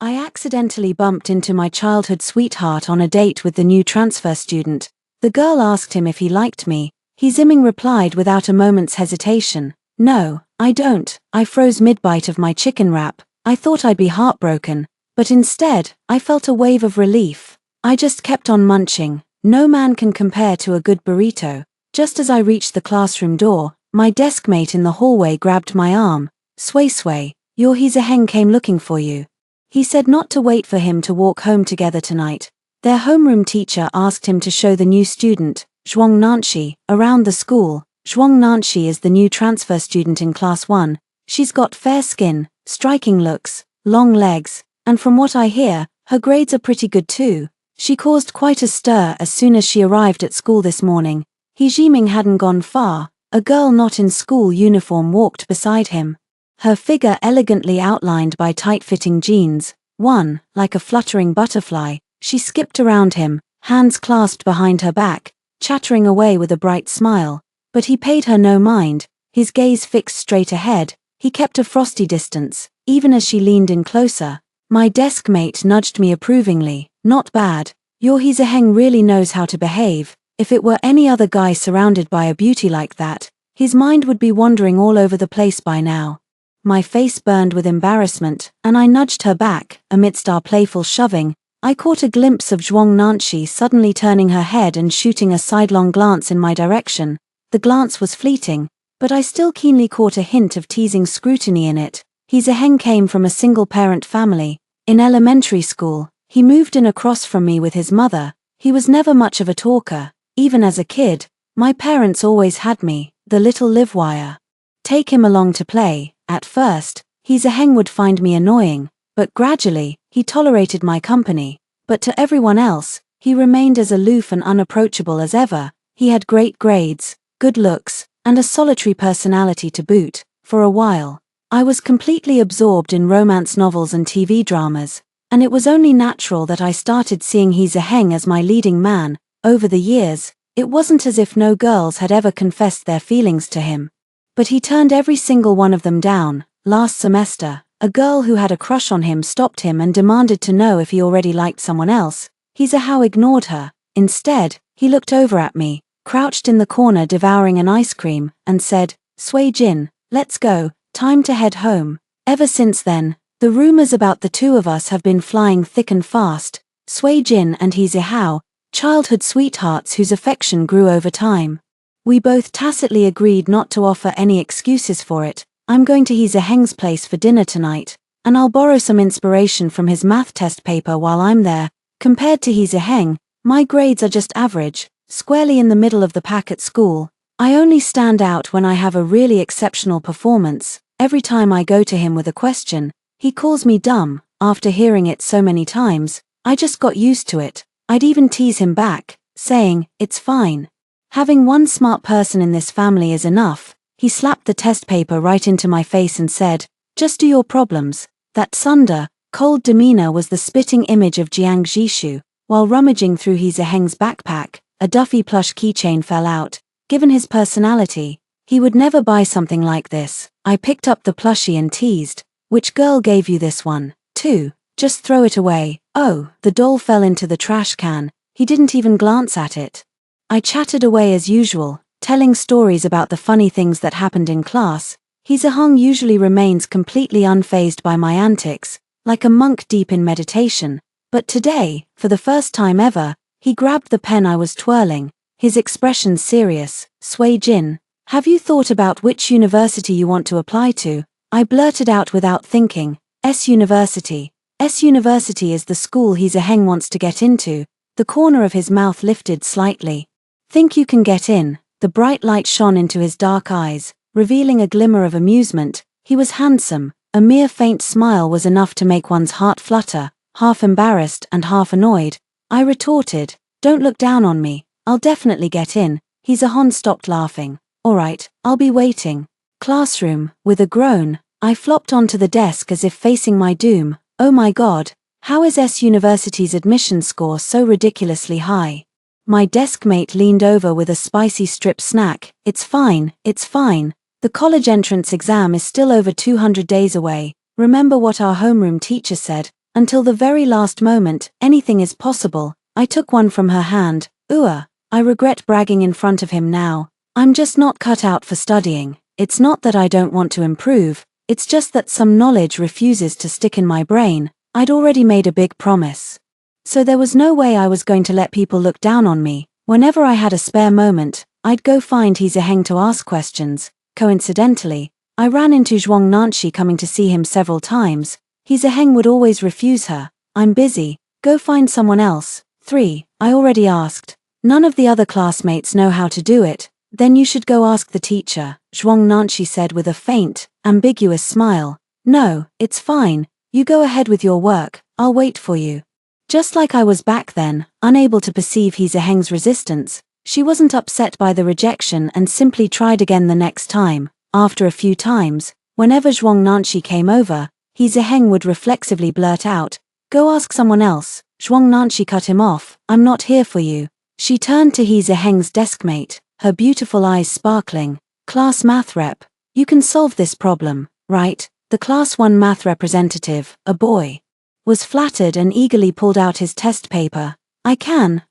I accidentally bumped into my childhood sweetheart on a date with the new transfer student. The girl asked him if he liked me. He zimming replied without a moment's hesitation, "No, I don't." I froze mid-bite of my chicken wrap. I thought I'd be heartbroken, but instead, I felt a wave of relief. I just kept on munching. No man can compare to a good burrito. Just as I reached the classroom door, my desk mate in the hallway grabbed my arm. Sway, your Hezaheng came looking for you." He said not to wait for him to walk home together tonight. Their homeroom teacher asked him to show the new student, Zhuang Nanshi, around the school. Zhuang Nanshi is the new transfer student in class 1. She's got fair skin, striking looks, long legs, and from what I hear, her grades are pretty good too. She caused quite a stir as soon as she arrived at school this morning. He Jiming hadn't gone far. A girl not in school uniform walked beside him. Her figure elegantly outlined by tight-fitting jeans. Like a fluttering butterfly, she skipped around him, hands clasped behind her back, chattering away with a bright smile. But he paid her no mind, his gaze fixed straight ahead. He kept a frosty distance, even as she leaned in closer. My desk mate nudged me approvingly. "Not bad. Your Hezaheng really knows how to behave." If it were any other guy surrounded by a beauty like that, his mind would be wandering all over the place by now. My face burned with embarrassment, and I nudged her back. Amidst our playful shoving, I caught a glimpse of Zhuang Nanshi suddenly turning her head and shooting a sidelong glance in my direction. The glance was fleeting, but I still keenly caught a hint of teasing scrutiny in it. Hezaheng came from a single-parent family. In elementary school, he moved in across from me with his mother. He was never much of a talker. Even as a kid, my parents always had me, the little livewire. Take him along to play. At first, Hezaheng would find me annoying, but gradually, he tolerated my company. But to everyone else, he remained as aloof and unapproachable as ever. He had great grades, good looks, and a solitary personality to boot. For a while, I was completely absorbed in romance novels and TV dramas, and it was only natural that I started seeing Hezaheng as my leading man. Over the years, it wasn't as if no girls had ever confessed their feelings to him. But he turned every single one of them down. Last semester, a girl who had a crush on him stopped him and demanded to know if he already liked someone else. Hezaheng ignored her. Instead, he looked over at me, crouched in the corner devouring an ice cream, and said, "Sway Jin, let's go, time to head home." Ever since then, the rumors about the two of us have been flying thick and fast. Sway Jin and Hezaheng, childhood sweethearts whose affection grew over time. We both tacitly agreed not to offer any excuses for it. I'm going to Hezaheng's place for dinner tonight, and I'll borrow some inspiration from his math test paper while I'm there. Compared to Hezaheng, my grades are just average, squarely in the middle of the pack at school. I only stand out when I have a really exceptional performance. Every time I go to him with a question, he calls me dumb. After hearing it so many times, I just got used to it. I'd even tease him back, saying, "It's fine. Having one smart person in this family is enough." He slapped the test paper right into my face and said, "Just do your problems." That sunder, cold demeanor was the spitting image of Jiang Zhishu. While rummaging through Hezaheng's backpack, a Duffy plush keychain fell out. Given his personality, he would never buy something like this. I picked up the plushie and teased, "Which girl gave you this one?" "Two. Just throw it away." "Oh." The doll fell into the trash can. He didn't even glance at it. I chatted away as usual, telling stories about the funny things that happened in class. Hezaheng usually remains completely unfazed by my antics, like a monk deep in meditation. But today, for the first time ever, he grabbed the pen I was twirling, his expression serious. "Sway Jin, have you thought about which university you want to apply to?" I blurted out without thinking, "S University." S University is the school Hezaheng wants to get into. The corner of his mouth lifted slightly. "Think you can get in?" The bright light shone into his dark eyes, revealing a glimmer of amusement. He was handsome. A mere faint smile was enough to make one's heart flutter. Half embarrassed and half annoyed, I retorted, "Don't look down on me. I'll definitely get in." Hezaheng stopped laughing. "All right, I'll be waiting." Classroom. With a groan, I flopped onto the desk as if facing my doom. Oh my God, how is S University's admission score so ridiculously high? My desk mate leaned over with a spicy strip snack. "It's fine, it's fine. The college entrance exam is still over 200 days away. Remember what our homeroom teacher said?" Until the very last moment, anything is possible. I took one from her hand. I regret bragging in front of him now. I'm just not cut out for studying. It's not that I don't want to improve, it's just that some knowledge refuses to stick in my brain. I'd already made a big promise. So there was no way I was going to let people look down on me. Whenever I had a spare moment, I'd go find He Ziheng to ask questions. Coincidentally, I ran into Zhuang Nanshi coming to see him several times. He Ziheng would always refuse her. I'm busy, go find someone else. 3. I already asked. None of the other classmates know how to do it. Then you should go ask the teacher, Zhuang Nanshi said with a faint, ambiguous smile. No, it's fine, you go ahead with your work, I'll wait for you. Just like I was back then, unable to perceive He Ziheng's resistance, she wasn't upset by the rejection and simply tried again the next time. After a few times, whenever Zhuang Nanshi came over, He Ziheng would reflexively blurt out, go ask someone else. Zhuang Nanshi cut him off, I'm not here for you. She turned to He Ziheng's deskmate, her beautiful eyes sparkling. Class math rep, you can solve this problem, right? The class 1 math representative, a boy, was flattered and eagerly pulled out his test paper. I can,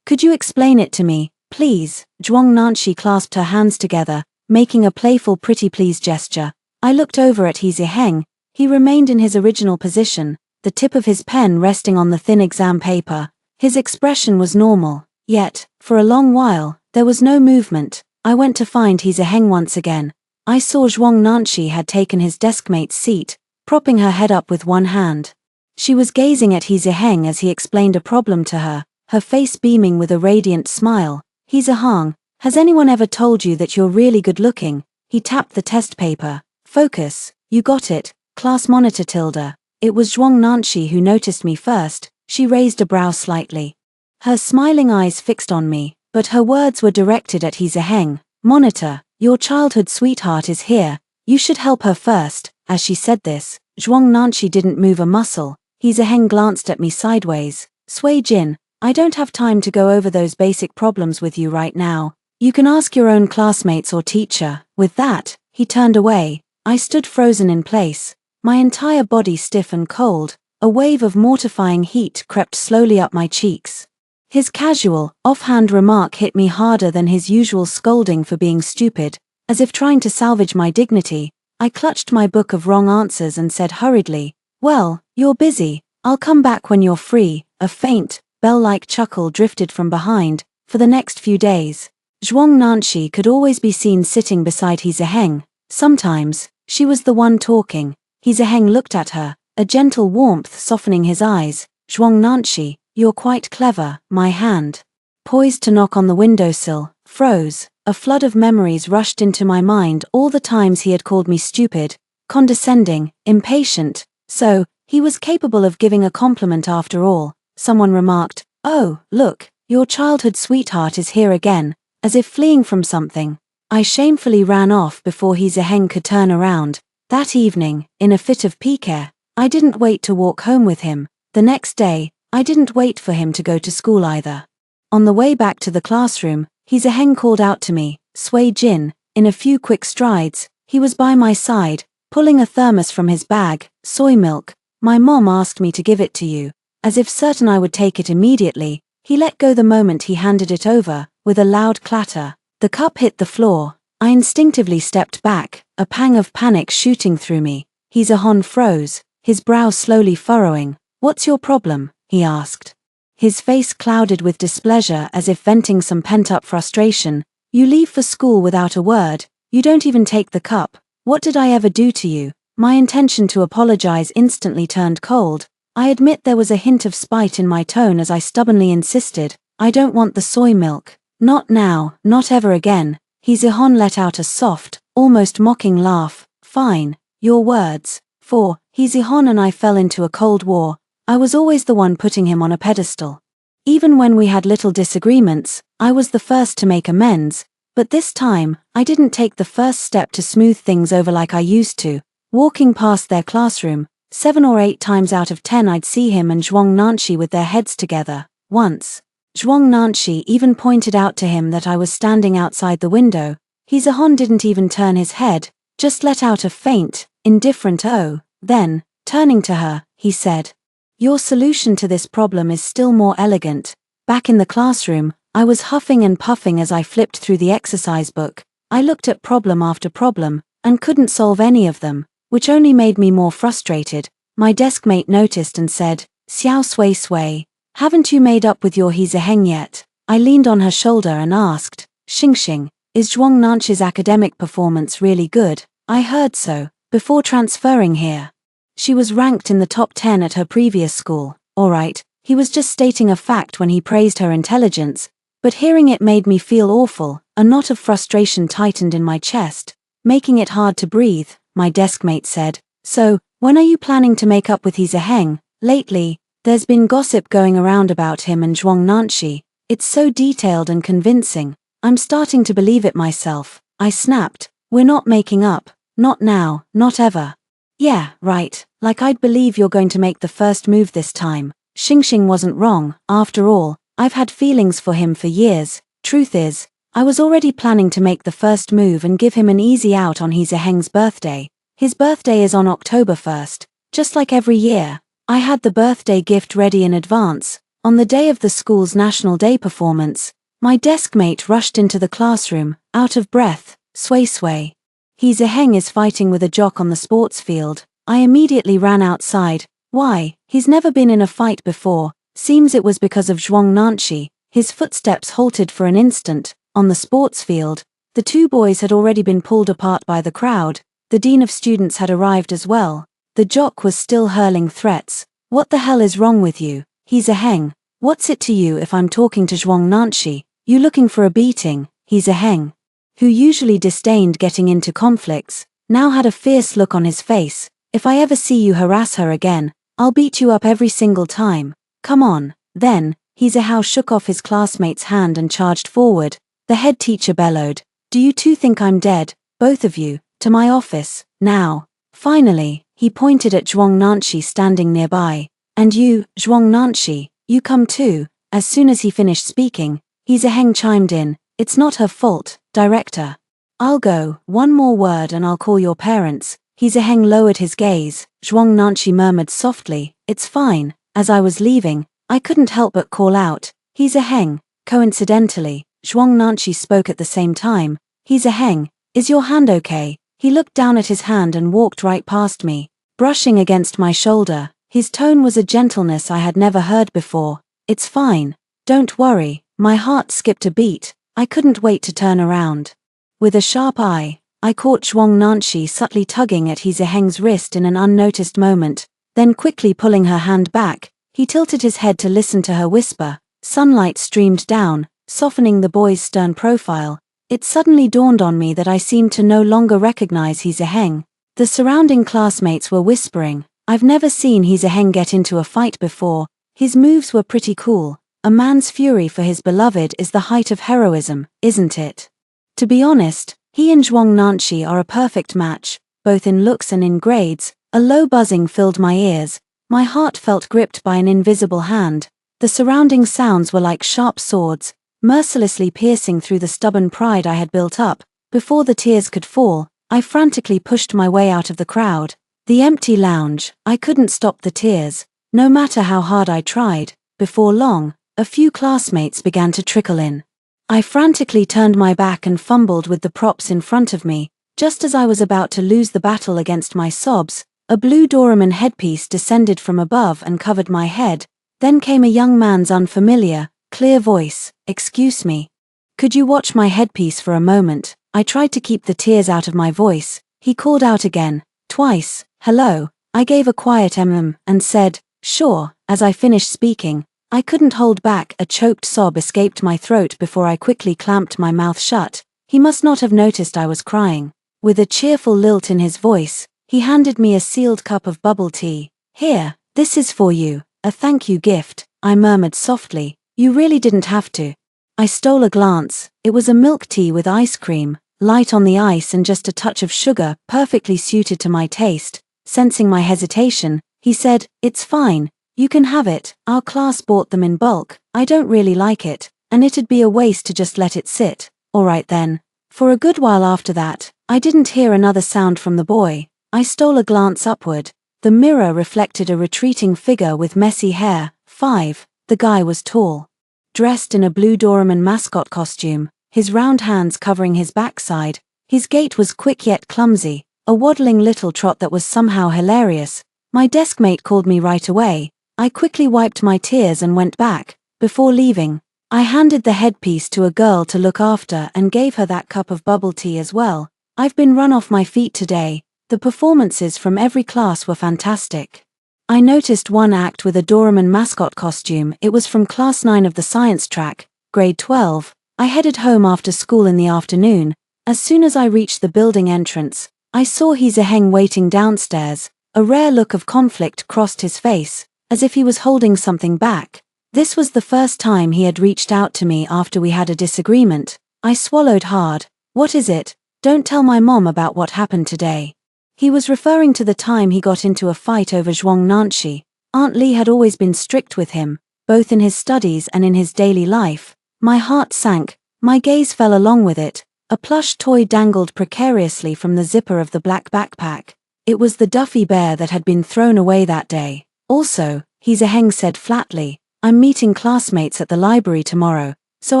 could you explain it to me, please? Zhuang Nanshi clasped her hands together, making a playful pretty please gesture. I looked over at He Ziheng. He remained in his original position, the tip of his pen resting on the thin exam paper. His expression was normal, yet, for a long while, there was no movement. I went to find He Ziheng once again. I saw Zhuang Nanshi had taken his deskmate's seat, propping her head up with one hand. She was gazing at He Ziheng as he explained a problem to her, her face beaming with a radiant smile. He Ziheng, has anyone ever told you that you're really good looking? He tapped the test paper. Focus, you got it, class monitor tilde. It was Zhuang Nanshi who noticed me first. She raised a brow slightly. Her smiling eyes fixed on me, but her words were directed at He Ziheng. Monitor, your childhood sweetheart is here, you should help her first. As she said this, Zhuang Nanshi didn't move a muscle. He Ziheng glanced at me sideways. Sui Jin, I don't have time to go over those basic problems with you right now. You can ask your own classmates or teacher. With that, he turned away. I stood frozen in place, my entire body stiff and cold. A wave of mortifying heat crept slowly up my cheeks. His casual, offhand remark hit me harder than his usual scolding for being stupid. As if trying to salvage my dignity, I clutched my book of wrong answers and said hurriedly, well, you're busy, I'll come back when you're free. A faint, bell-like chuckle drifted from behind. For the next few days, Zhuang Nanshi could always be seen sitting beside He Ziheng. Sometimes, she was the one talking. He Ziheng looked at her, a gentle warmth softening his eyes. Zhuang Nanshi, you're quite clever. My hand, poised to knock on the windowsill, froze. A flood of memories rushed into my mind, all the times he had called me stupid, condescending, impatient. So, he was capable of giving a compliment after all. Someone remarked, oh, look, your childhood sweetheart is here again, as if fleeing from something. I shamefully ran off before He Ziheng could turn around. That evening, in a fit of pique, I didn't wait to walk home with him. The next day, I didn't wait for him to go to school either. On the way back to the classroom, He Ziheng called out to me, Sui Jin. In a few quick strides, he was by my side, pulling a thermos from his bag. Soy milk. My mom asked me to give it to you. As if certain I would take it immediately, he let go the moment he handed it over. With a loud clatter, the cup hit the floor. I instinctively stepped back, a pang of panic shooting through me. He Ziheng froze, his brow slowly furrowing. What's your problem? He asked. His face clouded with displeasure as if venting some pent-up frustration. You leave for school without a word, you don't even take the cup. What did I ever do to you? My intention to apologize instantly turned cold. I admit there was a hint of spite in my tone as I stubbornly insisted, I don't want the soy milk. Not now, not ever again. He Ziheng let out a soft, almost mocking laugh. Fine, your words. For, He Ziheng and I fell into a cold war. I was always the one putting him on a pedestal. Even when we had little disagreements, I was the first to make amends. But this time, I didn't take the first step to smooth things over like I used to. Walking past their classroom, 7 or 8 times out of 10 I'd see him and Zhuang Nanshi with their heads together. Once, Zhuang Nanshi even pointed out to him that I was standing outside the window. He Ziheng didn't even turn his head, just let out a faint, indifferent oh. Then, turning to her, he said. Your solution to this problem is still more elegant. Back in the classroom, I was huffing and puffing as I flipped through the exercise book. I looked at problem after problem, and couldn't solve any of them, which only made me more frustrated. My deskmate noticed and said, "Xiao Sui Sui, haven't you made up with your He Zheng yet?" I leaned on her shoulder and asked, "Xing, is Zhuang Nanchi's academic performance really good?" "I heard so, before transferring here. She was ranked in the top 10 at her previous school." Alright, he was just stating a fact when he praised her intelligence, but hearing it made me feel awful. A knot of frustration tightened in my chest, making it hard to breathe. My deskmate said, "So, when are you planning to make up with He Zheng?" "Lately, there's been gossip going around about him and Zhuang Nanchi. It's so detailed and convincing. I'm starting to believe it myself." I snapped, "We're not making up. Not now, not ever." "Yeah, right, like I'd believe you're going to make the first move this time." Xing wasn't wrong. After all, I've had feelings for him for years. Truth is, I was already planning to make the first move and give him an easy out on He Zheng's birthday. His birthday is on October 1st, just like every year. I had the birthday gift ready in advance. On the day of the school's National Day performance, my deskmate rushed into the classroom, out of breath. "Sui Sui. He Zheng is fighting with a jock on the sports field." I immediately ran outside. "Why, he's never been in a fight before." Seems it was because of Zhuang Nanchi. His footsteps halted for an instant. On the sports field, the two boys had already been pulled apart by the crowd. The dean of students had arrived as well. The jock was still hurling threats. "What the hell is wrong with you, He Zheng? What's it to you if I'm talking to Zhuang Nanchi? You looking for a beating?" He Zheng, who usually disdained getting into conflicts, now had a fierce look on his face. "If I ever see you harass her again, I'll beat you up every single time. Come on." Then, He Zheng shook off his classmate's hand and charged forward. The head teacher bellowed, "Do you two think I'm dead, both of you? To my office, now." Finally, he pointed at Zhuang Nanchi standing nearby. "And you, Zhuang Nanchi, you come too." As soon as he finished speaking, He Zheng chimed in, "It's not her fault, director. I'll go. One more word and I'll call your parents." He Zheng lowered his gaze. Zhuang Nanchi murmured softly, "It's fine." As I was leaving, I couldn't help but call out, "He Zheng." Coincidentally, Zhuang Nanchi spoke at the same time. "He Zheng, is your hand okay?" He looked down at his hand and walked right past me, brushing against my shoulder. His tone was a gentleness I had never heard before. "It's fine. Don't worry." My heart skipped a beat. I couldn't wait to turn around. With a sharp eye, I caught Zhuang Nanchi subtly tugging at He Zheng's wrist in an unnoticed moment, then quickly pulling her hand back. He tilted his head to listen to her whisper. Sunlight streamed down, softening the boy's stern profile. It suddenly dawned on me that I seemed to no longer recognize He Zheng. The surrounding classmates were whispering, "I've never seen He Zheng get into a fight before. His moves were pretty cool." A man's fury for his beloved is the height of heroism, isn't it? To be honest, he and Zhuang Nanchi are a perfect match, both in looks and in grades. A low buzzing filled my ears. My heart felt gripped by an invisible hand. The surrounding sounds were like sharp swords, mercilessly piercing through the stubborn pride I had built up. Before the tears could fall, I frantically pushed my way out of the crowd. The empty lounge, I couldn't stop the tears, no matter how hard I tried. Before long, a few classmates began to trickle in. I frantically turned my back and fumbled with the props in front of me. Just as I was about to lose the battle against my sobs, a blue Doraemon headpiece descended from above and covered my head. Then came a young man's unfamiliar, clear voice, "Excuse me. Could you watch my headpiece for a moment?" I tried to keep the tears out of my voice. He called out again, twice, "Hello." I gave a quiet and said, "Sure." As I finished speaking, I couldn't hold back. A choked sob escaped my throat before I quickly clamped my mouth shut. He must not have noticed I was crying. With a cheerful lilt in his voice, he handed me a sealed cup of bubble tea. "Here, this is for you. A thank you gift," I murmured softly. "You really didn't have to." I stole a glance. It was a milk tea with ice cream, light on the ice and just a touch of sugar, perfectly suited to my taste. Sensing my hesitation, he said, "It's fine. You can have it. Our class bought them in bulk. I don't really like it, and it'd be a waste to just let it sit." Alright then. For a good while after that, I didn't hear another sound from the boy. I stole a glance upward. The mirror reflected a retreating figure with messy hair. 5. The guy was tall. Dressed in a blue Doraemon mascot costume, his round hands covering his backside. His gait was quick yet clumsy, a waddling little trot that was somehow hilarious. My deskmate called me right away. I quickly wiped my tears and went back. Before leaving, I handed the headpiece to a girl to look after and gave her that cup of bubble tea as well. I've been run off my feet today. The performances from every class were fantastic. I noticed one act with a Doraemon mascot costume. It was from class 9 of the science track, grade 12. I headed home after school in the afternoon. As soon as I reached the building entrance, I saw Hee Jae-heng waiting downstairs. A rare look of conflict crossed his face, as if he was holding something back. This was the first time he had reached out to me after we had a disagreement. I swallowed hard. What is it? Don't tell my mom about what happened today. He was referring to the time he got into a fight over Zhuang Nanshi. Aunt Lee had always been strict with him, both in his studies and in his daily life. My heart sank. My gaze fell along with it. A plush toy dangled precariously from the zipper of the black backpack. It was the Duffy bear that had been thrown away that day. Also, Hee Jae-heng said flatly, I'm meeting classmates at the library tomorrow, so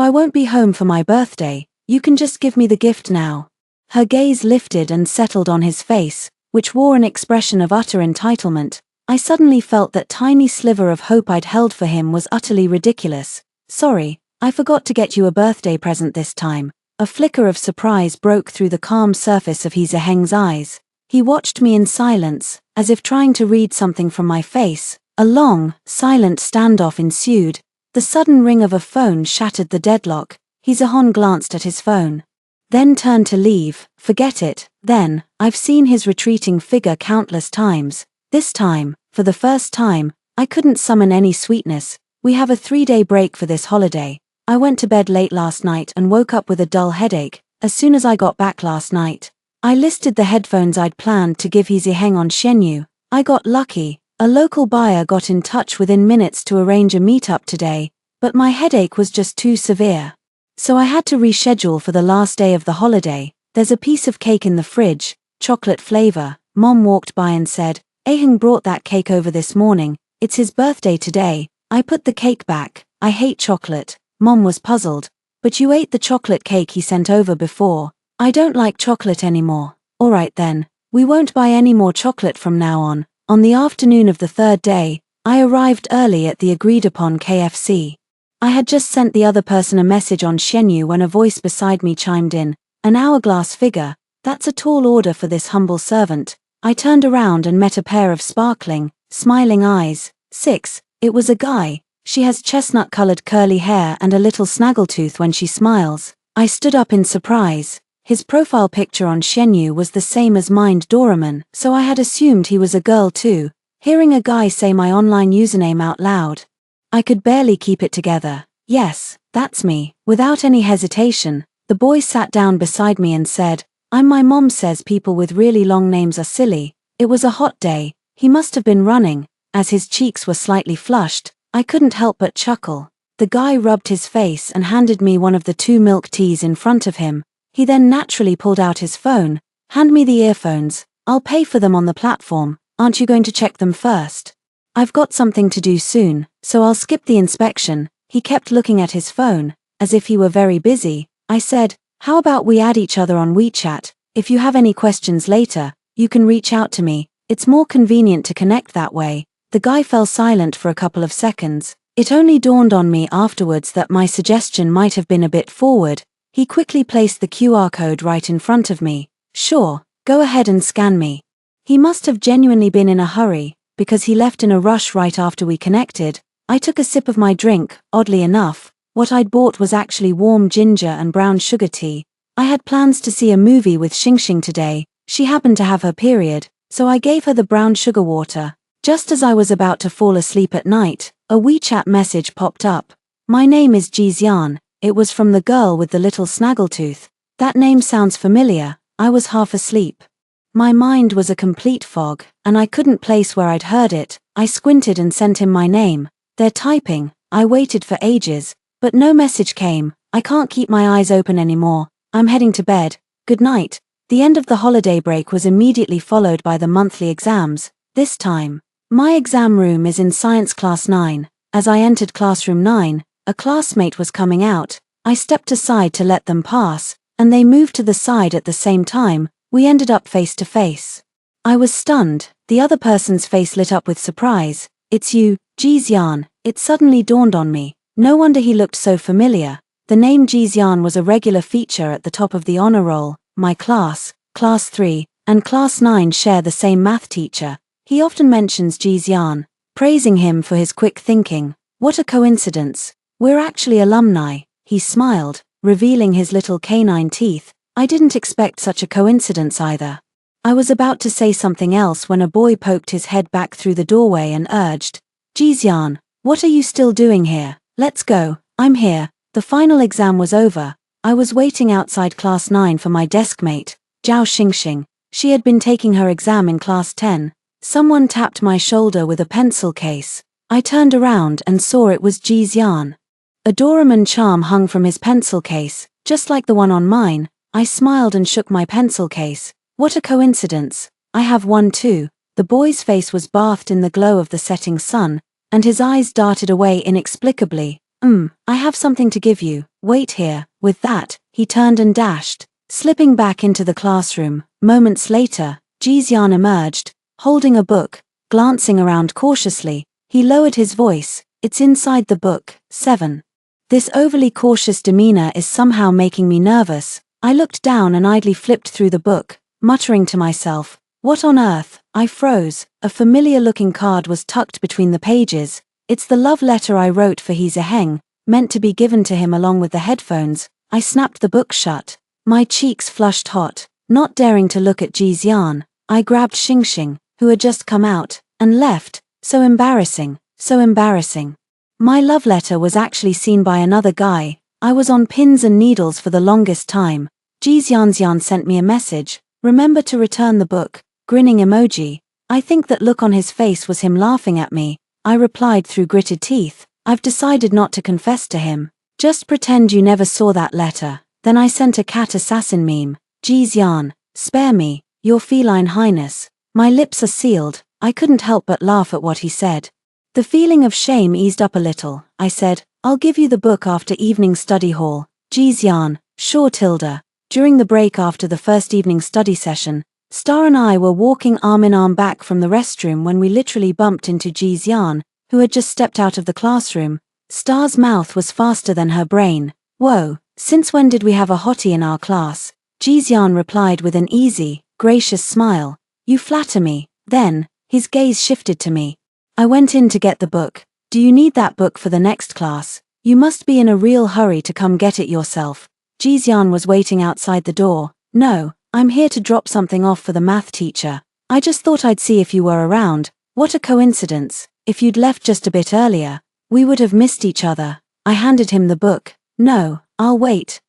I won't be home for my birthday. You can just give me the gift now. Her gaze lifted and settled on his face, which wore an expression of utter entitlement. I suddenly felt that tiny sliver of hope I'd held for him was utterly ridiculous. Sorry, I forgot to get you a birthday present this time. A flicker of surprise broke through the calm surface of Hee Jae-heng's eyes. He watched me in silence, as if trying to read something from my face. A long, silent standoff ensued. The sudden ring of a phone shattered the deadlock. Hee Jae-heng glanced at his phone, then turned to leave. Forget it. Then, I've seen his retreating figure countless times. This time, for the first time, I couldn't summon any sweetness. We have a 3-day break for this holiday. I went to bed late last night and woke up with a dull headache. As soon as I got back last night, I listed the headphones I'd planned to give Hee Jae-heng on Shenyu. I got lucky. A local buyer got in touch within minutes to arrange a meetup today, but my headache was just too severe. So I had to reschedule for the last day of the holiday. There's a piece of cake in the fridge, chocolate flavor. Mom walked by and said, Aheng brought that cake over this morning. It's his birthday today. I put the cake back. I hate chocolate. Mom was puzzled. But you ate the chocolate cake he sent over before. I don't like chocolate anymore. Alright then. We won't buy any more chocolate from now on. On the afternoon of the 3rd day, I arrived early at the agreed-upon KFC. I had just sent the other person a message on Shenyu when a voice beside me chimed in. An hourglass figure. That's a tall order for this humble servant. I turned around and met a pair of sparkling, smiling eyes. 6. It was a guy. She has chestnut-colored curly hair and a little snaggletooth when she smiles. I stood up in surprise. His profile picture on Shenyu was the same as mine, Doraemon, so I had assumed he was a girl too. Hearing a guy say my online username out loud, I could barely keep it together. Yes, that's me. Without any hesitation, the boy sat down beside me and said, My mom says people with really long names are silly. It was a hot day. He must have been running. As his cheeks were slightly flushed, I couldn't help but chuckle. The guy rubbed his face and handed me one of the 2 milk teas in front of him. He then naturally pulled out his phone. Hand me the earphones. I'll pay for them on the platform. Aren't you going to check them first? I've got something to do soon, so I'll skip the inspection. He kept looking at his phone, as if he were very busy. I said, how about we add each other on WeChat? If you have any questions later, you can reach out to me. It's more convenient to connect that way. The guy fell silent for a couple of seconds. It only dawned on me afterwards that my suggestion might have been a bit forward. He quickly placed the QR code right in front of me. Sure, go ahead and scan me. He must have genuinely been in a hurry, because he left in a rush right after we connected. I took a sip of my drink. Oddly enough, what I'd bought was actually warm ginger and brown sugar tea. I had plans to see a movie with Xingxing today. She happened to have her period, so I gave her the brown sugar water. Just as I was about to fall asleep at night, a WeChat message popped up. My name is Ji Xian. It was from the girl with the little snaggletooth. That name sounds familiar. I was half asleep. My mind was a complete fog, and I couldn't place where I'd heard it. I squinted and sent him my name. They're typing. I waited for ages, but no message came. I can't keep my eyes open anymore. I'm heading to bed. Good night. The end of the holiday break was immediately followed by the monthly exams. This time, my exam room is in science class 9. As I entered classroom 9, a classmate was coming out. I stepped aside to let them pass, and they moved to the side at the same time. We ended up face to face. I was stunned. The other person's face lit up with surprise. It's you, Jixian. It suddenly dawned on me. No wonder he looked so familiar. The name Jixian was a regular feature at the top of the honor roll. My class, class 3, and class 9 share the same math teacher. He often mentions Jixian, praising him for his quick thinking. What a coincidence. We're actually alumni. He smiled, revealing his little canine teeth. I didn't expect such a coincidence either. I was about to say something else when a boy poked his head back through the doorway and urged, Jixian, what are you still doing here? Let's go. I'm here. The final exam was over. I was waiting outside class 9 for my deskmate, Zhao Xingxing. She had been taking her exam in class 10. Someone tapped my shoulder with a pencil case. I turned around and saw it was Jixian. A Doraemon charm hung from his pencil case, just like the one on mine. I smiled and shook my pencil case. What a coincidence. I have one too. The boy's face was bathed in the glow of the setting sun, and his eyes darted away inexplicably. I have something to give you. Wait here. With that, he turned and dashed, slipping back into the classroom. Moments later, Jixian emerged, holding a book. Glancing around cautiously, he lowered his voice. It's inside the book. 7. This overly cautious demeanor is somehow making me nervous. I looked down and idly flipped through the book, muttering to myself, what on earth? I froze. A familiar-looking card was tucked between the pages. It's the love letter I wrote for He Zheng, meant to be given to him along with the headphones. I snapped the book shut. My cheeks flushed hot. Not daring to look at Jixian, I grabbed Xingxing, who had just come out, and left. So embarrassing, so embarrassing. My love letter was actually seen by another guy. I was on pins and needles for the longest time. Jixian sent me a message. Remember to return the book. Grinning emoji. I think that look on his face was him laughing at me. I replied through gritted teeth. I've decided not to confess to him. Just pretend you never saw that letter. Then I sent a cat assassin meme. Jixian, spare me, your feline highness. My lips are sealed. I couldn't help but laugh at what he said. The feeling of shame eased up a little. I said, I'll give you the book after evening study hall. Jixian, sure Tilda. During the break after the first evening study session, Star and I were walking arm in arm back from the restroom when we literally bumped into Jixian, who had just stepped out of the classroom. Star's mouth was faster than her brain. Whoa, since when did we have a hottie in our class? Jixian replied with an easy, gracious smile. You flatter me. Then, his gaze shifted to me. I went in to get the book. Do you need that book for the next class? You must be in a real hurry to come get it yourself. Jixian was waiting outside the door. No, I'm here to drop something off for the math teacher. I just thought I'd see if you were around. What a coincidence. If you'd left just a bit earlier, we would have missed each other. I handed him the book. No, I'll wait.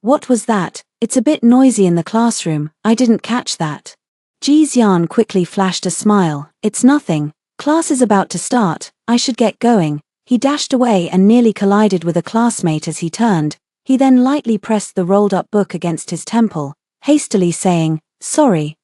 What was that? It's a bit noisy in the classroom. I didn't catch that. Jixian quickly flashed a smile. It's nothing. Class is about to start. I should get going. He dashed away and nearly collided with a classmate as he turned. He then lightly pressed the rolled-up book against his temple, hastily saying, sorry.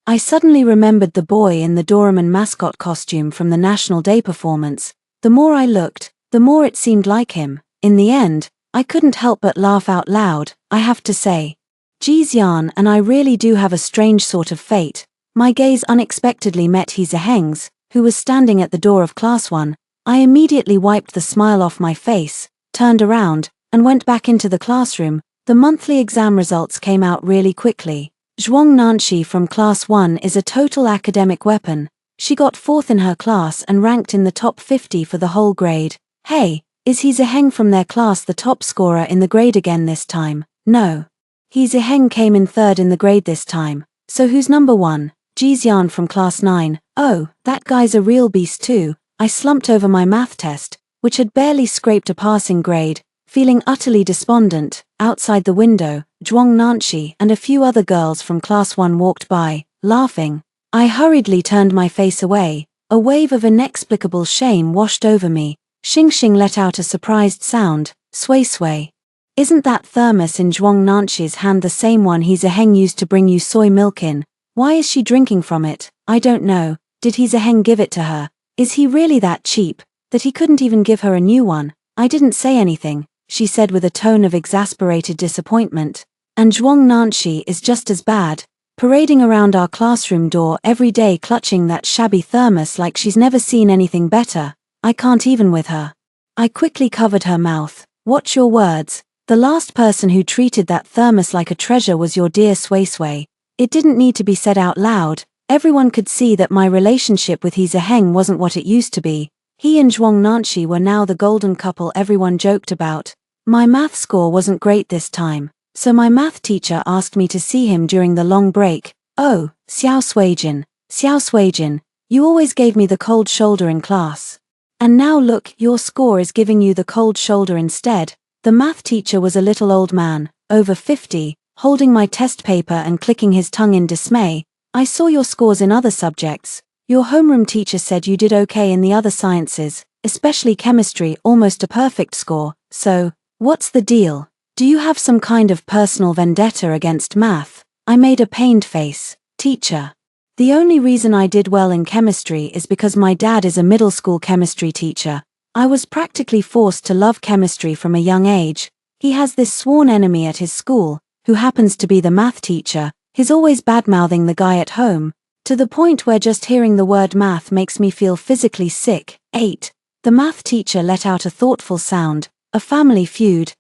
I suddenly remembered the boy in the Doraemon mascot costume from the National Day performance. The more I looked, the more it seemed like him. In the end, I couldn't help but laugh out loud. I have to say, Jixian and I really do have a strange sort of fate. My gaze unexpectedly met He Zheng's, who was standing at the door of class 1. I immediately wiped the smile off my face, turned around, and went back into the classroom. The monthly exam results came out really quickly. Zhuang Nanshi from class 1 is a total academic weapon. She got 4th in her class and ranked in the top 50 for the whole grade. Hey, is He Zheng from their class the top scorer in the grade again this time? No. He Zheng came in 3rd in the grade this time. So who's number 1? Jixian from class 9. Oh, that guy's a real beast too. I slumped over my math test, which had barely scraped a passing grade, feeling utterly despondent. Outside the window, Zhuang Nanshi and a few other girls from class 1 walked by, laughing. I hurriedly turned my face away. A wave of inexplicable shame washed over me. Xingxing let out a surprised sound. Sway. Isn't that thermos in Zhuang Nanshi's hand the same one He Zheng used to bring you soy milk in? Why is she drinking from it? I don't know. Did he Zheng give it to her? Is he really that cheap, that he couldn't even give her a new one? I didn't say anything, she said with a tone of exasperated disappointment. And Zhuang Nanshi is just as bad, parading around our classroom door every day clutching that shabby thermos like she's never seen anything better. I can't even with her. I quickly covered her mouth. Watch your words. The last person who treated that thermos like a treasure was your dear Sui Sui. It didn't need to be said out loud. Everyone could see that my relationship with He Zheng wasn't what it used to be. He and Zhuang Nanshi were now the golden couple everyone joked about. My math score wasn't great this time, so my math teacher asked me to see him during the long break. Oh, Xiao Suijin, you always gave me the cold shoulder in class. And now look, your score is giving you the cold shoulder instead. The math teacher was a little old man, over 50, holding my test paper and clicking his tongue in dismay. I saw your scores in other subjects. Your homeroom teacher said you did okay in the other sciences, especially chemistry, almost a perfect score. So, what's the deal? Do you have some kind of personal vendetta against math? I made a pained face. Teacher. The only reason I did well in chemistry is because my dad is a middle school chemistry teacher. I was practically forced to love chemistry from a young age. He has this sworn enemy at his school, who happens to be the math teacher. He's always bad-mouthing the guy at home, to the point where just hearing the word math makes me feel physically sick. 8. The math teacher let out a thoughtful sound. A family feud.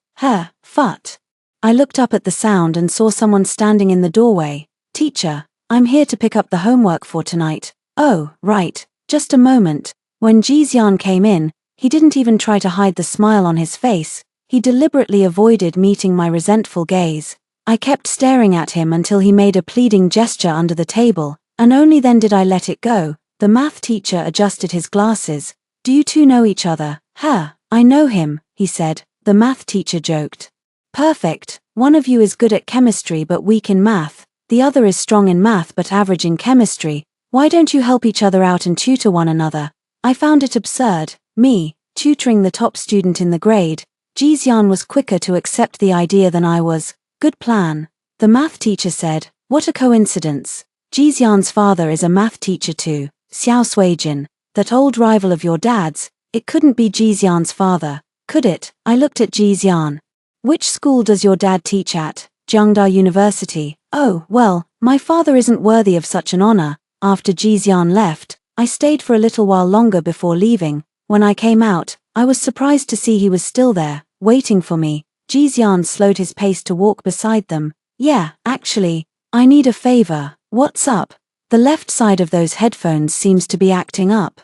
Fut. I looked up at the sound and saw someone standing in the doorway. Teacher, I'm here to pick up the homework for tonight. Oh, right. Just a moment. When Jixian came in, he didn't even try to hide the smile on his face. He deliberately avoided meeting my resentful gaze. I kept staring at him until he made a pleading gesture under the table, and only then did I let it go. The math teacher adjusted his glasses. Do you two know each other? I know him, he said. The math teacher joked. Perfect. One of you is good at chemistry but weak in math. The other is strong in math but average in chemistry. Why don't you help each other out and tutor one another? I found it absurd. Me, tutoring the top student in the grade. Jixian was quicker to accept the idea than I was. Good plan. The math teacher said. What a coincidence. Jixian's father is a math teacher too. Xiao Suijin. That old rival of your dad's. It couldn't be Jixian's father, could it? I looked at Jixian. Which school does your dad teach at? Jiangda University. Oh, well, my father isn't worthy of such an honor. After Jixian left, I stayed for a little while longer before leaving. When I came out, I was surprised to see he was still there, waiting for me. Jixian slowed his pace to walk beside them. Yeah, actually, I need a favor. What's up? The left side of those headphones seems to be acting up.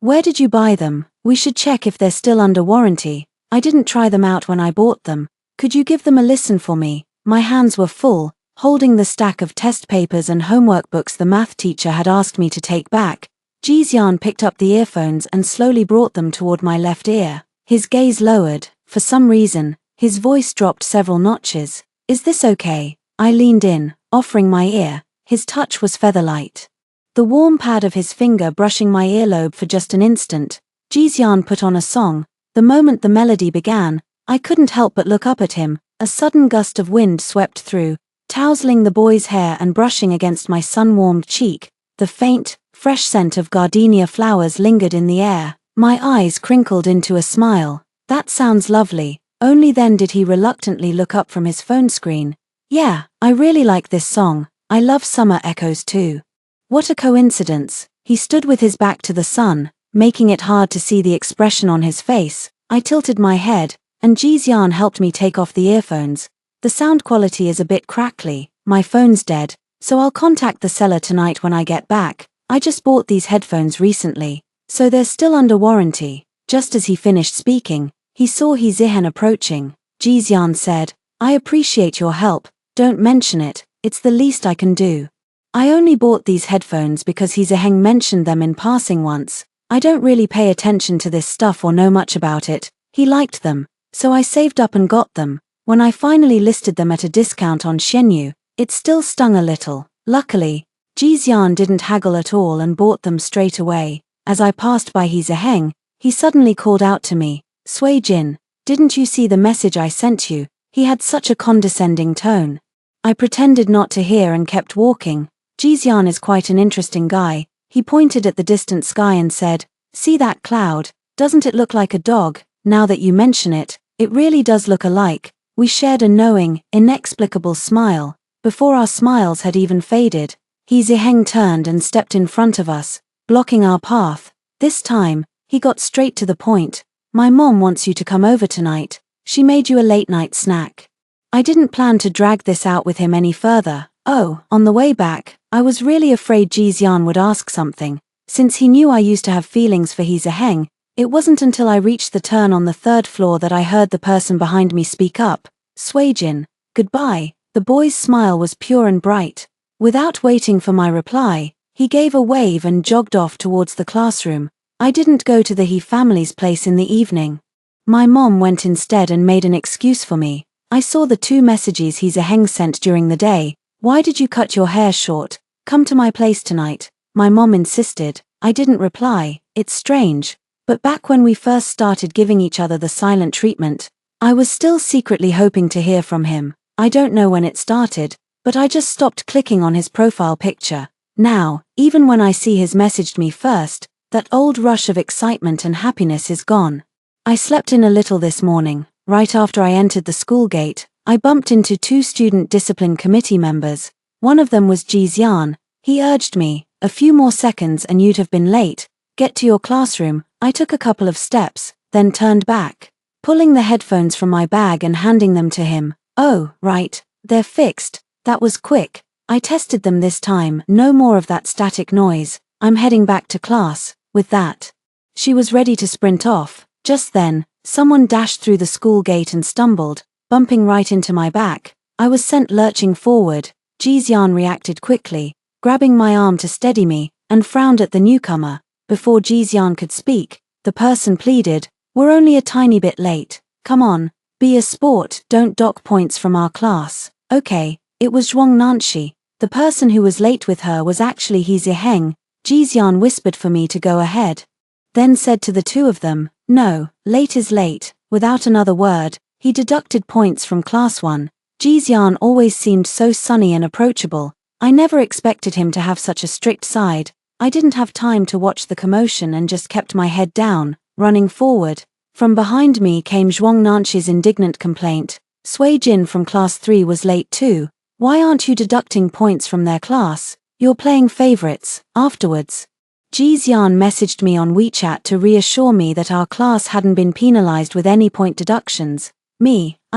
Where did you buy them? We should check if they're still under warranty. I didn't try them out when I bought them. Could you give them a listen for me? My hands were full, holding the stack of test papers and homework books the math teacher had asked me to take back. Jixian picked up the earphones and slowly brought them toward my left ear. His gaze lowered. For some reason, his voice dropped several notches. Is this okay? I leaned in, offering my ear. His touch was feather-light. The warm pad of his finger brushing my earlobe for just an instant. Jixian put on a song. The moment the melody began, I couldn't help but look up at him. A sudden gust of wind swept through, tousling the boy's hair and brushing against my sun-warmed cheek. The faint, fresh scent of gardenia flowers lingered in the air. My eyes crinkled into a smile. That sounds lovely. Only then did he reluctantly look up from his phone screen. Yeah, I really like this song. I love summer echoes too. What a coincidence. He stood with his back to the sun, making it hard to see the expression on his face. I tilted my head, and Jixian helped me take off the earphones. The sound quality is a bit crackly. My phone's dead, so I'll contact the seller tonight when I get back. I just bought these headphones recently, so they're still under warranty. Just as he finished speaking, he saw He Zheng approaching. Jixian said, I appreciate your help. Don't mention it. It's the least I can do. I only bought these headphones because He Zheng mentioned them in passing once. I don't really pay attention to this stuff or know much about it. He liked them, so I saved up and got them. When I finally listed them at a discount on Shenyu, it still stung a little. Luckily, Jixian didn't haggle at all and bought them straight away. As I passed by He Zheng, he suddenly called out to me, Suijin, didn't you see the message I sent you? He had such a condescending tone. I pretended not to hear and kept walking. Jixian is quite an interesting guy. He pointed at the distant sky and said, "See that cloud? Doesn't it look like a dog? Now that you mention it, it really does look alike." We shared a knowing, inexplicable smile. Before our smiles had even faded, He Ziheng turned and stepped in front of us, blocking our path. This time, he got straight to the point. "My mom wants you to come over tonight. She made you a late-night snack." I didn't plan to drag this out with him any further. On the way back, I was really afraid Ji Xian would ask something. Since he knew I used to have feelings for He Ziheng, it wasn't until I reached the turn on the third floor that I heard the person behind me speak up. "Suijin, goodbye." The boy's smile was pure and bright. Without waiting for my reply, he gave a wave and jogged off towards the classroom. I didn't go to the He family's place in the evening. My mom went instead and made an excuse for me. "I saw the 2 messages He Ziheng sent during the day. Why did you cut your hair short? Come to my place tonight." My mom insisted. I didn't reply. It's strange, but back when we first started giving each other the silent treatment, I was still secretly hoping to hear from him. I don't know when it started, but I just stopped clicking on his profile picture. Now, even when I see he's messaged me first, that old rush of excitement and happiness is gone. I slept in a little this morning. Right after I entered the school gate, I bumped into 2 student discipline committee members. One of them was Ji Xian. He urged me, "A few more seconds and you'd have been late. Get to your classroom." I took a couple of steps, then turned back, pulling the headphones from my bag and handing them to him. "Oh, right, they're fixed. That was quick." I tested them this time. No more of that static noise. "I'm heading back to class." With that, she was ready to sprint off. Just then, someone dashed through the school gate and stumbled, bumping right into my back. I was sent lurching forward. Ji Xian reacted quickly, grabbing my arm to steady me, and frowned at the newcomer. Before Ji Xian could speak, the person pleaded, "We're only a tiny bit late. Come on, be a sport, don't dock points from our class." Okay, it was Zhuang Nanshi. The person who was late with her was actually He Ziheng. Ji Xian whispered for me to go ahead, then said to the 2 of them, "No, late is late." Without another word, he deducted points from class 1. Ji Xian always seemed so sunny and approachable. I never expected him to have such a strict side. I didn't have time to watch the commotion and just kept my head down, running forward. From behind me came Zhuang Nanshi's indignant complaint. "Suijin from class 3 was late too. Why aren't you deducting points from their class? You're playing favorites." Afterwards, Ji Xian messaged me on WeChat to reassure me that our class hadn't been penalized with any point deductions.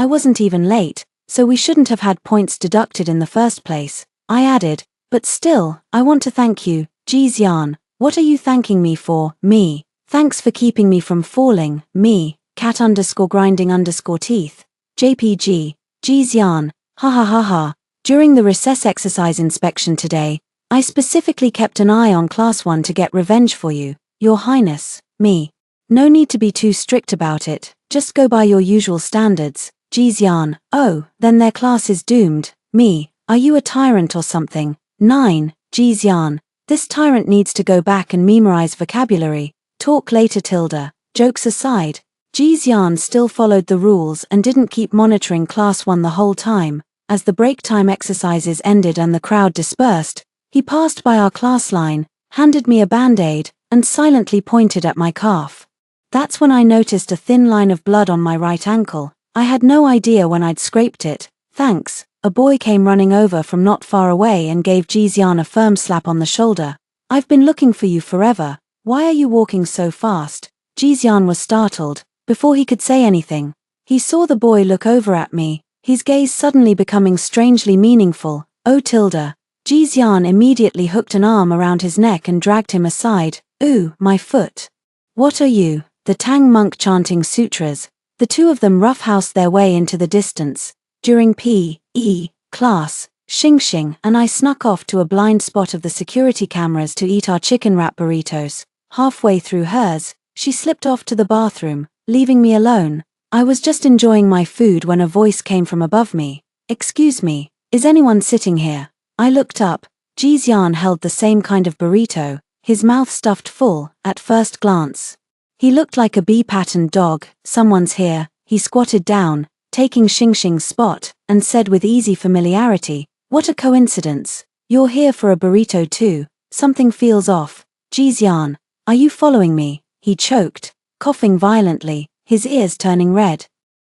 I wasn't even late, so we shouldn't have had points deducted in the first place. I added, "But still, I want to thank you, Ji Xian." "What are you thanking me for?" "Me. Thanks for keeping me from falling." "Me. cat_grinding_teeth. JPG. Ji Xian. Ha ha ha ha. During the recess exercise inspection today, I specifically kept an eye on class 1 to get revenge for you, Your Highness." "Me. No need to be too strict about it, just go by your usual standards." Ji Xian. "Oh, then their class is doomed." "Me. Are you a tyrant or something?" 9. Ji Xian. "This tyrant needs to go back and memorize vocabulary. Talk later tilde." Jokes aside, Ji Xian still followed the rules and didn't keep monitoring class 1 the whole time. As the break time exercises ended and the crowd dispersed, he passed by our class line, handed me a band-aid, and silently pointed at my calf. That's when I noticed a thin line of blood on my right ankle. I had no idea when I'd scraped it. "Thanks." A boy came running over from not far away and gave Ji Xian a firm slap on the shoulder. "I've been looking for you forever. Why are you walking so fast?" Ji Xian was startled. Before he could say anything, he saw the boy look over at me, his gaze suddenly becoming strangely meaningful. "Oh tilde." Ji Xian immediately hooked an arm around his neck and dragged him aside. "Ooh, my foot." "What are you?" The Tang monk chanting sutras. The 2 of them roughhoused their way into the distance. During P.E. class, Xing and I snuck off to a blind spot of the security cameras to eat our chicken wrap burritos. Halfway through hers, she slipped off to the bathroom, leaving me alone. I was just enjoying my food when a voice came from above me. "Excuse me, is anyone sitting here?" I looked up. Ji Xian held the same kind of burrito, his mouth stuffed full. At first glance, he looked like a bee-patterned dog. "Someone's here." He squatted down, taking Xing's spot, and said with easy familiarity, "What a coincidence. You're here for a burrito too. Something feels off." Jixian, are you following me? He choked, coughing violently, his ears turning red.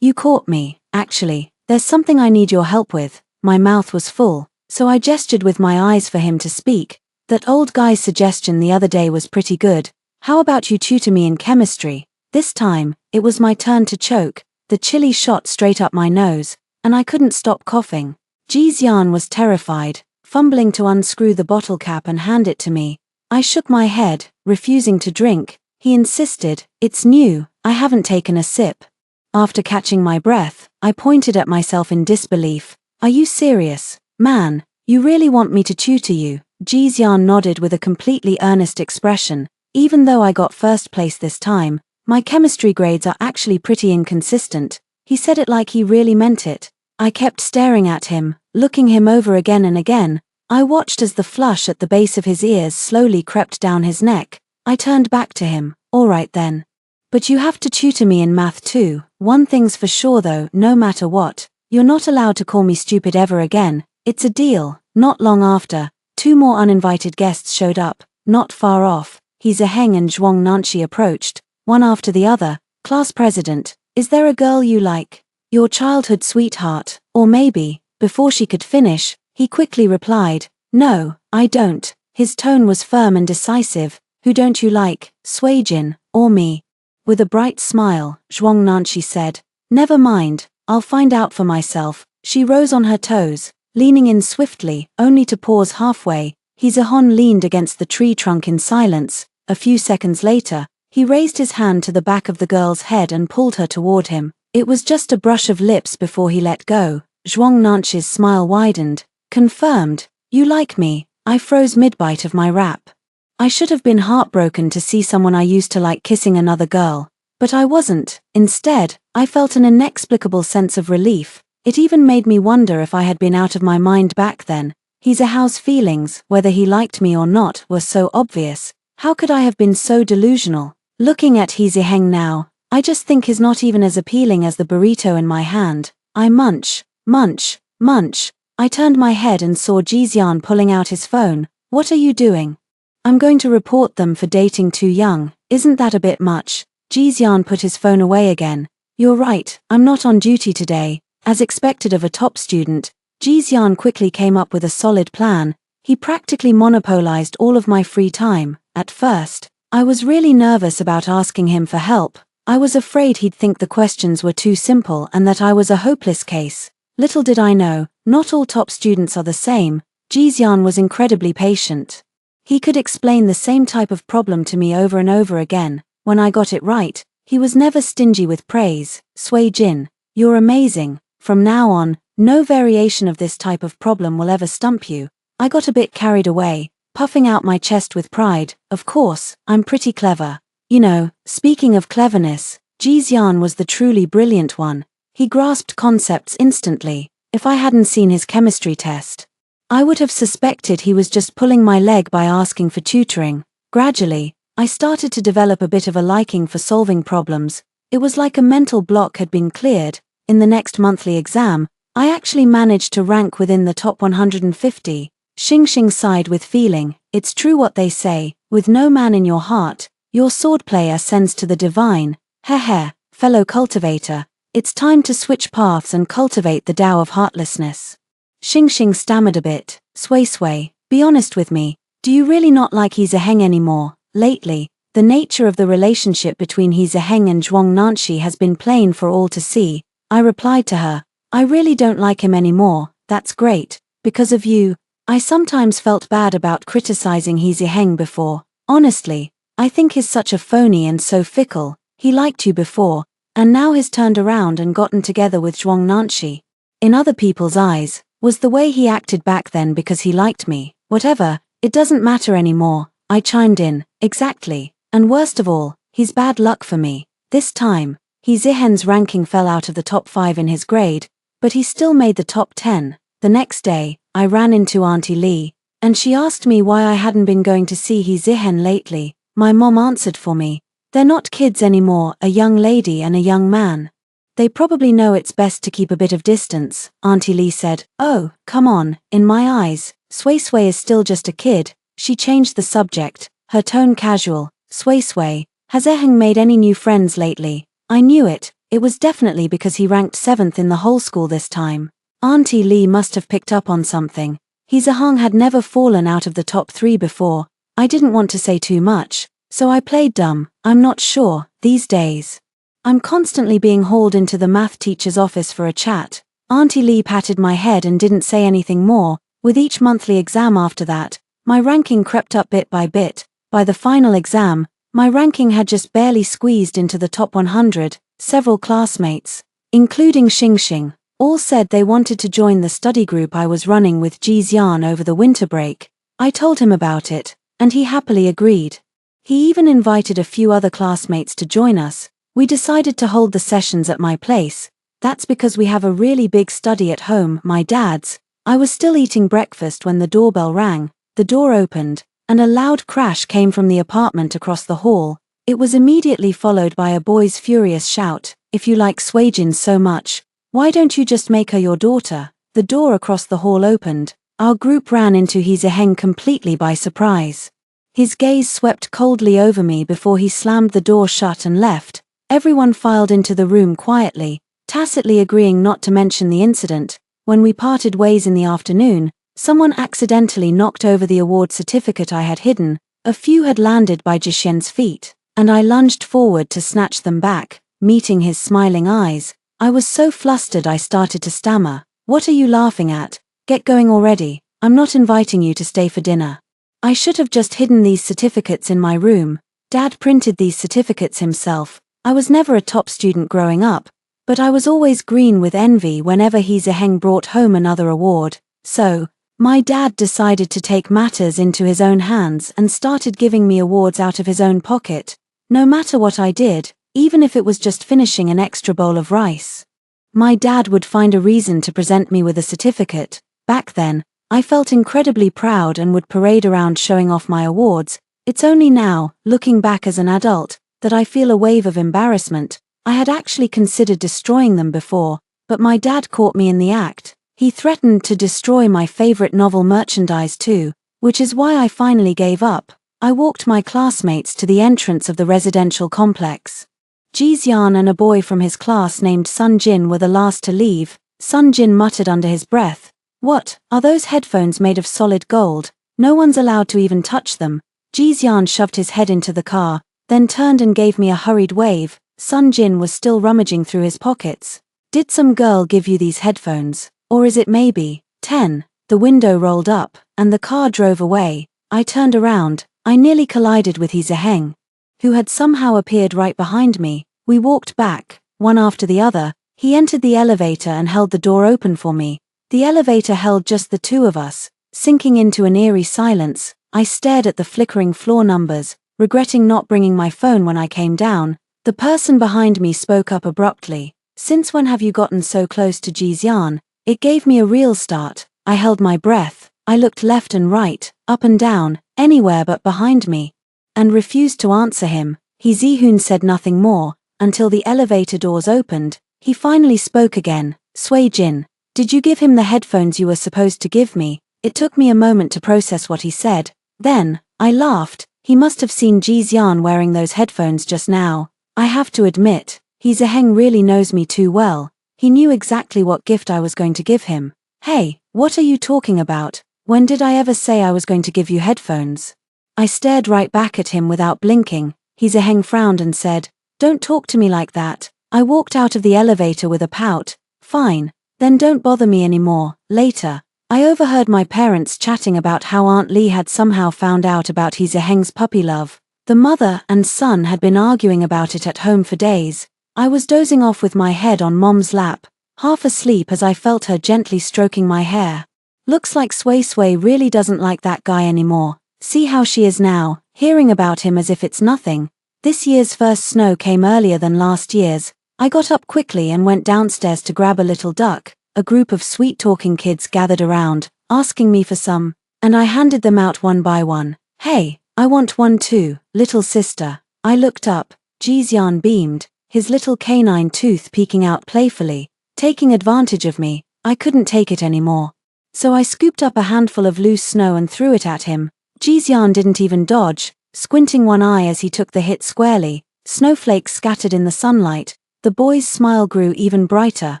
You caught me, actually. There's something I need your help with. My mouth was full, so I gestured with my eyes for him to speak. That old guy's suggestion the other day was pretty good. How about you tutor me in chemistry? This time, it was my turn to choke. The chili shot straight up my nose, and I couldn't stop coughing. Jixian was terrified, fumbling to unscrew the bottle cap and hand it to me. I shook my head, refusing to drink. He insisted, it's new, I haven't taken a sip. After catching my breath, I pointed at myself in disbelief. Are you serious, man? You really want me to tutor you? Jixian nodded with a completely earnest expression. Even though I got first place this time, my chemistry grades are actually pretty inconsistent. He said it like he really meant it. I kept staring at him, looking him over again and again. I watched as the flush at the base of his ears slowly crept down his neck. I turned back to him. All right then. But you have to tutor me in math too. One thing's for sure though, no matter what, you're not allowed to call me stupid ever again. It's a deal. Not long after, 2 more uninvited guests showed up. Not far off, He Ziheng and Zhuang Nanqi approached, one after the other. Class president, is there a girl you like? Your childhood sweetheart, or maybe, before she could finish, he quickly replied, no, I don't. His tone was firm and decisive. Who don't you like, Suijin, or me? With a bright smile, Zhuang Nanqi said, never mind, I'll find out for myself. She rose on her toes, leaning in swiftly, only to pause halfway. He Ziheng leaned against the tree trunk in silence. A few seconds later, he raised his hand to the back of the girl's head and pulled her toward him. It was just a brush of lips before he let go. Zhuang Nanqi's smile widened. Confirmed. You like me? I froze mid-bite of my rap. I should have been heartbroken to see someone I used to like kissing another girl. But I wasn't. Instead, I felt an inexplicable sense of relief. It even made me wonder if I had been out of my mind back then. He Ziheng's feelings, whether he liked me or not, were so obvious. How could I have been so delusional? Looking at He Ziheng now, I just think he's not even as appealing as the burrito in my hand. I munch, munch, munch. I turned my head and saw Jixian pulling out his phone. What are you doing? I'm going to report them for dating too young. Isn't that a bit much? Jixian put his phone away again. You're right, I'm not on duty today. As expected of a top student, Jixian quickly came up with a solid plan. He practically monopolized all of my free time. At first, I was really nervous about asking him for help. I was afraid he'd think the questions were too simple and that I was a hopeless case. Little did I know, not all top students are the same. Jixian was incredibly patient. He could explain the same type of problem to me over and over again. When I got it right, he was never stingy with praise. Suijin, you're amazing. From now on, no variation of this type of problem will ever stump you. I got a bit carried away, puffing out my chest with pride. Of course, I'm pretty clever. You know, speaking of cleverness, Jixian was the truly brilliant one. He grasped concepts instantly. If I hadn't seen his chemistry test, I would have suspected he was just pulling my leg by asking for tutoring. Gradually, I started to develop a bit of a liking for solving problems. It was like a mental block had been cleared. In the next monthly exam, I actually managed to rank within the top 150. Xingxing sighed with feeling. It's true what they say, with no man in your heart, your swordplay ascends to the divine. Heh, fellow cultivator, it's time to switch paths and cultivate the Tao of heartlessness. Xingxing stammered a bit. Sui, be honest with me, do you really not like He Ziheng anymore? Lately, the nature of the relationship between He Ziheng and Zhuang Nanqi has been plain for all to see. I replied to her, I really don't like him anymore. That's great. Because of you. I sometimes felt bad about criticizing He Ziheng before. Honestly, I think he's such a phony and so fickle. He liked you before, and now he's turned around and gotten together with Zhuang Nanqi. In other people's eyes, was the way he acted back then because he liked me. Whatever, it doesn't matter anymore. I chimed in. Exactly. And worst of all, he's bad luck for me. This time, He Ziheng's ranking fell out of the top 5 in his grade, but he still made the top 10. The next day, I ran into Auntie Lee, and she asked me why I hadn't been going to see He Ziheng lately. My mom answered for me. They're not kids anymore, a young lady and a young man. They probably know it's best to keep a bit of distance, Auntie Lee said. Oh, come on, in my eyes, Sui is still just a kid. She changed the subject. her tone casual. Sway, has Eheng made any new friends lately? I knew it was definitely because he ranked 7th in the whole school this time. Auntie Lee must have picked up on something. Hong had never fallen out of the top 3 before. I didn't want to say too much, so I played dumb. I'm not sure, these days. I'm constantly being hauled into the math teacher's office for a chat. Auntie Lee patted my head and didn't say anything more. With each monthly exam after that, my ranking crept up bit by bit. By the final exam, my ranking had just barely squeezed into the top 100. Several classmates, including Xing, all said they wanted to join the study group I was running with Jixian over the winter break. I told him about it, and he happily agreed. He even invited a few other classmates to join us. We decided to hold the sessions at my place. That's because we have a really big study at home, my dad's. I was still eating breakfast when the doorbell rang. The door opened, and a loud crash came from the apartment across the hall. It was immediately followed by a boy's furious shout, "If you like Suijin so much, why don't you just make her your daughter?" The door across the hall opened. Our group ran into Heng completely by surprise. His gaze swept coldly over me before he slammed the door shut and left. Everyone filed into the room quietly, tacitly agreeing not to mention the incident. When we parted ways in the afternoon, someone accidentally knocked over the award certificate I had hidden. A few had landed by Jixian's feet, and I lunged forward to snatch them back. Meeting his smiling eyes, I was so flustered I started to stammer. "What are you laughing at? Get going already. I'm not inviting you to stay for dinner." I should have just hidden these certificates in my room. Dad printed these certificates himself. I was never a top student growing up, but I was always green with envy whenever Heng brought home another award. So, my dad decided to take matters into his own hands and started giving me awards out of his own pocket. No matter what I did, even if it was just finishing an extra bowl of rice, my dad would find a reason to present me with a certificate. Back then, I felt incredibly proud and would parade around showing off my awards. It's only now, looking back as an adult, that I feel a wave of embarrassment. I had actually considered destroying them before, but my dad caught me in the act. He threatened to destroy my favorite novel merchandise too, which is why I finally gave up. I walked my classmates to the entrance of the residential complex. Jixian and a boy from his class named Sun Jin were the last to leave. Sun Jin muttered under his breath, "What, are those headphones made of solid gold? No one's allowed to even touch them." Jixian shoved his head into the car, then turned and gave me a hurried wave. Sun Jin was still rummaging through his pockets. "Did some girl give you these headphones? Or is it maybe 10? The window rolled up, and the car drove away. I turned around. I nearly collided with Heng, who had somehow appeared right behind me. We walked back, one after the other. He entered the elevator and held the door open for me. The elevator held just the two of us. Sinking into an eerie silence, I stared at the flickering floor numbers, regretting not bringing my phone when I came down. The person behind me spoke up abruptly. "Since when have you gotten so close to Jixian?" It gave me a real start. I held my breath. I looked left and right, up and down, anywhere but behind me, and refused to answer him. Zihun said nothing more, until the elevator doors opened. He finally spoke again. "Suijin, did you give him the headphones you were supposed to give me?" It took me a moment to process what he said. Then, I laughed. He must have seen Jixian wearing those headphones just now. I have to admit, Heng really knows me too well. He knew exactly what gift I was going to give him. "Hey, what are you talking about? When did I ever say I was going to give you headphones?" I stared right back at him without blinking. Heng frowned and said, "Don't talk to me like that." I walked out of the elevator with a pout. "Fine, then don't bother me anymore." Later, I overheard my parents chatting about how Aunt Lee had somehow found out about Heng's puppy love. The mother and son had been arguing about it at home for days. I was dozing off with my head on Mom's lap, half asleep as I felt her gently stroking my hair. Looks like Sway really doesn't like that guy anymore. See how she is now, hearing about him as if it's nothing. This year's first snow came earlier than last year's. I got up quickly and went downstairs to grab a little duck. A group of sweet-talking kids gathered around, asking me for some, and I handed them out one by one. "Hey, I want one too, little sister." I looked up. Jixian beamed, his little canine tooth peeking out playfully. Taking advantage of me, I couldn't take it anymore. So I scooped up a handful of loose snow and threw it at him. Jixian didn't even dodge. squinting one eye as he took the hit squarely, snowflakes scattered in the sunlight. The boy's smile grew even brighter,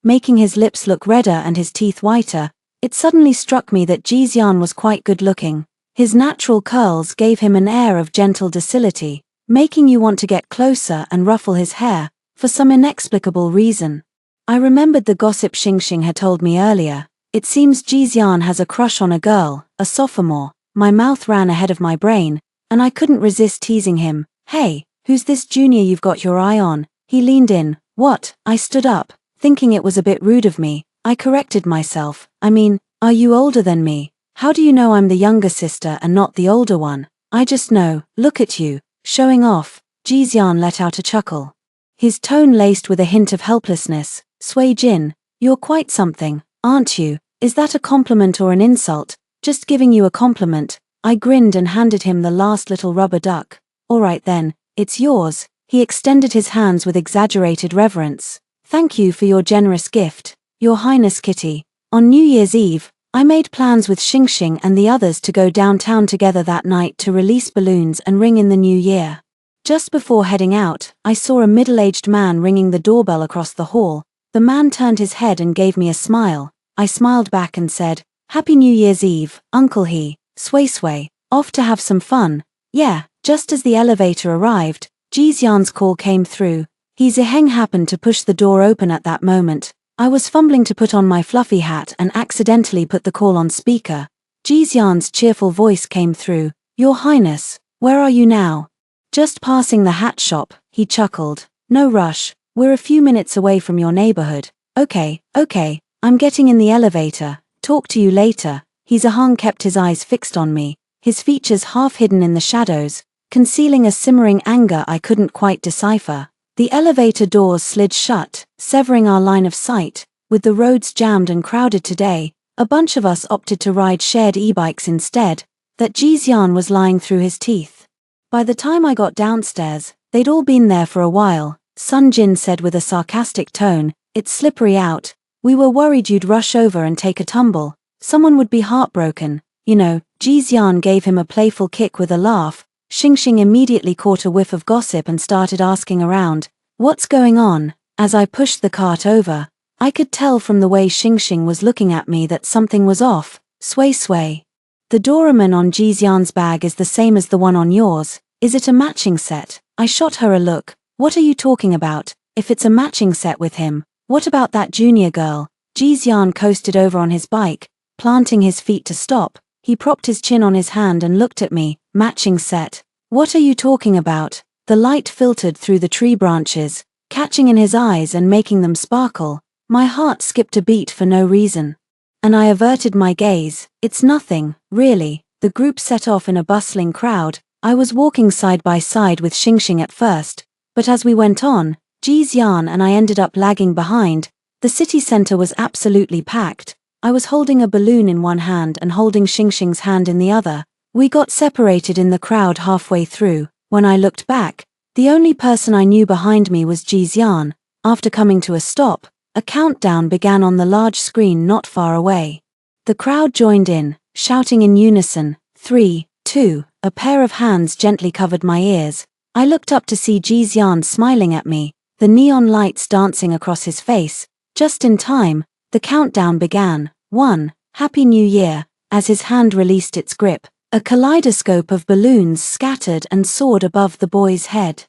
making his lips look redder and his teeth whiter. It suddenly struck me that Jixian was quite good-looking. His natural curls gave him an air of gentle docility, making you want to get closer and ruffle his hair, for some inexplicable reason. I remembered the gossip Xingxing had told me earlier. It seems Jixian has a crush on a girl, a sophomore. My mouth ran ahead of my brain, and I couldn't resist teasing him. Hey, who's this junior you've got your eye on? He leaned in. What? I stood up, thinking it was a bit rude of me. I corrected myself. I mean, are you older than me? How do you know I'm the younger sister and not the older one? I just know. Look at you, showing off. Jixian let out a chuckle. His tone laced with a hint of helplessness. Sui Jin, you're quite something, aren't you? Is that a compliment or an insult? Just giving you a compliment. I grinned and handed him the last little rubber duck. All right then, it's yours. He extended his hands with exaggerated reverence. Thank you for your generous gift, Your Highness Kitty. On New Year's Eve, I made plans with Xingxing and the others to go downtown together that night to release balloons and ring in the new year. Just before heading out, I saw a middle-aged man ringing the doorbell across the hall. The man turned his head and gave me a smile. I smiled back and said, Happy New Year's Eve, Uncle He. Sway, off to have some fun. Yeah. Just as the elevator arrived, Jixian's call came through. He Ziheng happened to push the door open at that moment. I was fumbling to put on my fluffy hat and accidentally put the call on speaker. Jixian's cheerful voice came through. Your Highness, where are you now? Just passing the hat shop, he chuckled. No rush, we're a few minutes away from your neighborhood. Okay, I'm getting in the elevator. Talk to you later. Ziheng kept his eyes fixed on me, his features half hidden in the shadows, concealing a simmering anger I couldn't quite decipher. The elevator doors slid shut, severing our line of sight. With the roads jammed and crowded today, a bunch of us opted to ride shared e-bikes instead. That Jixian was lying through his teeth. By the time I got downstairs, they'd all been there for a while. Sun Jin said with a sarcastic tone, It's slippery out. We were worried you'd rush over and take a tumble. Someone would be heartbroken. You know. Jixian gave him a playful kick with a laugh. Xingxing immediately caught a whiff of gossip and started asking around, What's going on? As I pushed the cart over, I could tell from the way Xingxing was looking at me that something was off. Sway. The doraemon on Jixian's bag is the same as the one on yours. Is it a matching set? I shot her a look. What are you talking about? If it's a matching set with him, what about that junior girl? Jixian coasted over on his bike, planting his feet to stop. He propped his chin on his hand and looked at me. Matching set. What are you talking about? The light filtered through the tree branches, catching in his eyes and making them sparkle. My heart skipped a beat for no reason. And I averted my gaze. It's nothing, really. The group set off in a bustling crowd. I was walking side by side with Xingxing at first, but as we went on, Jixian and I ended up lagging behind. The city center was absolutely packed. I was holding a balloon in one hand and holding Xingxing's hand in the other. We got separated in the crowd halfway through. When I looked back, the only person I knew behind me was Jixian. After coming to a stop, a countdown began on the large screen not far away. The crowd joined in, shouting in unison, 3, 2, a pair of hands gently covered my ears. I looked up to see Jixian smiling at me, the neon lights dancing across his face. Just in time, the countdown began. 1, Happy New Year. As his hand released its grip, a kaleidoscope of balloons scattered and soared above the boy's head.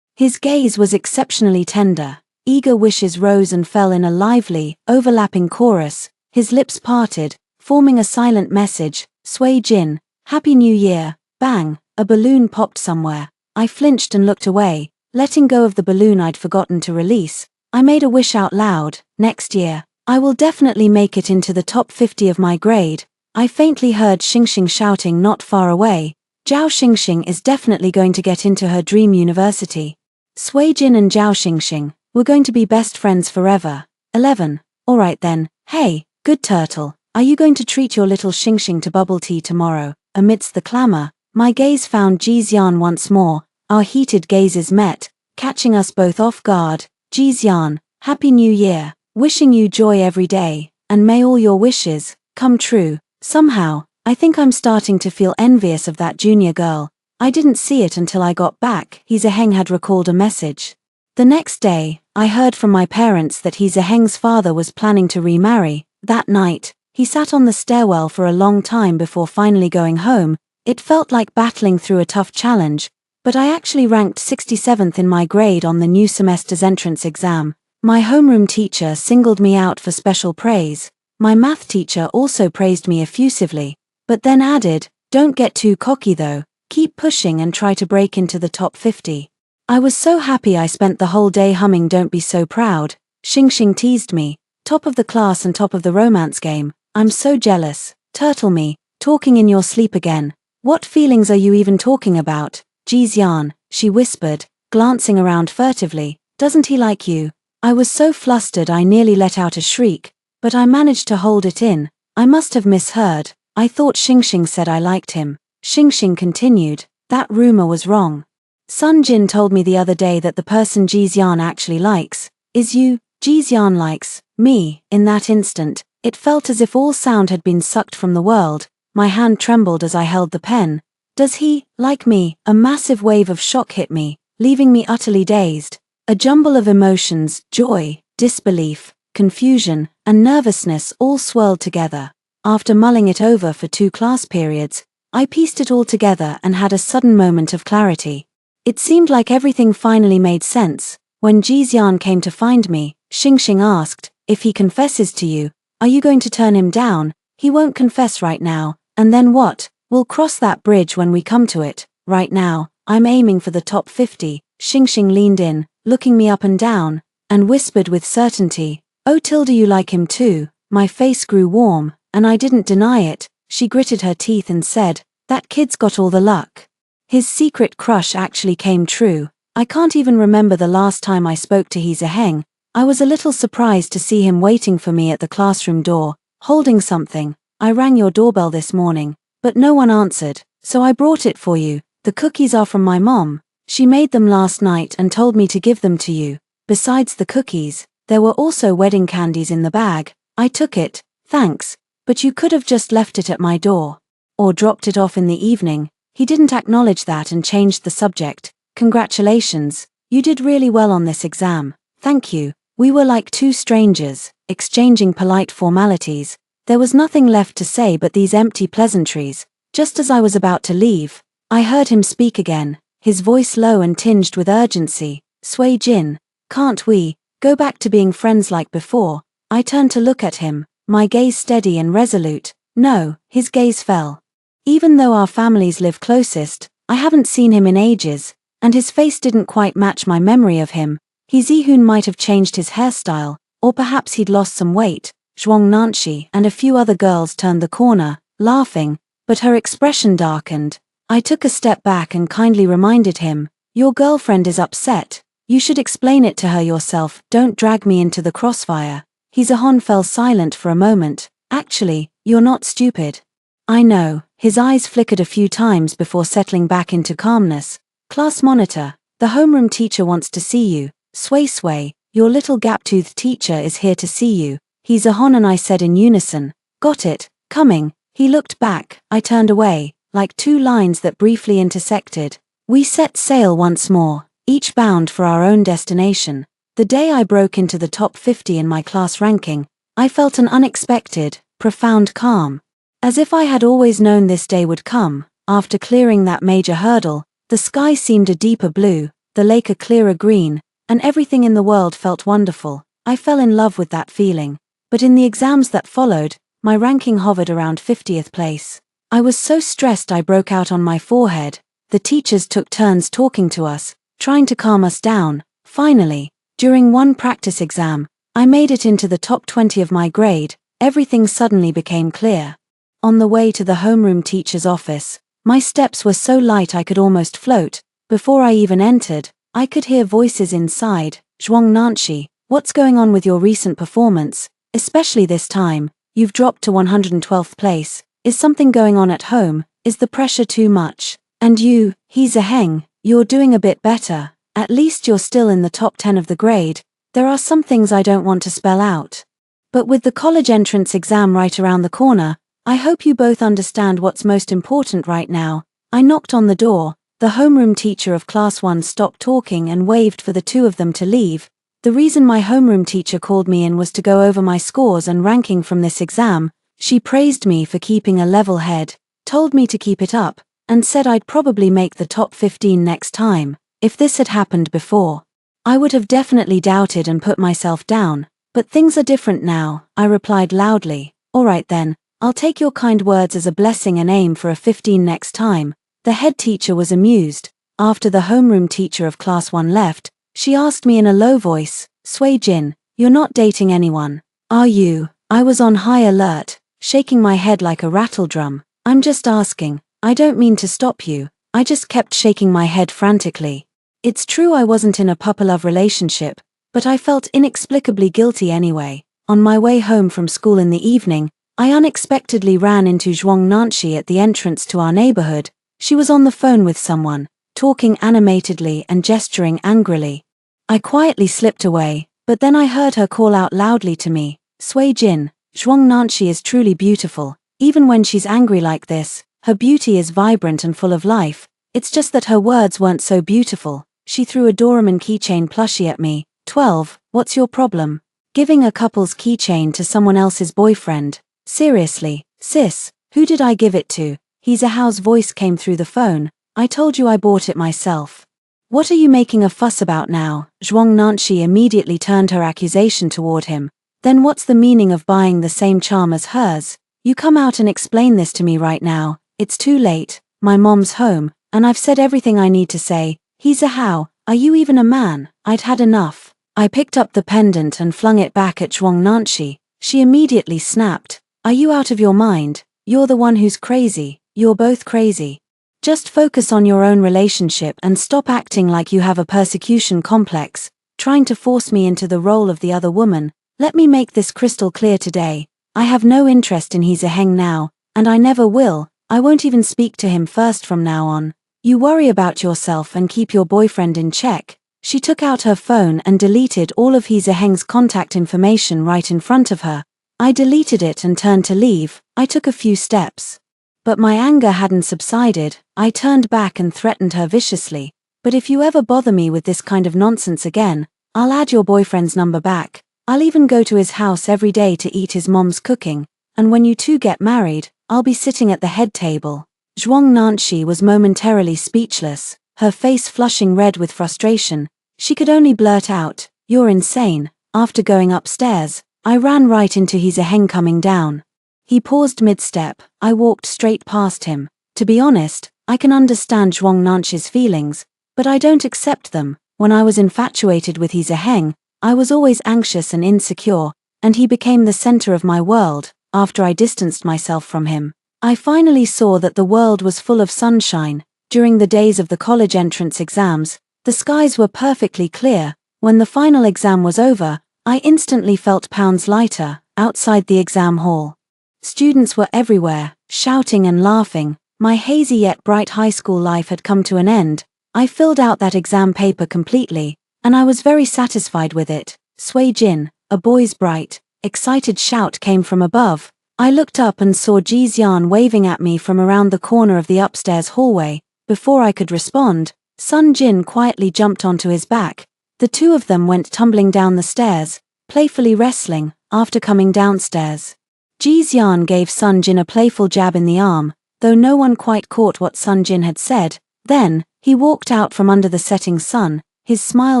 His gaze was exceptionally tender. Eager wishes rose and fell in a lively, overlapping chorus. His lips parted, forming a silent message. Sui Jin, Happy New Year. Bang, a balloon popped somewhere. I flinched and looked away, letting go of the balloon I'd forgotten to release. I made a wish out loud. Next year, I will definitely make it into the top 50 of my grade. I faintly heard Xingxing shouting not far away. Zhao Xingxing is definitely going to get into her dream university. Sui Jin and Zhao Xingxing, we're going to be best friends forever. 11. Alright then. Hey, good turtle. Are you going to treat your little Xingxing to bubble tea tomorrow? Amidst the clamor, my gaze found Jixian once more. Our heated gazes met, catching us both off guard. Jixian, Happy New Year. Wishing you joy every day, and may all your wishes come true. Somehow, I think I'm starting to feel envious of that junior girl. I didn't see it until I got back. Heng had recalled a message. The next day, I heard from my parents that Heng's father was planning to remarry. That night, he sat on the stairwell for a long time before finally going home. It felt like battling through a tough challenge, but I actually ranked 67th in my grade on the new semester's entrance exam. My homeroom teacher singled me out for special praise. My math teacher also praised me effusively, but then added, "Don't get too cocky though, keep pushing and try to break into the top 50. I was so happy I spent the whole day humming "Don't Be So Proud." Xing teased me, "Top of the class and top of the romance game, I'm so jealous." Turtle me, "Talking in your sleep again. What feelings are you even talking about?" Jixian, she whispered, glancing around furtively, "Doesn't he like you?" I was so flustered I nearly let out a shriek, but I managed to hold it in. I must have misheard. I thought Xing said I liked him. Xing continued, "That rumor was wrong. Sun Jin told me the other day that the person Jixian actually likes is you." Jixian likes me. In that instant, it felt as if all sound had been sucked from the world. My hand trembled as I held the pen. Does he like me? A massive wave of shock hit me, leaving me utterly dazed. A jumble of emotions, joy, disbelief, confusion, and nervousness all swirled together. After mulling it over for 2 class periods, I pieced it all together and had a sudden moment of clarity. It seemed like everything finally made sense. When Jixian came to find me, Xing asked, "If he confesses to you, are you going to turn him down?" "He won't confess right now." "And then what?" "We'll cross that bridge when we come to it. Right now, I'm aiming for the top 50. Xing leaned in, looking me up and down, and whispered with certainty, "Oh Tilda, you like him too." My face grew warm, and I didn't deny it. She gritted her teeth and said, "That kid's got all the luck. His secret crush actually came true." I can't even remember the last time I spoke to Heng. I was a little surprised to see him waiting for me at the classroom door, holding something. "I rang your doorbell this morning, but no one answered, so I brought it for you. The cookies are from my mom. She made them last night and told me to give them to you." Besides the cookies, there were also wedding candies in the bag. I took it. "Thanks, but you could have just left it at my door. Or dropped it off in the evening." He didn't acknowledge that and changed the subject. "Congratulations, you did really well on this exam." "Thank you." We were like 2 strangers, exchanging polite formalities. There was nothing left to say but these empty pleasantries. Just as I was about to leave, I heard him speak again, his voice low and tinged with urgency. "Sui Jin, can't we go back to being friends like before?" I turned to look at him, my gaze steady and resolute. "No." His gaze fell. "Even though our families live closest, I haven't seen him in ages," and his face didn't quite match my memory of him. Zihun might have changed his hairstyle, or perhaps he'd lost some weight. Zhuang Nanshi and a few other girls turned the corner, laughing, but her expression darkened. I took a step back and kindly reminded him, "Your girlfriend is upset. You should explain it to her yourself. Don't drag me into the crossfire." Hon fell silent for a moment. "Actually, you're not stupid." "I know." His eyes flickered a few times before settling back into calmness. "Class monitor, the homeroom teacher wants to see you." Sui, your little gap-toothed teacher is here to see you." Hon and I said in unison, "Got it, coming." He looked back, I turned away, like 2 lines that briefly intersected. We set sail once more, each bound for our own destination. The day I broke into the top 50 in my class ranking, I felt an unexpected, profound calm. As if I had always known this day would come. After clearing that major hurdle, the sky seemed a deeper blue, the lake a clearer green, and everything in the world felt wonderful. I fell in love with that feeling. But in the exams that followed, my ranking hovered around 50th place. I was so stressed I broke out on my forehead. The teachers took turns talking to us, trying to calm us down. Finally, during one practice exam, I made it into the top 20 of my grade. Everything suddenly became clear. On the way to the homeroom teacher's office, my steps were so light I could almost float. Before I even entered, I could hear voices inside. "Zhuang Nanshi, what's going on with your recent performance? Especially this time, you've dropped to 112th place. Is something going on at home? Is the pressure too much? And you, Heng, you're doing a bit better. At least you're still in the top 10 of the grade. There are some things I don't want to spell out. But with the college entrance exam right around the corner, I hope you both understand what's most important right now." I knocked on the door, The homeroom teacher of class 1 stopped talking and waved for the two of them to leave. The reason my homeroom teacher called me in was to go over my scores and ranking from this exam. She praised me for keeping a level head, told me to keep it up, and said I'd probably make the top 15 next time. If this had happened before, I would have definitely doubted and put myself down. But things are different now, I replied loudly. All right then, I'll take your kind words as a blessing and aim for a 15 next time. The head teacher was amused. After the homeroom teacher of class 1 left, she asked me in a low voice, Sui Jin, you're not dating anyone, are you? I was on high alert, shaking my head like a rattledrum. I'm just asking, I don't mean to stop you. I just kept shaking my head frantically. It's true I wasn't in a puppy-love relationship, but I felt inexplicably guilty anyway. On my way home from school in the evening, I unexpectedly ran into Zhuang Nanshi at the entrance to our neighborhood. She was on the phone with someone, talking animatedly and gesturing angrily. I quietly slipped away, but then I heard her call out loudly to me, Sui Jin, Zhuang Nanshi is truly beautiful. Even when she's angry like this, her beauty is vibrant and full of life. It's just that her words weren't so beautiful. She threw a Doraemon keychain plushie at me. 12, what's your problem? Giving a couple's keychain to someone else's boyfriend. Seriously, sis, who did I give it to? He's a how's voice came through the phone. I told you I bought it myself. What are you making a fuss about now? Zhuang Nanshi immediately turned her accusation toward him. Then what's the meaning of buying the same charm as hers? You come out and explain this to me right now. It's too late, my mom's home, and I've said everything I need to say. He's a how, are you even a man? I'd had enough. I picked up the pendant and flung it back at Zhuang Nanshi. She immediately snapped. Are you out of your mind? You're the one who's crazy. You're both crazy. Just focus on your own relationship and stop acting like you have a persecution complex, trying to force me into the role of the other woman. Let me make this crystal clear today. I have no interest in Hee Ze-heng now, and I never will. I won't even speak to him first from now on. You worry about yourself and keep your boyfriend in check. She took out her phone and deleted all of Hee Ze-heng's contact information right in front of her. I deleted it and turned to leave. I took a few steps. But my anger hadn't subsided. I turned back and threatened her viciously. But if you ever bother me with this kind of nonsense again, I'll add your boyfriend's number back. I'll even go to his house every day to eat his mom's cooking. And when you two get married, I'll be sitting at the head table. Zhuang Nanshi was momentarily speechless, her face flushing red with frustration. She could only blurt out, "You're insane." After going upstairs, I ran right into Hee Ze-heng coming down. He paused mid-step. I walked straight past him. To be honest, I can understand Zhuang Nanshi's feelings, but I don't accept them. When I was infatuated with Hee Ze-heng, I was always anxious and insecure, and he became the center of my world. After I distanced myself from him, I finally saw that the world was full of sunshine. During the days of the college entrance exams, the skies were perfectly clear. When the final exam was over, I instantly felt pounds lighter. Outside the exam hall, students were everywhere, shouting and laughing. My hazy yet bright high school life had come to an end. I filled out that exam paper completely, and I was very satisfied with it. Sui Jin, a boy's bright, excited shout came from above. I looked up and saw Ji Xian waving at me from around the corner of the upstairs hallway. Before I could respond, Sun Jin quietly jumped onto his back. The two of them went tumbling down the stairs, playfully wrestling. After coming downstairs, Ji Xian gave Sun Jin a playful jab in the arm, though no one quite caught what Sun Jin had said. Then, he walked out from under the setting sun. His smile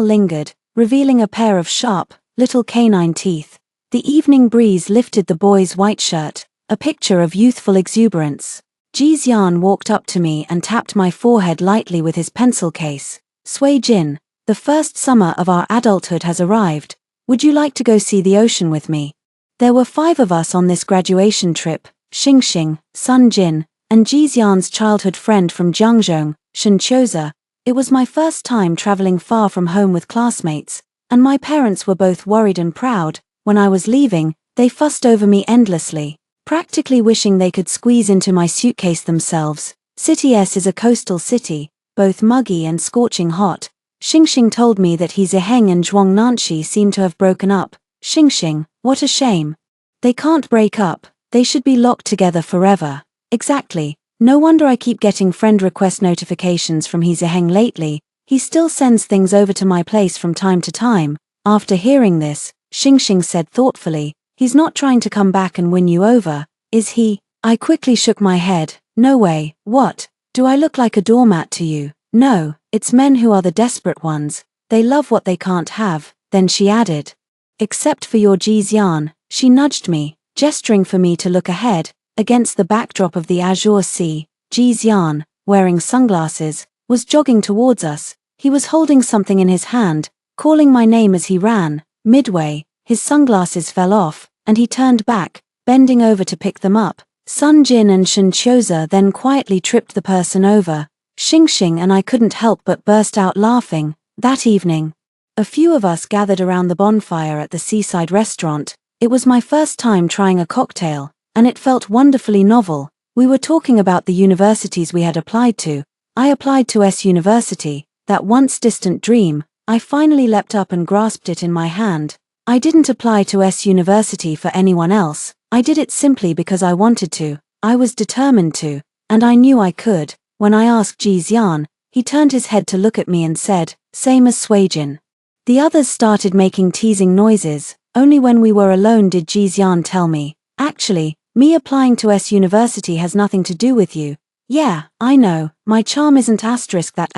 lingered, revealing a pair of sharp, little canine teeth. The evening breeze lifted the boy's white shirt, a picture of youthful exuberance. Ji Xian walked up to me and tapped my forehead lightly with his pencil case. Sui Jin, the first summer of our adulthood has arrived. Would you like to go see the ocean with me? There were 5 of us on this graduation trip: Xingxing, Sun Jin, and Ji Xian's childhood friend from Jiangzhou, Shen Qiuze. It was my first time traveling far from home with classmates, and my parents were both worried and proud. When I was leaving, they fussed over me endlessly, practically wishing they could squeeze into my suitcase themselves. City S is a coastal city, both muggy and scorching hot. Xingxing told me that Hee Ze-heng and Zhuang Nanshi seem to have broken up. Xingxing, what a shame. They can't break up, they should be locked together forever. Exactly, No wonder I keep getting friend request notifications from Hezeheng lately. He still sends things over to my place from time to time." After hearing this, Xingxing said thoughtfully, "He's not trying to come back and win you over, is he?" I quickly shook my head. "No way. What? Do I look like a doormat to you? No, it's men who are the desperate ones. They love what they can't have." Then she added, "Except for your Jixian." She nudged me, gesturing for me to look ahead. Against the backdrop of the azure sea, Jixian, wearing sunglasses, was jogging towards us. He was holding something in his hand, calling my name as he ran. Midway, his sunglasses fell off, and he turned back, bending over to pick them up. Sun Jin and Shen Qiuze then quietly tripped the person over. Xingxing and I couldn't help but burst out laughing. That evening, a few of us gathered around the bonfire at the seaside restaurant. It was my first time trying a cocktail, and it felt wonderfully novel. We were talking about the universities we had applied to. I applied to S University, that once distant dream. I finally leapt up and grasped it in my hand. I didn't apply to S University for anyone else. I did it simply because I wanted to. I was determined to, and I knew I could. When I asked Jixian, he turned his head to look at me and said, "Same as Suijin." The others started making teasing noises. Only when we were alone did Jixian tell me, "Actually, me applying to S University has nothing to do with you." "Yeah, I know, my charm isn't that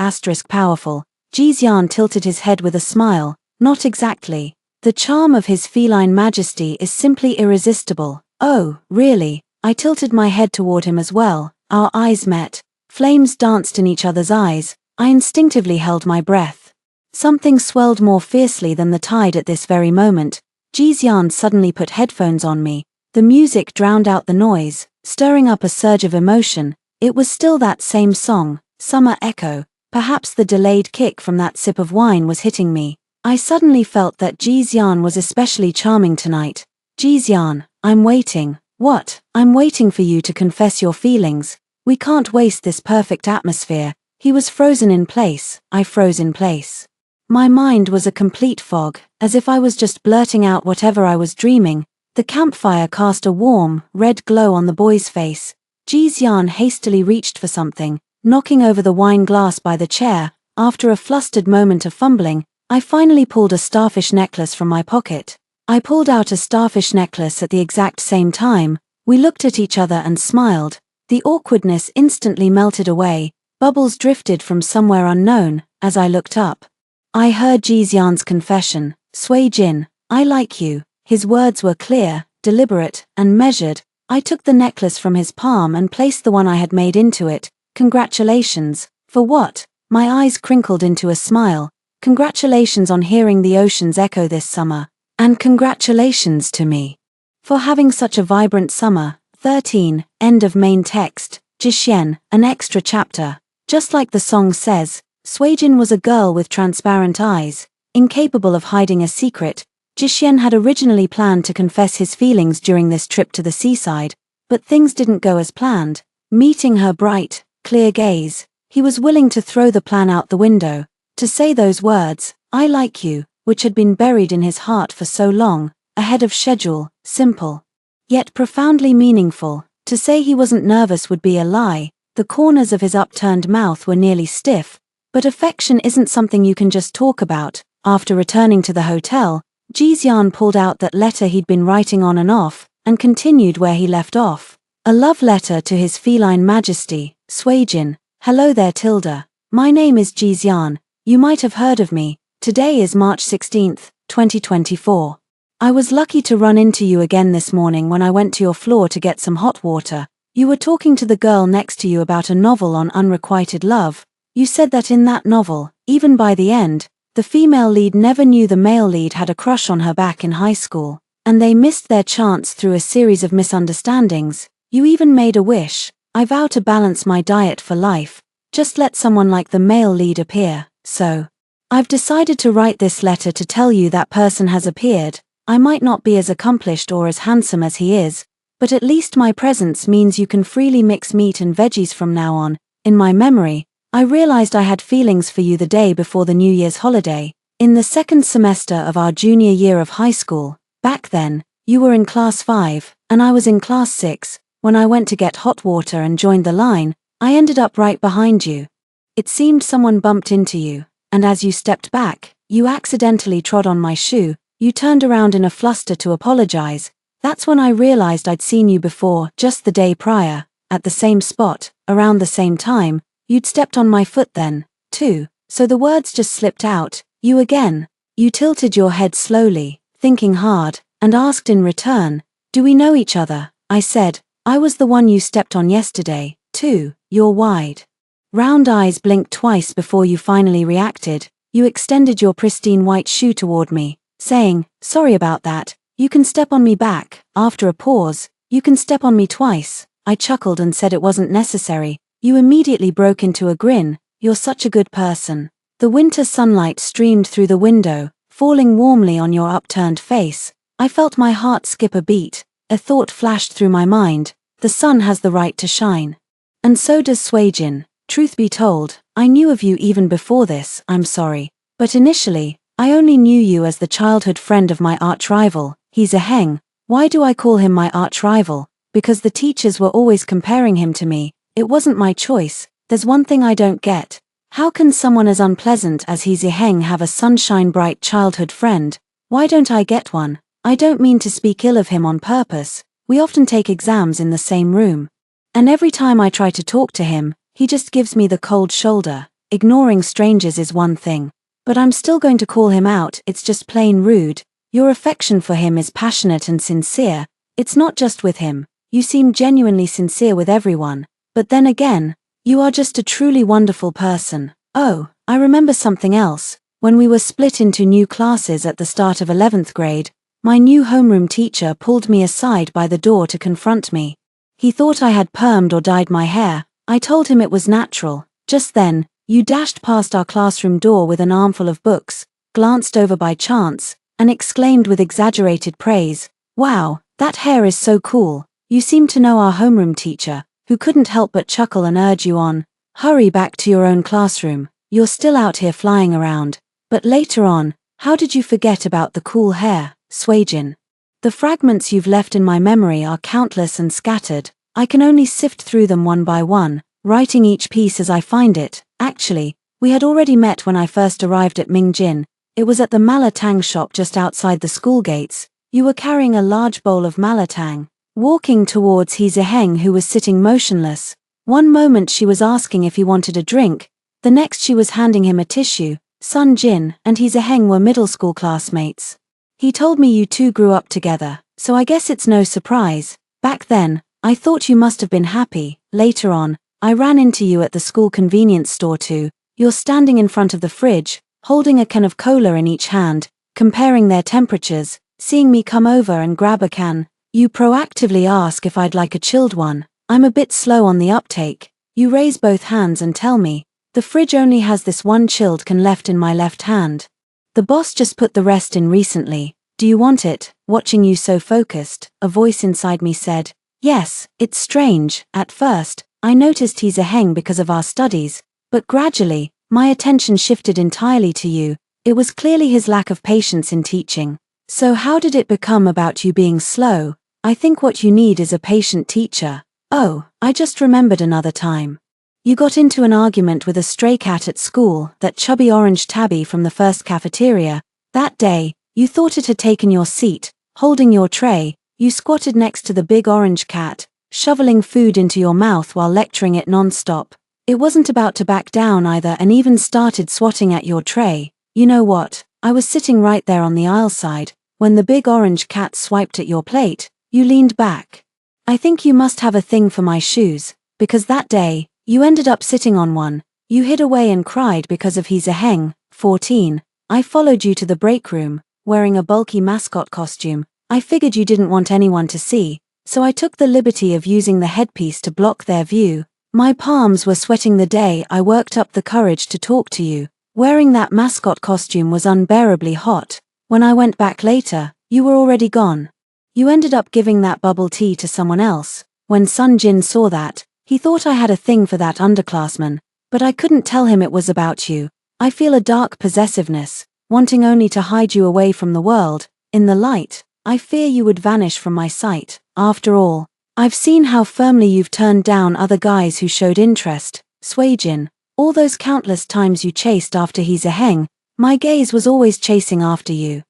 powerful." Jixian tilted his head with a smile. "Not exactly. The charm of his feline majesty is simply irresistible." "Oh, really?" I tilted my head toward him as well. Our eyes met. Flames danced in each other's eyes. I instinctively held my breath. Something swelled more fiercely than the tide at this very moment. Jixian suddenly put headphones on me. The music drowned out the noise, stirring up a surge of emotion. It was still that same song, Summer Echo. Perhaps the delayed kick from that sip of wine was hitting me. I suddenly felt that Jixian was especially charming tonight. "Jixian, I'm waiting." "What?" "I'm waiting for you to confess your feelings. We can't waste this perfect atmosphere." He was frozen in place. I froze in place. My mind was a complete fog, as if I was just blurting out whatever I was dreaming. The campfire cast a warm, red glow on the boy's face. Jixian hastily reached for something, knocking over the wine glass by the chair. After a flustered moment of fumbling, I finally pulled a starfish necklace from my pocket. I pulled out a starfish necklace at the exact same time. We looked at each other and smiled. The awkwardness instantly melted away. Bubbles drifted from somewhere unknown. As I looked up, I heard Jixian's confession. "Suijin, I like you." His words were clear, deliberate, and measured. I took the necklace from his palm and placed the one I had made into it. "Congratulations." "For what?" My eyes crinkled into a smile. "Congratulations on hearing the ocean's echo this summer. And congratulations to me for having such a vibrant summer." 13. End of main text. Jixian, an extra chapter. Just like the song says, Suijin was a girl with transparent eyes, incapable of hiding a secret. Jixian had originally planned to confess his feelings during this trip to the seaside, but things didn't go as planned. Meeting her bright, clear gaze, he was willing to throw the plan out the window. To say those words, "I like you," which had been buried in his heart for so long, ahead of schedule, simple, yet profoundly meaningful. To say he wasn't nervous would be a lie. The corners of his upturned mouth were nearly stiff. But affection isn't something you can just talk about. After returning to the hotel, Jixian pulled out that letter he'd been writing on and off, and continued where he left off. A love letter to his feline majesty, Suijin. "Hello there, Tilda. My name is Jixian. You might have heard of me. Today is March 16th, 2024. I was lucky to run into you again this morning when I went to your floor to get some hot water. You were talking to the girl next to you about a novel on unrequited love. You said that in that novel, even by the end, the female lead never knew the male lead had a crush on her back in high school, and they missed their chance through a series of misunderstandings. You even made a wish. I vow to balance my diet for life. Just let someone like the male lead appear. So, I've decided to write this letter to tell you that person has appeared. I might not be as accomplished or as handsome as he is, but at least my presence means you can freely mix meat and veggies from now on. In my memory, I realized I had feelings for you the day before the New Year's holiday, in the second semester of our junior year of high school. Back then, you were in class 5, and I was in class 6. when I went to get hot water and joined the line, I ended up right behind you. It seemed someone bumped into you, and as you stepped back, you accidentally trod on my shoe. You turned around in a fluster to apologize. That's when I realized I'd seen you before, just the day prior, at the same spot, around the same time. You'd stepped on my foot then, too, so the words just slipped out. You again. You tilted your head slowly, thinking hard, and asked in return, "Do we know each other?" I said, "I was the one you stepped on yesterday, too." Your wide, round eyes blinked twice before you finally reacted. You extended your pristine white shoe toward me, saying, "Sorry about that, you can step on me back." After a pause, "You can step on me twice." I chuckled and said it wasn't necessary. You immediately broke into a grin. "You're such a good person." The winter sunlight streamed through the window, falling warmly on your upturned face. I felt my heart skip a beat. A thought flashed through my mind. The sun has the right to shine. And so does Swayjin. Truth be told, I knew of you even before this. I'm sorry. But initially, I only knew you as the childhood friend of my arch-rival, He Zheng. Why do I call him my arch-rival? Because the teachers were always comparing him to me. It wasn't my choice. There's one thing I don't get. How can someone as unpleasant as He Zheng have a sunshine-bright childhood friend? Why don't I get one? I don't mean to speak ill of him on purpose. We often take exams in the same room. And every time I try to talk to him, he just gives me the cold shoulder. Ignoring strangers is one thing. But I'm still going to call him out. It's just plain rude. Your affection for him is passionate and sincere. It's not just with him. You seem genuinely sincere with everyone. But then again, you are just a truly wonderful person. Oh, I remember something else. When we were split into new classes at the start of 11th grade, my new homeroom teacher pulled me aside by the door to confront me. He thought I had permed or dyed my hair. I told him it was natural. Just then, you dashed past our classroom door with an armful of books, glanced over by chance, and exclaimed with exaggerated praise, "Wow, that hair is so cool." You seem to know our homeroom teacher, who couldn't help but chuckle and urge you on. Hurry back to your own classroom. You're still out here flying around. But later on, how did you forget about the cool hair, Swayjin? The fragments you've left in my memory are countless and scattered. I can only sift through them one by one, writing each piece as I find it. Actually, we had already met when I first arrived at Mingjin. It was at the malatang shop just outside the school gates. You were carrying a large bowl of malatang, walking towards He Zheng, who was sitting motionless. One moment she was asking if he wanted a drink, the next she was handing him a tissue. Sun Jin and He Zheng were middle school classmates. He told me you two grew up together, so I guess it's no surprise. Back then, I thought you must have been happy. Later on, I ran into you at the school convenience store too. You're standing in front of the fridge, holding a can of cola in each hand, comparing their temperatures. Seeing me come over and grab a can, you proactively ask if I'd like a chilled one. I'm a bit slow on the uptake. You raise both hands and tell me, "The fridge only has this one chilled can left in my left hand. The boss just put the rest in recently. Do you want it?" Watching you so focused, a voice inside me said, "Yes." It's strange. At first, I noticed He Zheng because of our studies, but gradually, my attention shifted entirely to you. It was clearly his lack of patience in teaching. So how did it become about you being slow? I think what you need is a patient teacher. Oh, I just remembered another time. You got into an argument with a stray cat at school, that chubby orange tabby from the first cafeteria. That day, you thought it had taken your seat. Holding your tray, you squatted next to the big orange cat, shoveling food into your mouth while lecturing it non-stop. It wasn't about to back down either and even started swatting at your tray. You know what? I was sitting right there on the aisle side. When the big orange cat swiped at your plate, you leaned back. I think you must have a thing for my shoes, because that day, you ended up sitting on one. You hid away and cried because of He Zheng. 14. I followed you to the break room, wearing a bulky mascot costume. I figured you didn't want anyone to see, so I took the liberty of using the headpiece to block their view. My palms were sweating the day I worked up the courage to talk to you. Wearing that mascot costume was unbearably hot. When I went back later, you were already gone. You ended up giving that bubble tea to someone else. When Sun Jin saw that, he thought I had a thing for that underclassman, but I couldn't tell him it was about you. I feel a dark possessiveness, wanting only to hide you away from the world. In the light, I fear you would vanish from my sight. After all, I've seen how firmly you've turned down other guys who showed interest, Swayjin. All those countless times you chased after He's a Heng, my gaze was always chasing after you.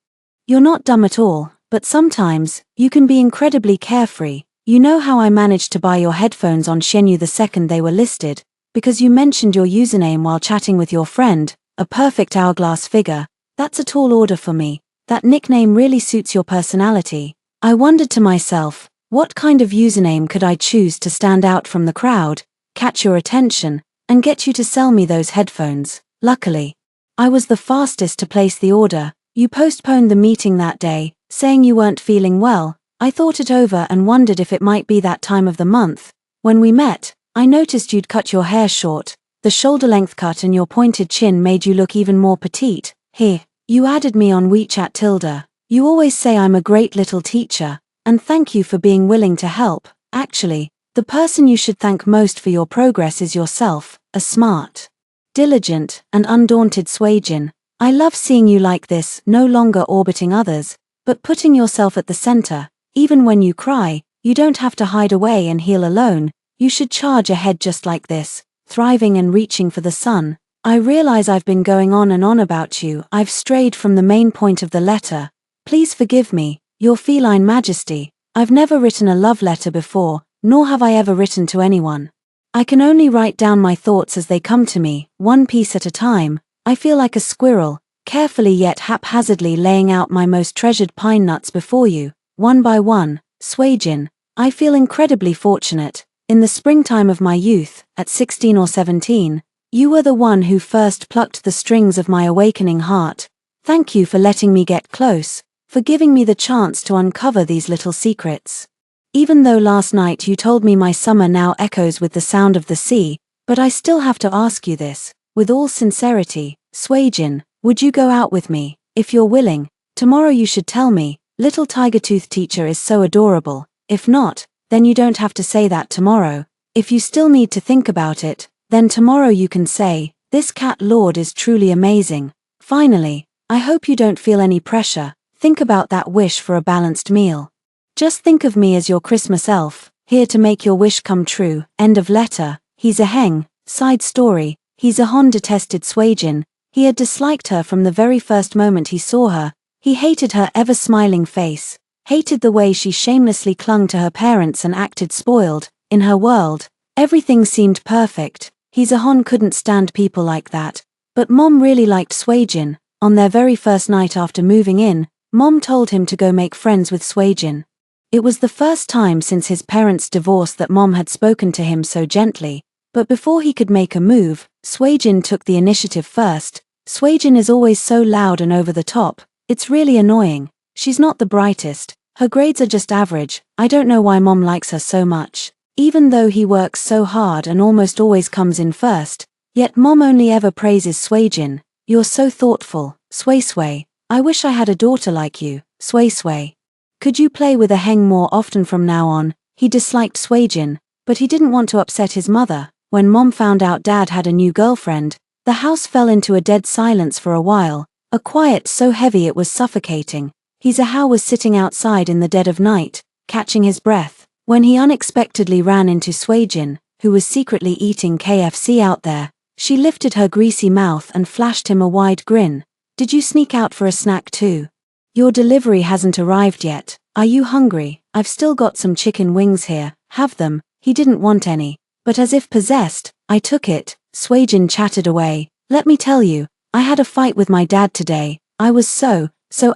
You're not dumb at all, but sometimes, you can be incredibly carefree. You know how I managed to buy your headphones on Shenyu the second they were listed, because you mentioned your username while chatting with your friend, a perfect hourglass figure. That's a tall order for me. That nickname really suits your personality. I wondered to myself, what kind of username could I choose to stand out from the crowd, catch your attention, and get you to sell me those headphones? Luckily, I was the fastest to place the order. You postponed the meeting that day, saying you weren't feeling well. I thought it over and wondered if it might be that time of the month. When we met, I noticed you'd cut your hair short. The shoulder-length cut and your pointed chin made you look even more petite. Here, you added me on WeChat Tilda. You always say I'm a great little teacher, and thank you for being willing to help. Actually, the person you should thank most for your progress is yourself, a smart, diligent, and undaunted Swayjin. I love seeing you like this, no longer orbiting others, but putting yourself at the center. Even when you cry, you don't have to hide away and heal alone. You should charge ahead just like this, thriving and reaching for the sun. I realize I've been going on and on about you. I've strayed from the main point of the letter. Please forgive me, Your Feline Majesty. I've never written a love letter before, nor have I ever written to anyone. I can only write down my thoughts as they come to me, one piece at a time. I feel like a squirrel, carefully yet haphazardly laying out my most treasured pine nuts before you, one by one. Swayjin, I feel incredibly fortunate. In the springtime of my youth, at 16 or 17, you were the one who first plucked the strings of my awakening heart. Thank you for letting me get close, for giving me the chance to uncover these little secrets. Even though last night you told me my summer now echoes with the sound of the sea, but I still have to ask you this, with all sincerity, Swayjin, would you go out with me? If you're willing, tomorrow you should tell me. Little Tigertooth teacher is so adorable. If not, then you don't have to say that tomorrow. If you still need to think about it, then tomorrow you can say, this cat lord is truly amazing. Finally, I hope you don't feel any pressure. Think about that wish for a balanced meal. Just think of me as your Christmas elf, here to make your wish come true. End of letter. He's a Heng. Side story. He's a Hon detested Swayjin. He had disliked her from the very first moment he saw her. He hated her ever-smiling face, hated the way she shamelessly clung to her parents and acted spoiled. In her world, everything seemed perfect. He's a Hon couldn't stand people like that. But Mom really liked Swayjin. On their very first night after moving in, Mom told him to go make friends with Swayjin. It was the first time since his parents' divorce that Mom had spoken to him so gently. But before he could make a move, Swayjin took the initiative first. Swayjin is always so loud and over the top. It's really annoying. She's not the brightest. Her grades are just average. I don't know why Mom likes her so much. Even though he works so hard and almost always comes in first, yet Mom only ever praises Swayjin. You're so thoughtful, Sway. I wish I had a daughter like you, Sway. Could you play with a Heng more often from now on? He disliked Swayjin, but he didn't want to upset his mother. When Mom found out Dad had a new girlfriend, the house fell into a dead silence for a while. A quiet so heavy it was suffocating. He's a How was sitting outside in the dead of night, catching his breath, when he unexpectedly ran into Swayjin, who was secretly eating KFC out there. She lifted her greasy mouth and flashed him a wide grin. Did you sneak out for a snack too? Your delivery hasn't arrived yet. Are you hungry? I've still got some chicken wings here. Have them. He didn't want any, but as if possessed, I took it. Swayjin chattered away. Let me tell you, I had a fight with my dad today. I was so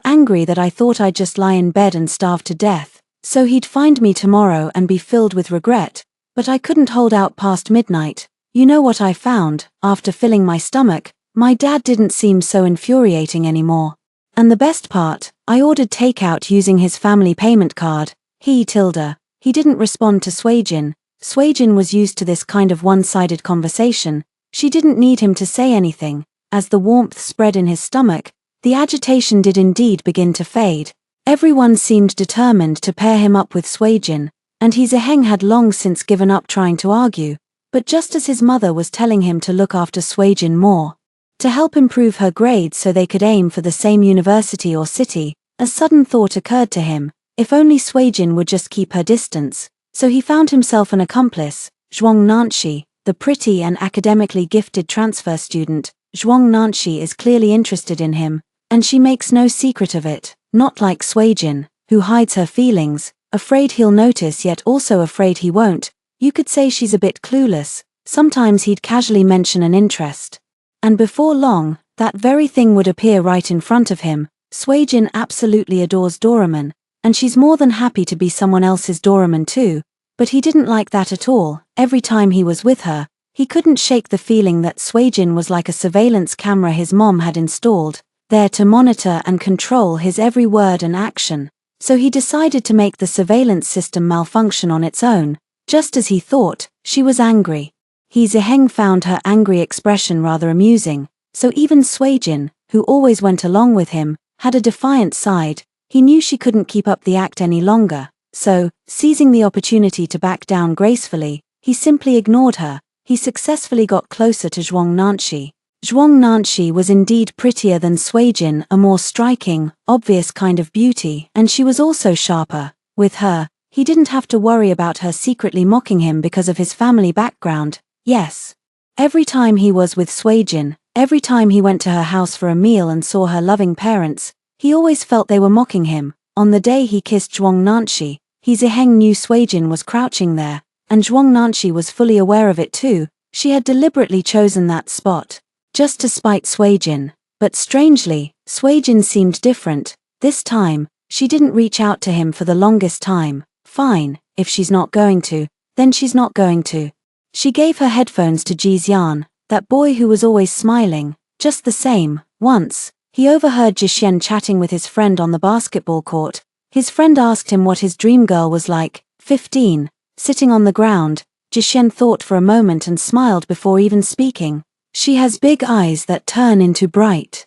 angry that I thought I'd just lie in bed and starve to death, so he'd find me tomorrow and be filled with regret. But I couldn't hold out past midnight. You know what I found? After filling my stomach, my dad didn't seem so infuriating anymore. And the best part, I ordered takeout using his family payment card. He didn't respond to Swayjin. Swayjin was used to this kind of one-sided conversation. She didn't need him to say anything. As the warmth spread in his stomach, the agitation did indeed begin to fade. Everyone seemed determined to pair him up with Swayjin, and He's a Heng had long since given up trying to argue. But just as his mother was telling him to look after Swayjin more, to help improve her grades so they could aim for the same university or city, a sudden thought occurred to him. If only Swayjin would just keep her distance. So he found himself an accomplice, Zhuang Nanshi, the pretty and academically gifted transfer student. Zhuang Nanshi is clearly interested in him, and she makes no secret of it, not like Suijin, who hides her feelings, afraid he'll notice yet also afraid he won't. You could say she's a bit clueless. Sometimes he'd casually mention an interest. And before long, that very thing would appear right in front of him. Suijin absolutely adores Doraemon, and she's more than happy to be someone else's Doraemon too, but he didn't like that at all. Every time he was with her, he couldn't shake the feeling that Suijin was like a surveillance camera his mom had installed, there to monitor and control his every word and action. So he decided to make the surveillance system malfunction on its own. Just as he thought, she was angry. He Ziheng found her angry expression rather amusing, so even Suijin, who always went along with him, had a defiant side. He knew she couldn't keep up the act any longer, so, seizing the opportunity to back down gracefully, he simply ignored her. He successfully got closer to Zhuang Nanshi. Zhuang Nanshi was indeed prettier than Suijin, a more striking, obvious kind of beauty, and she was also sharper. With her, he didn't have to worry about her secretly mocking him because of his family background. Yes. Every time he was with Suijin, every time he went to her house for a meal and saw her loving parents, he always felt they were mocking him. On the day he kissed Zhuang Nanshi, he Ziheng knew Suijin was crouching there, and Zhuang Nanshi was fully aware of it too. She had deliberately chosen that spot, just to spite Suijin. But strangely, Suijin seemed different. This time, she didn't reach out to him for the longest time. Fine, if she's not going to, then she's not going to. She gave her headphones to Jixian, that boy who was always smiling. Just the same, once, he overheard Jishen chatting with his friend on the basketball court. His friend asked him what his dream girl was like. 15. Sitting on the ground, Jishen thought for a moment and smiled before even speaking. She has big eyes that turn into bright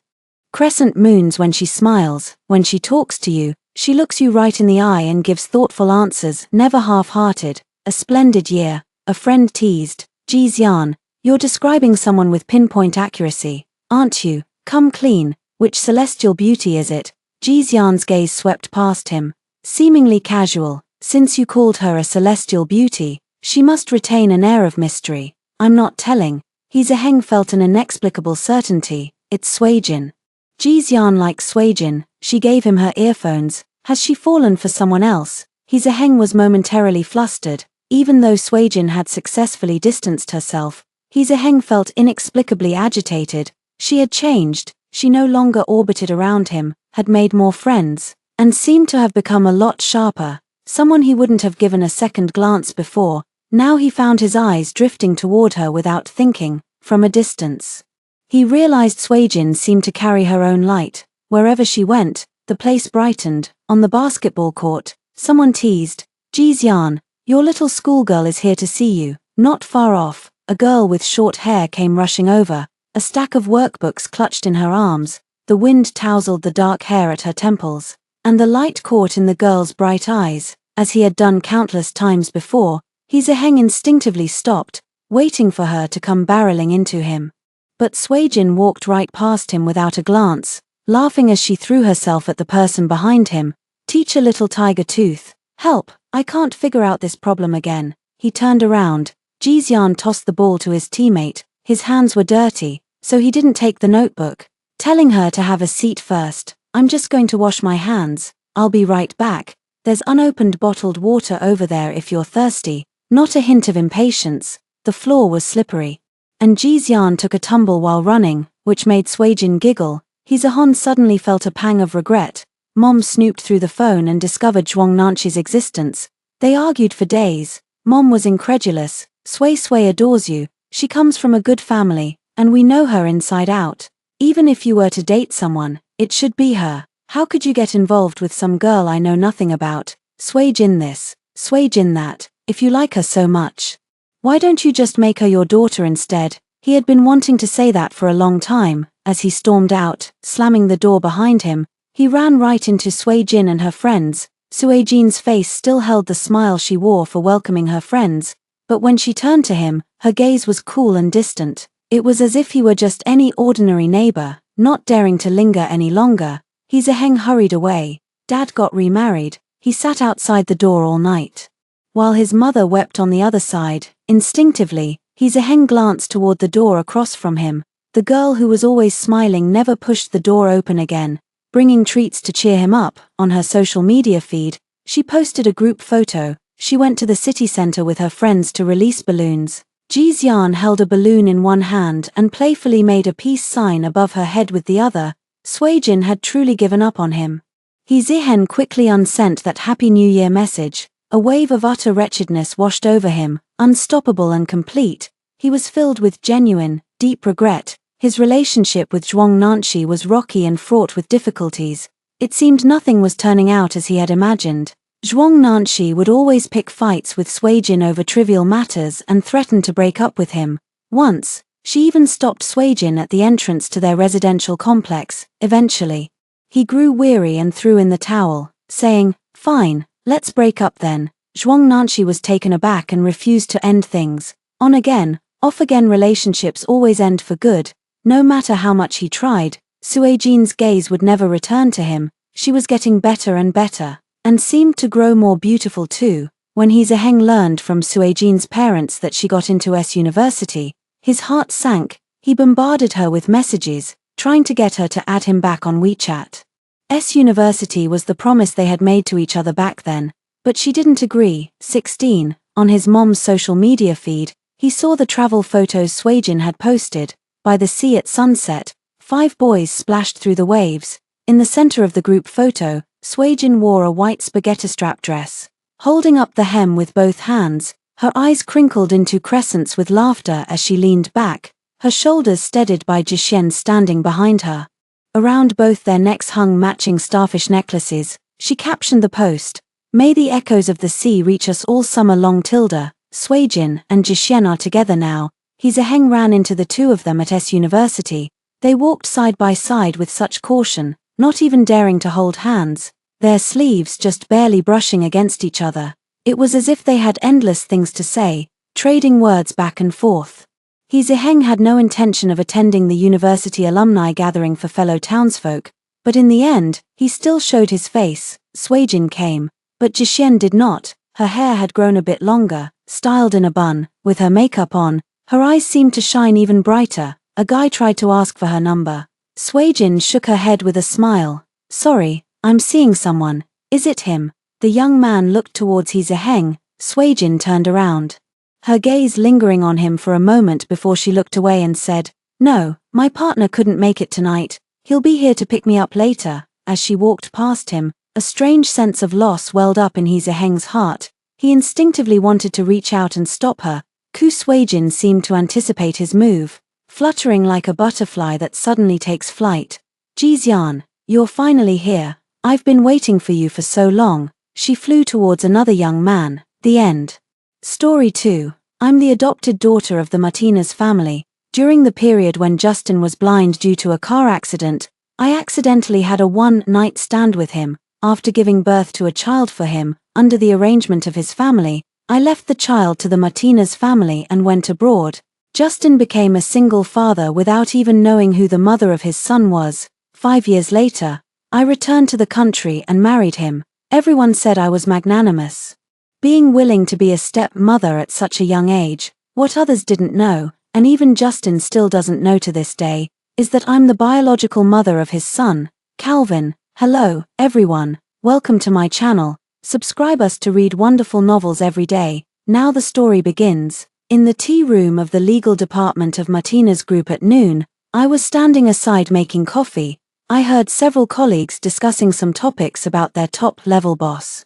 crescent moons when she smiles. When she talks to you, she looks you right in the eye and gives thoughtful answers, never half-hearted. A splendid year, a friend teased. Jixian, you're describing someone with pinpoint accuracy, aren't you? Come clean, which celestial beauty is it? Jixian's gaze swept past him, seemingly casual. Since you called her a celestial beauty, she must retain an air of mystery. I'm not telling. He Ziheng felt an inexplicable certainty. It's Suijin. Jixian likes Suijin. She gave him her earphones. Has she fallen for someone else? He Ziheng was momentarily flustered. Even though Suijin had successfully distanced herself, He Ziheng felt inexplicably agitated. She had changed. She no longer orbited around him, had made more friends, and seemed to have become a lot sharper. Someone he wouldn't have given a second glance before. Now he found his eyes drifting toward her without thinking, from a distance. He realized Suijin seemed to carry her own light. Wherever she went, the place brightened. On the basketball court, someone teased, Jixian, your little schoolgirl is here to see you. Not far off, a girl with short hair came rushing over, a stack of workbooks clutched in her arms. The wind tousled the dark hair at her temples, and the light caught in the girl's bright eyes. As he had done countless times before, He Ziheng instinctively stopped, waiting for her to come barreling into him. But Suijin walked right past him without a glance, laughing as she threw herself at the person behind him. Teach a little tiger tooth. Help, I can't figure out this problem again. He turned around. Jixian tossed the ball to his teammate. His hands were dirty, so he didn't take the notebook, telling her to have a seat first. I'm just going to wash my hands. I'll be right back. There's unopened bottled water over there if you're thirsty. Not a hint of impatience. The floor was slippery, and Jixian took a tumble while running, which made Suijin giggle. He Ziheng suddenly felt a pang of regret. Mom snooped through the phone and discovered Zhuang Nanshi's existence. They argued for days. Mom was incredulous. Sui Sui adores you. She comes from a good family, and we know her inside out. Even if you were to date someone, it should be her. How could you get involved with some girl I know nothing about? Suijin this, Suijin that. If you like her so much, why don't you just make her your daughter instead? He had been wanting to say that for a long time. As he stormed out, slamming the door behind him, he ran right into Suijin and her friends. Suijin's face still held the smile she wore for welcoming her friends, but when she turned to him, her gaze was cool and distant. It was as if he were just any ordinary neighbor. Not daring to linger any longer, He Ziheng hurried away. Dad got remarried. He sat outside the door all night. While his mother wept on the other side, instinctively, Hee Jae-heng glanced toward the door across from him. The girl who was always smiling never pushed the door open again. Bringing treats to cheer him up, on her social media feed, she posted a group photo. She went to the city center with her friends to release balloons. Ji Xian held a balloon in one hand and playfully made a peace sign above her head with the other. Suijin had truly given up on him. Hee Jae-heng quickly unsent that Happy New Year message. A wave of utter wretchedness washed over him, unstoppable and complete. He was filled with genuine, deep regret. His relationship with Zhuang Nanshi was rocky and fraught with difficulties. It seemed nothing was turning out as he had imagined. Zhuang Nanshi would always pick fights with Suijin over trivial matters and threaten to break up with him. Once, she even stopped Suijin at the entrance to their residential complex. Eventually, he grew weary and threw in the towel, saying, "Fine, let's break up then." Zhuang Nanshi was taken aback and refused to end things. On again, off again relationships always end for good. No matter how much he tried, Suijin's gaze would never return to him. She was getting better and better, and seemed to grow more beautiful too. When Hee Jae-heng learned from Suijin's parents that she got into S University, his heart sank. He bombarded her with messages, trying to get her to add him back on WeChat. S University was the promise they had made to each other back then, but she didn't agree. 16, on his mom's social media feed, he saw the travel photos Suijin had posted. By the sea at sunset, 5 boys splashed through the waves. In the center of the group photo, Suijin wore a white spaghetti-strap dress. Holding up the hem with both hands, her eyes crinkled into crescents with laughter as she leaned back, her shoulders steadied by Jixien standing behind her. Around both their necks hung matching starfish necklaces. She captioned the post, "May the echoes of the sea reach us all summer long." Suijin and Jixien are together now. Hee Jae-heng ran into the two of them at S University. They walked side by side with such caution, not even daring to hold hands, their sleeves just barely brushing against each other. It was as if they had endless things to say, trading words back and forth. Hee Jae-heng had no intention of attending the university alumni gathering for fellow townsfolk, but in the end, he still showed his face. Suijin came, but Jixien did not. Her hair had grown a bit longer, styled in a bun, with her makeup on. Her eyes seemed to shine even brighter. A guy tried to ask for her number. Suijin shook her head with a smile. "Sorry, I'm seeing someone. Is it him?" The young man looked towards Hee Jae-heng. Suijin turned around, her gaze lingering on him for a moment before she looked away and said, "No, my partner couldn't make it tonight. He'll be here to pick me up later." As she walked past him, a strange sense of loss welled up in Hee Jae-heng's heart. He instinctively wanted to reach out and stop her. Suijin seemed to anticipate his move, fluttering like a butterfly that suddenly takes flight. "Ji Xian, you're finally here. I've been waiting for you for so long." She flew towards another young man. The end. Story 2. I'm the adopted daughter of the Martinez family. During the period when Justin was blind due to a car accident, I accidentally had a one-night stand with him. After giving birth to a child for him, under the arrangement of his family, I left the child to the Martinez family and went abroad. Justin became a single father without even knowing who the mother of his son was. 5 years later, I returned to the country and married him. Everyone said I was magnanimous, being willing to be a stepmother at such a young age. What others didn't know, and even Justin still doesn't know to this day, is that I'm the biological mother of his son, Calvin. Hello, everyone. Welcome to my channel. Subscribe us to read wonderful novels every day. Now the story begins. In the tea room of the legal department of Martinez Group at noon, I was standing aside making coffee. I heard several colleagues discussing some topics about their top-level boss.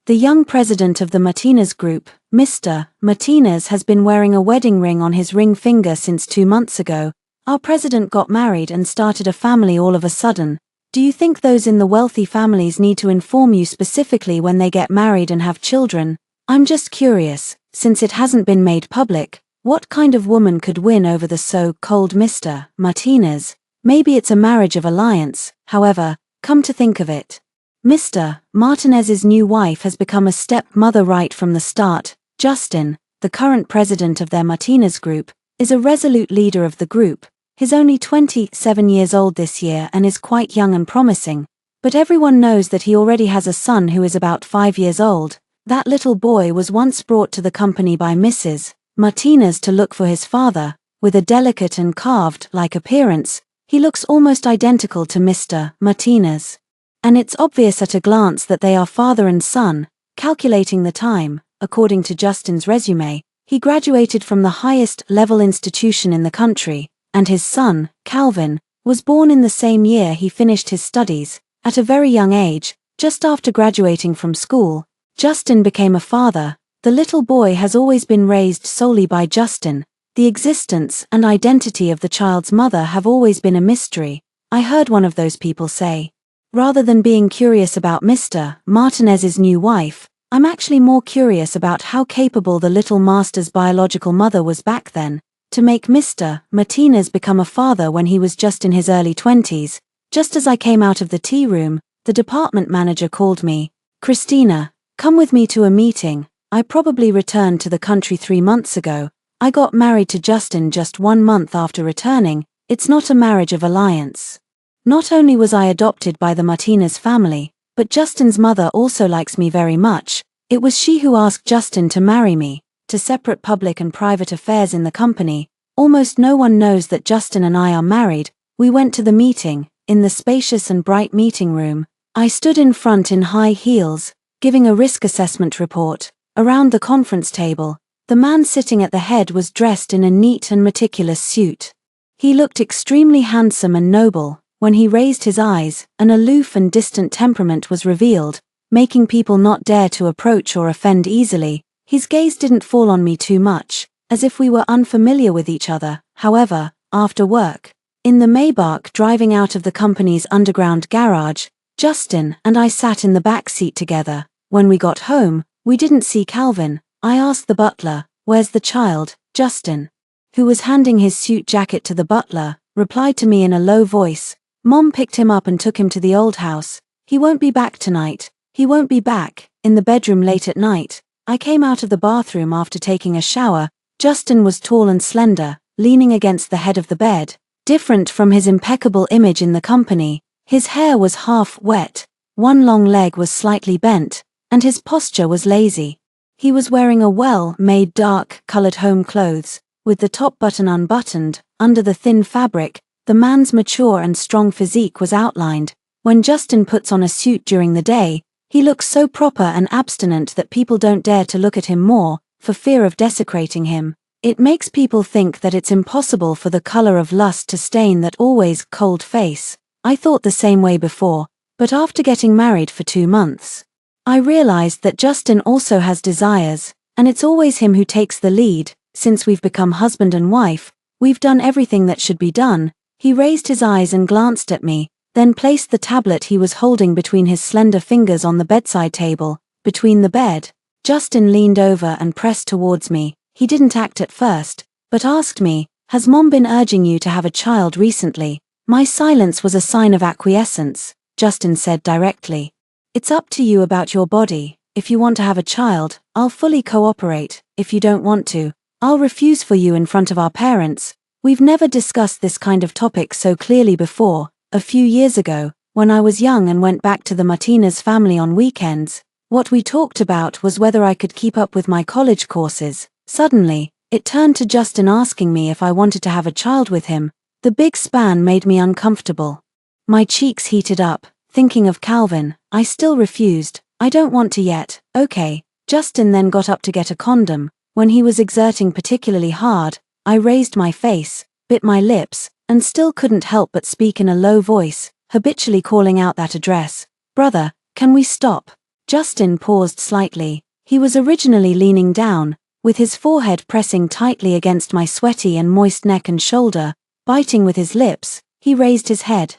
The young president of the Martinez Group, Mr. Martinez, has been wearing a wedding ring on his ring finger since 2 months ago. Our president got married and started a family all of a sudden. Do you think those in the wealthy families need to inform you specifically when they get married and have children? I'm just curious, since it hasn't been made public, what kind of woman could win over the so-called Mr. Martinez? Maybe it's a marriage of alliance. However, come to think of it, Mr. Martinez's new wife has become a stepmother right from the start. Justin, the current president of their Martinez Group, is a resolute leader of the group. He's only 27 years old this year and is quite young and promising, but everyone knows that he already has a son who is about 5 years old. That little boy was once brought to the company by Mrs. Martinez to look for his father. With a delicate and carved-like appearance, he looks almost identical to Mr. Martinez. And it's obvious at a glance that they are father and son. Calculating the time, according to Justin's resume, he graduated from the highest-level institution in the country, and his son, Calvin, was born in the same year he finished his studies. At a very young age, just after graduating from school, Justin became a father. The little boy has always been raised solely by Justin. The existence and identity of the child's mother have always been a mystery. I heard one of those people say, rather than being curious about Mr. Martinez's new wife, I'm actually more curious about how capable the little master's biological mother was back then, to make Mr. Martinez become a father when he was just in his early 20s. Just as I came out of the tea room, the department manager called me. Christina, come with me to a meeting. I probably returned to the country 3 months ago. I got married to Justin just 1 month after returning. It's not a marriage of alliance. Not only was I adopted by the Martinez family, but Justin's mother also likes me very much. It was she who asked Justin to marry me. To separate public and private affairs in the company, almost no one knows that Justin and I are married. We went to the meeting, in the spacious and bright meeting room. I stood in front in high heels, giving a risk assessment report. Around the conference table, the man sitting at the head was dressed in a neat and meticulous suit. He looked extremely handsome and noble. When he raised his eyes, an aloof and distant temperament was revealed, making people not dare to approach or offend easily. His gaze didn't fall on me too much, as if we were unfamiliar with each other. However, after work, in the Maybach driving out of the company's underground garage, Justin and I sat in the back seat together. When we got home, we didn't see Calvin. I asked the butler, "Where's the child?" Justin, who was handing his suit jacket to the butler, replied to me in a low voice, "Mom picked him up and took him to the old house. He won't be back tonight. He won't be back." In the bedroom late at night, I came out of the bathroom after taking a shower. Justin was tall and slender, leaning against the head of the bed. Different from his impeccable image in the company, his hair was half wet, one long leg was slightly bent, and his posture was lazy. He was wearing a well-made dark-colored home clothes, with the top button unbuttoned. Under the thin fabric, the man's mature and strong physique was outlined. When Justin puts on a suit during the day, he looks so proper and abstinent that people don't dare to look at him more, for fear of desecrating him. It makes people think that it's impossible for the color of lust to stain that always cold face. I thought the same way before, but after getting married for 2 months, I realized that Justin also has desires, and it's always him who takes the lead. Since we've become husband and wife, we've done everything that should be done. He raised his eyes and glanced at me, then placed the tablet he was holding between his slender fingers on the bedside table, between the bed. Justin leaned over and pressed towards me. He didn't act at first, but asked me, "Has Mom been urging you to have a child recently?" My silence was a sign of acquiescence. Justin said directly, "It's up to you about your body. If you want to have a child, I'll fully cooperate. If you don't want to, I'll refuse for you in front of our parents." We've never discussed this kind of topic so clearly before. A few years ago, when I was young and went back to the Martinez family on weekends, what we talked about was whether I could keep up with my college courses. Suddenly, it turned to Justin asking me if I wanted to have a child with him. The big span made me uncomfortable. My cheeks heated up, thinking of Calvin. I still refused. "I don't want to yet." "Okay." Justin then got up to get a condom. When he was exerting particularly hard, I raised my face, bit my lips, and still couldn't help but speak in a low voice, habitually calling out that address. "Brother, can we stop?" Justin paused slightly. He was originally leaning down, with his forehead pressing tightly against my sweaty and moist neck and shoulder. Biting with his lips, he raised his head,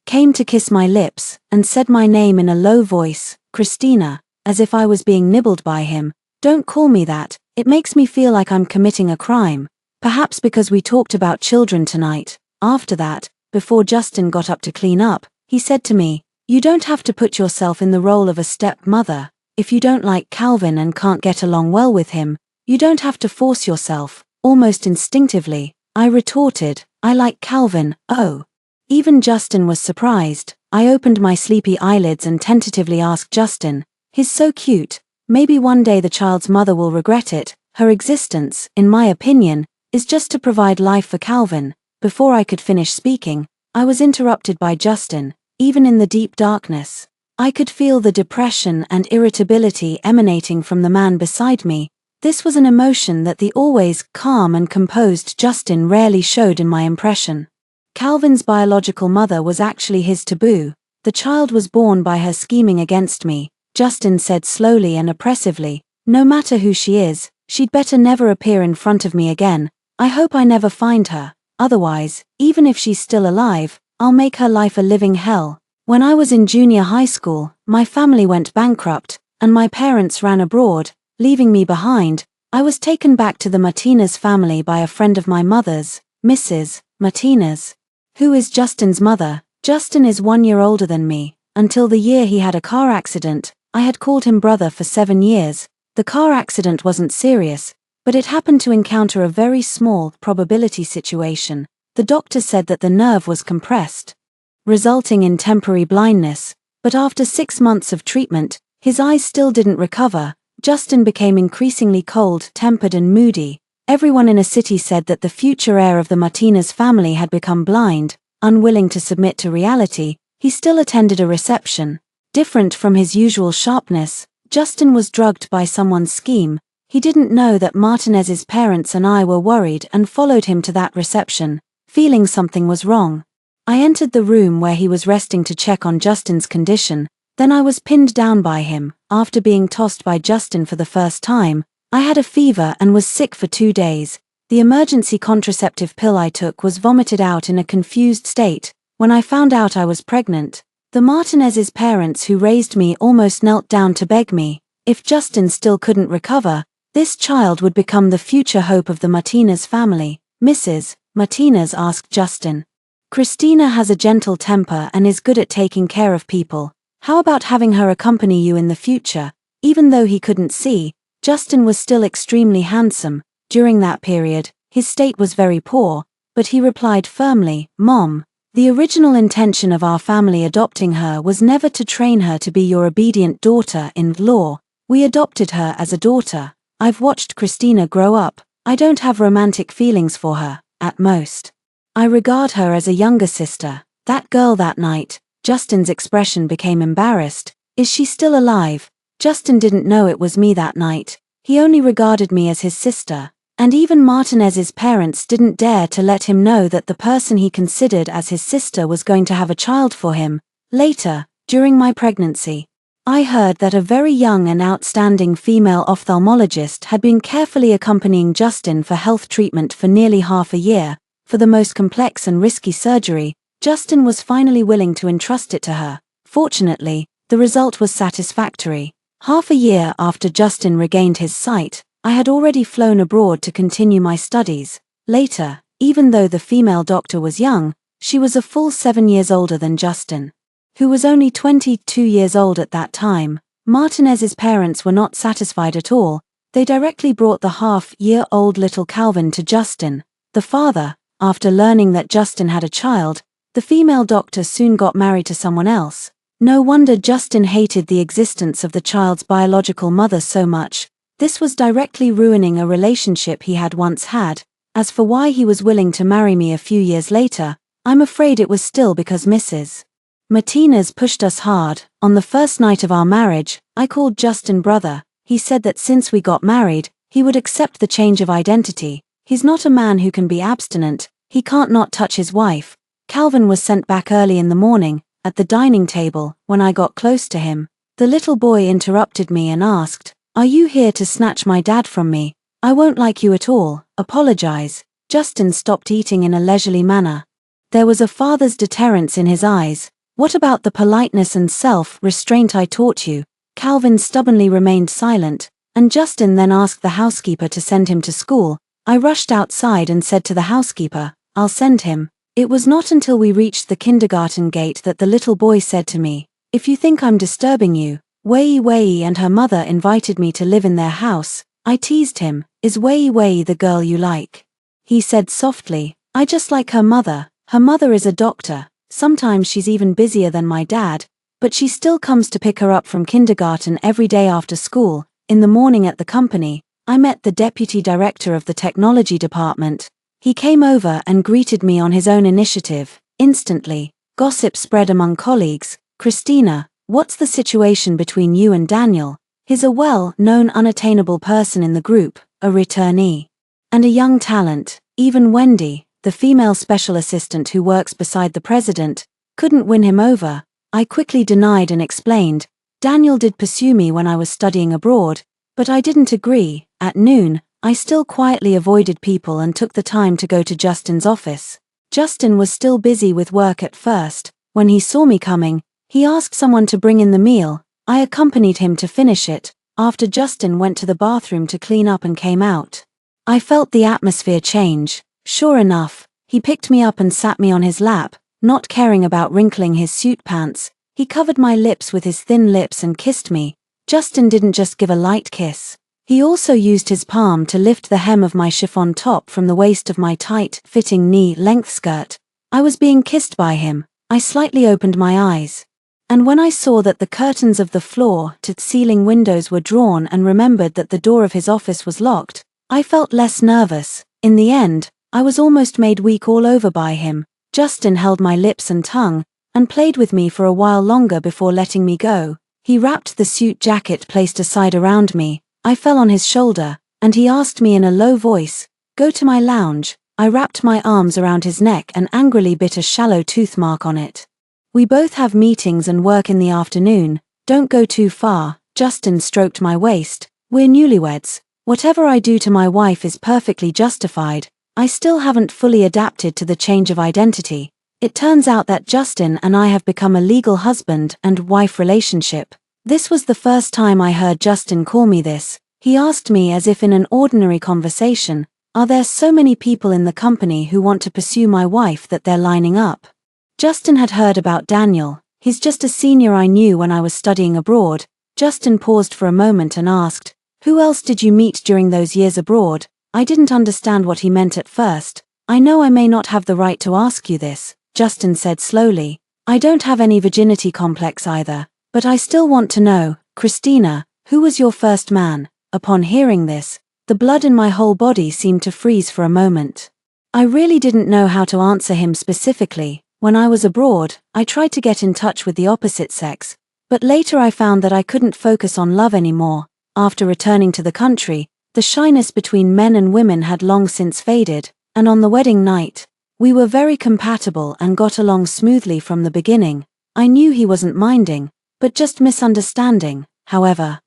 came to kiss my lips, and said my name in a low voice, "Christina," as if I was being nibbled by him. "Don't call me that, it makes me feel like I'm committing a crime." Perhaps because we talked about children tonight. After that, before Justin got up to clean up, he said to me, "You don't have to put yourself in the role of a stepmother. If you don't like Calvin and can't get along well with him, you don't have to force yourself." Almost instinctively, I retorted, "I like Calvin." "Oh." Even Justin was surprised. I opened my sleepy eyelids and tentatively asked Justin, "He's so cute. Maybe one day the child's mother will regret it. Her existence, in my opinion, is just to provide life for Calvin. Before I could finish speaking, I was interrupted by Justin. Even in the deep darkness, I could feel the depression and irritability emanating from the man beside me. This was an emotion that the always calm and composed Justin rarely showed in my impression. Calvin's biological mother was actually his taboo. The child was born by her scheming against me, Justin said slowly and oppressively. No matter who she is, she'd better never appear in front of me again. I hope I never find her. Otherwise, even if she's still alive, I'll make her life a living hell. When I was in junior high school, my family went bankrupt, and my parents ran abroad, leaving me behind. I was taken back to the Martinez family by a friend of my mother's, Mrs. Martinez. Who is Justin's mother? Justin is 1 year older than me. Until the year he had a car accident, I had called him brother for 7 years. The car accident wasn't serious, but it happened to encounter a very small probability situation. The doctor said that the nerve was compressed, resulting in temporary blindness, but after 6 months of treatment, his eyes still didn't recover. Justin became increasingly cold-tempered and moody. Everyone in a city said that the future heir of the Martinez family had become blind. Unwilling to submit to reality, he still attended a reception. Different from his usual sharpness, Justin was drugged by someone's scheme. He didn't know that Martinez's parents and I were worried and followed him to that reception, feeling something was wrong. I entered the room where he was resting to check on Justin's condition. Then I was pinned down by him. After being tossed by Justin for the first time, I had a fever and was sick for 2 days. The emergency contraceptive pill I took was vomited out in a confused state. When I found out I was pregnant, the Martinez's parents who raised me almost knelt down to beg me. If Justin still couldn't recover, this child would become the future hope of the Martinez family. Mrs. Martinez asked Justin. Christina has a gentle temper and is good at taking care of people. How about having her accompany you in the future? Even though he couldn't see, Justin was still extremely handsome. During that period, his state was very poor, but he replied firmly, Mom, the original intention of our family adopting her was never to train her to be your obedient daughter-in-law. We adopted her as a daughter. I've watched Christina grow up. I don't have romantic feelings for her, at most. I regard her as a younger sister. That girl that night, Justin's expression became embarrassed. Is she still alive? Justin didn't know it was me that night. He only regarded me as his sister. And even Martinez's parents didn't dare to let him know that the person he considered as his sister was going to have a child for him. Later, during my pregnancy, I heard that a very young and outstanding female ophthalmologist had been carefully accompanying Justin for health treatment for nearly half a year. For the most complex and risky surgery, Justin was finally willing to entrust it to her. Fortunately, the result was satisfactory. Half a year after Justin regained his sight, I had already flown abroad to continue my studies. Later, even though the female doctor was young, she was a full 7 years older than Justin, who was only 22 years old at that time. Martinez's parents were not satisfied at all. They directly brought the half-year-old little Calvin to Justin. The father, after learning that Justin had a child, the female doctor soon got married to someone else. No wonder Justin hated the existence of the child's biological mother so much. This was directly ruining a relationship he had once had. As for why he was willing to marry me a few years later, I'm afraid it was still because Mrs. Martinez pushed us hard. On the first night of our marriage, I called Justin brother. He said that since we got married, he would accept the change of identity. He's not a man who can be abstinent. He can't not touch his wife. Calvin was sent back early in the morning. At the dining table, when I got close to him, the little boy interrupted me and asked, "Are you here to snatch my dad from me? I won't like you at all. Apologize." Justin stopped eating in a leisurely manner. There was a father's deterrence in his eyes. What about the politeness and self-restraint I taught you? Calvin stubbornly remained silent, and Justin then asked the housekeeper to send him to school. I rushed outside and said to the housekeeper, "I'll send him." It was not until we reached the kindergarten gate that the little boy said to me, "If you think I'm disturbing you, Wei and her mother invited me to live in their house." I teased him, "Is Wei the girl you like?" He said softly, "I just like her mother. Her mother is a doctor. Sometimes she's even busier than my dad, but she still comes to pick her up from kindergarten every day after school." In the morning at the company, I met the deputy director of the technology department. He came over and greeted me on his own initiative. Instantly, gossip spread among colleagues. "Christina, what's the situation between you and Daniel? He's a well-known unattainable person in the group, a returnee. And a young talent." Even Wendy, the female special assistant who works beside the president, couldn't win him over. I quickly denied and explained, "Daniel did pursue me when I was studying abroad, but I didn't agree." At noon, I still quietly avoided people and took the time to go to Justin's office. Justin was still busy with work at first. When he saw me coming, he asked someone to bring in the meal. I accompanied him to finish it. After Justin went to the bathroom to clean up and came out, I felt the atmosphere change. Sure enough, he picked me up and sat me on his lap, not caring about wrinkling his suit pants. He covered my lips with his thin lips and kissed me. Justin didn't just give a light kiss. He also used his palm to lift the hem of my chiffon top from the waist of my tight-fitting knee-length skirt. I was being kissed by him. I slightly opened my eyes. And when I saw that the curtains of the floor-to-ceiling windows were drawn and remembered that the door of his office was locked, I felt less nervous. In the end, I was almost made weak all over by him. Justin held my lips and tongue, and played with me for a while longer before letting me go. He wrapped the suit jacket placed aside around me. I fell on his shoulder, and he asked me in a low voice, "Go to my lounge." I wrapped my arms around his neck and angrily bit a shallow tooth mark on it. "We both have meetings and work in the afternoon. Don't go too far." Justin stroked my waist. "We're newlyweds. Whatever I do to my wife is perfectly justified. I still haven't fully adapted to the change of identity." It turns out that Justin and I have become a legal husband and wife relationship. This was the first time I heard Justin call me this. He asked me as if in an ordinary conversation, "Are there so many people in the company who want to pursue my wife that they're lining up?" Justin had heard about Daniel. "He's just a senior I knew when I was studying abroad." Justin paused for a moment and asked, "Who else did you meet during those years abroad?" I didn't understand what he meant at first. "I know I may not have the right to ask you this," Justin said slowly. "I don't have any virginity complex either. But I still want to know, Christina, who was your first man?" Upon hearing this, the blood in my whole body seemed to freeze for a moment. I really didn't know how to answer him specifically. When I was abroad, I tried to get in touch with the opposite sex, but later I found that I couldn't focus on love anymore. After returning to the country, the shyness between men and women had long since faded, and on the wedding night, we were very compatible and got along smoothly from the beginning. I knew he wasn't minding, but just misunderstanding. However,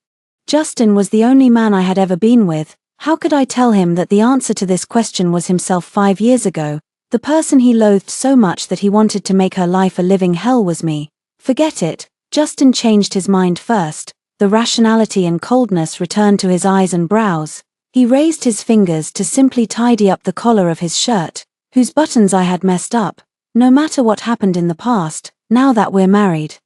Justin was the only man I had ever been with. How could I tell him that the answer to this question was himself 5 years ago? The person he loathed so much that he wanted to make her life a living hell was me. Forget it. Justin changed his mind first. The rationality and coldness returned to his eyes and brows. He raised his fingers to simply tidy up the collar of his shirt, whose buttons I had messed up. "No matter what happened in the past, now that we're married,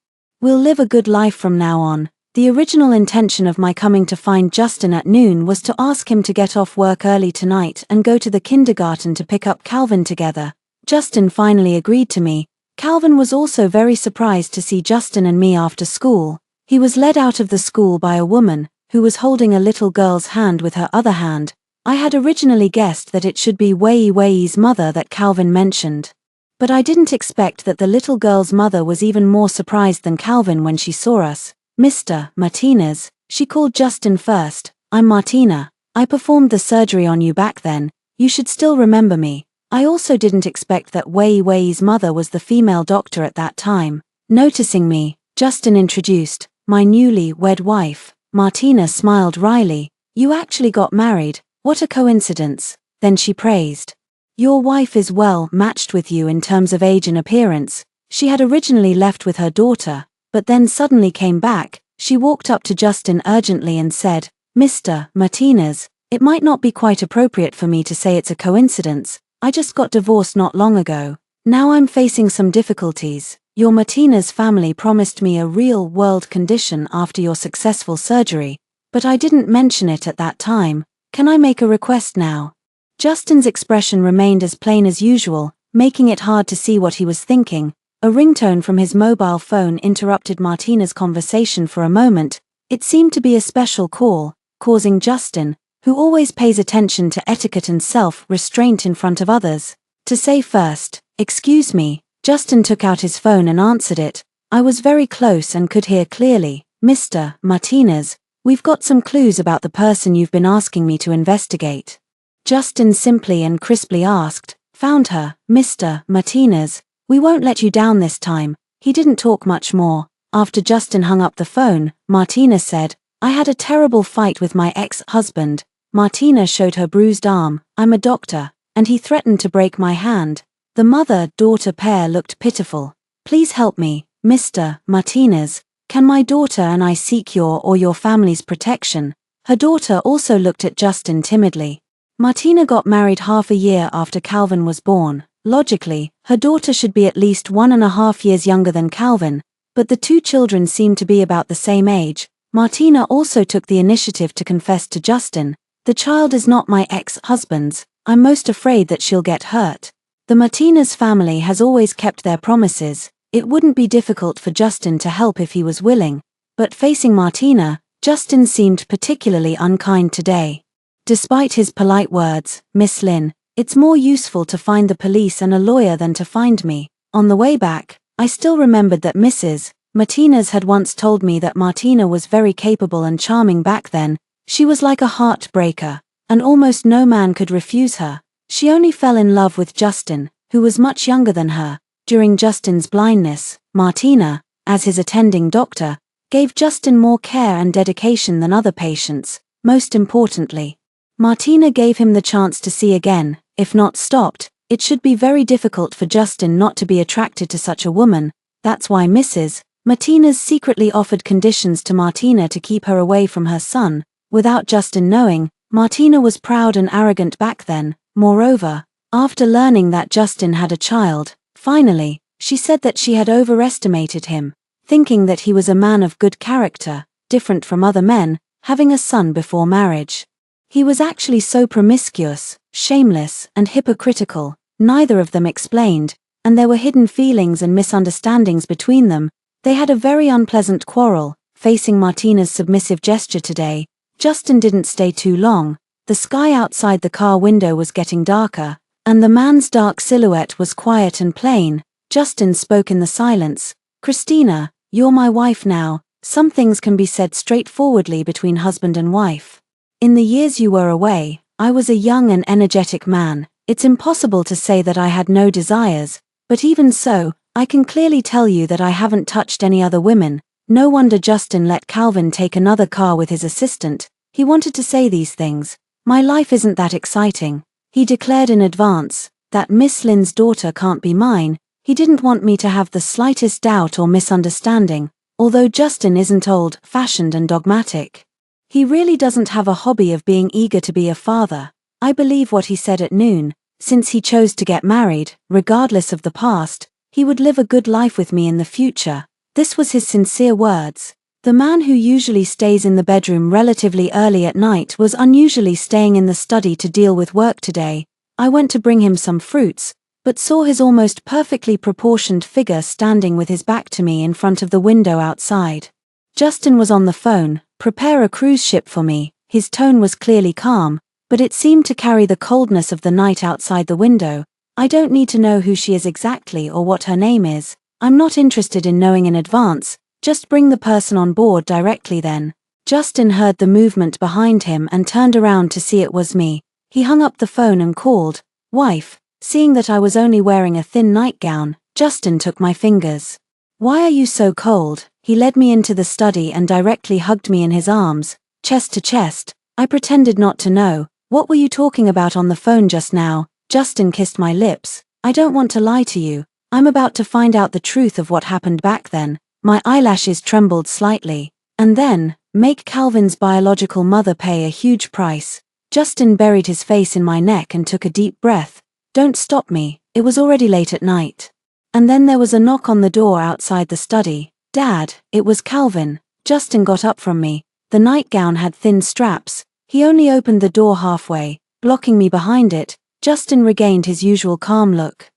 we'll live a good life from now on." The original intention of my coming to find Justin at noon was to ask him to get off work early tonight and go to the kindergarten to pick up Calvin together. Justin finally agreed to me. Calvin was also very surprised to see Justin and me after school. He was led out of the school by a woman, who was holding a little girl's hand with her other hand. I had originally guessed that it should be Wei's mother that Calvin mentioned. But I didn't expect that the little girl's mother was even more surprised than Calvin when she saw us. "Mr. Martinez," she called Justin first. "I'm Martina. I performed the surgery on you back then. You should still remember me." I also didn't expect that Wei's mother was the female doctor at that time. Noticing me, Justin introduced, "My newly wed wife." Martina smiled wryly. "You actually got married. What a coincidence." Then she praised, "Your wife is well matched with you in terms of age and appearance." She had originally left with her daughter, but then suddenly came back. She walked up to Justin urgently and said, "Mr. Martinez, it might not be quite appropriate for me to say it's a coincidence. I just got divorced not long ago. Now I'm facing some difficulties. Your Martinez family promised me a real-world condition after your successful surgery, but I didn't mention it at that time. Can I make a request now?" Justin's expression remained as plain as usual, making it hard to see what he was thinking. A ringtone from his mobile phone interrupted Martina's conversation for a moment. It seemed to be a special call. causing Justin, who always pays attention to etiquette and self-restraint in front of others, to say first, "Excuse me." Justin took out his phone and answered it. I was very close and could hear clearly. "Mr. Martinez, we've got some clues about the person you've been asking me to investigate." Justin simply and crisply asked, "Found her, Mr. Martinez. We won't let you down this time." He didn't talk much more. After Justin hung up the phone, Martina said, "I had a terrible fight with my ex-husband." Martina showed her bruised arm. "I'm a doctor, and he threatened to break my hand." The mother-daughter pair looked pitiful. "Please help me, Mr. Martinez. Can my daughter and I seek your or your family's protection?" Her daughter also looked at Justin timidly. Martina got married half a year after Calvin was born. Logically, her daughter should be at least 1.5 years younger than Calvin, but the two children seemed to be about the same age. Martina also took the initiative to confess to Justin, "The child is not my ex-husband's. I'm most afraid that she'll get hurt." The Martinez family has always kept their promises. It wouldn't be difficult for Justin to help if he was willing, but facing Martina, Justin seemed particularly unkind today. Despite his polite words, "Miss Lynn, it's more useful to find the police and a lawyer than to find me." On the way back, I still remembered that Mrs. Martinez had once told me that Martina was very capable and charming back then. She was like a heartbreaker, and almost no man could refuse her. She only fell in love with Justin, who was much younger than her. During Justin's blindness, Martina, as his attending doctor, gave Justin more care and dedication than other patients. Most importantly, Martina gave him the chance to see again. If not stopped, it should be very difficult for Justin not to be attracted to such a woman. That's why Mrs. Martinez secretly offered conditions to Martina to keep her away from her son. Without Justin knowing, Martina was proud and arrogant back then. Moreover, after learning that Justin had a child, finally, she said that she had overestimated him, thinking that he was a man of good character, different from other men, having a son before marriage. He was actually so promiscuous, shameless, and hypocritical. Neither of them explained, and there were hidden feelings and misunderstandings between them. They had a very unpleasant quarrel. Facing Martina's submissive gesture today, Justin didn't stay too long. The sky outside the car window was getting darker, and the man's dark silhouette was quiet and plain. Justin spoke in the silence. "Christina, you're my wife now. Some things can be said straightforwardly between husband and wife. In the years you were away, I was a young and energetic man. It's impossible to say that I had no desires, but even so, I can clearly tell you that I haven't touched any other women." No wonder Justin let Calvin take another car with his assistant. He wanted to say these things. "My life isn't that exciting," he declared in advance. "That Miss Lynn's daughter can't be mine." He didn't want me to have the slightest doubt or misunderstanding. Although Justin isn't old-fashioned and dogmatic, he really doesn't have a hobby of being eager to be a father. I believe what he said at noon. Since he chose to get married, regardless of the past, he would live a good life with me in the future. This was his sincere words. The man who usually stays in the bedroom relatively early at night was unusually staying in the study to deal with work today. I went to bring him some fruits, but saw his almost perfectly proportioned figure standing with his back to me in front of the window outside. Justin was on the phone. "Prepare a cruise ship for me." His tone was clearly calm, but it seemed to carry the coldness of the night outside the window. "I don't need to know who she is exactly or what her name is. I'm not interested in knowing in advance. Just bring the person on board directly then." Justin heard the movement behind him and turned around to see it was me. He hung up the phone and called, "Wife." Seeing that I was only wearing a thin nightgown, Justin took my fingers. "Why are you so cold?" He led me into the study and directly hugged me in his arms, chest to chest. I pretended not to know. "What were you talking about on the phone just now?" Justin kissed my lips. "I don't want to lie to you. I'm about to find out the truth of what happened back then." My eyelashes trembled slightly. "And then, make Calvin's biological mother pay a huge price." Justin buried his face in my neck and took a deep breath. "Don't stop me." It was already late at night. And then there was a knock on the door outside the study. "Dad," it was Calvin. Justin got up from me. The nightgown had thin straps. He only opened the door halfway, blocking me behind it. Justin regained his usual calm look.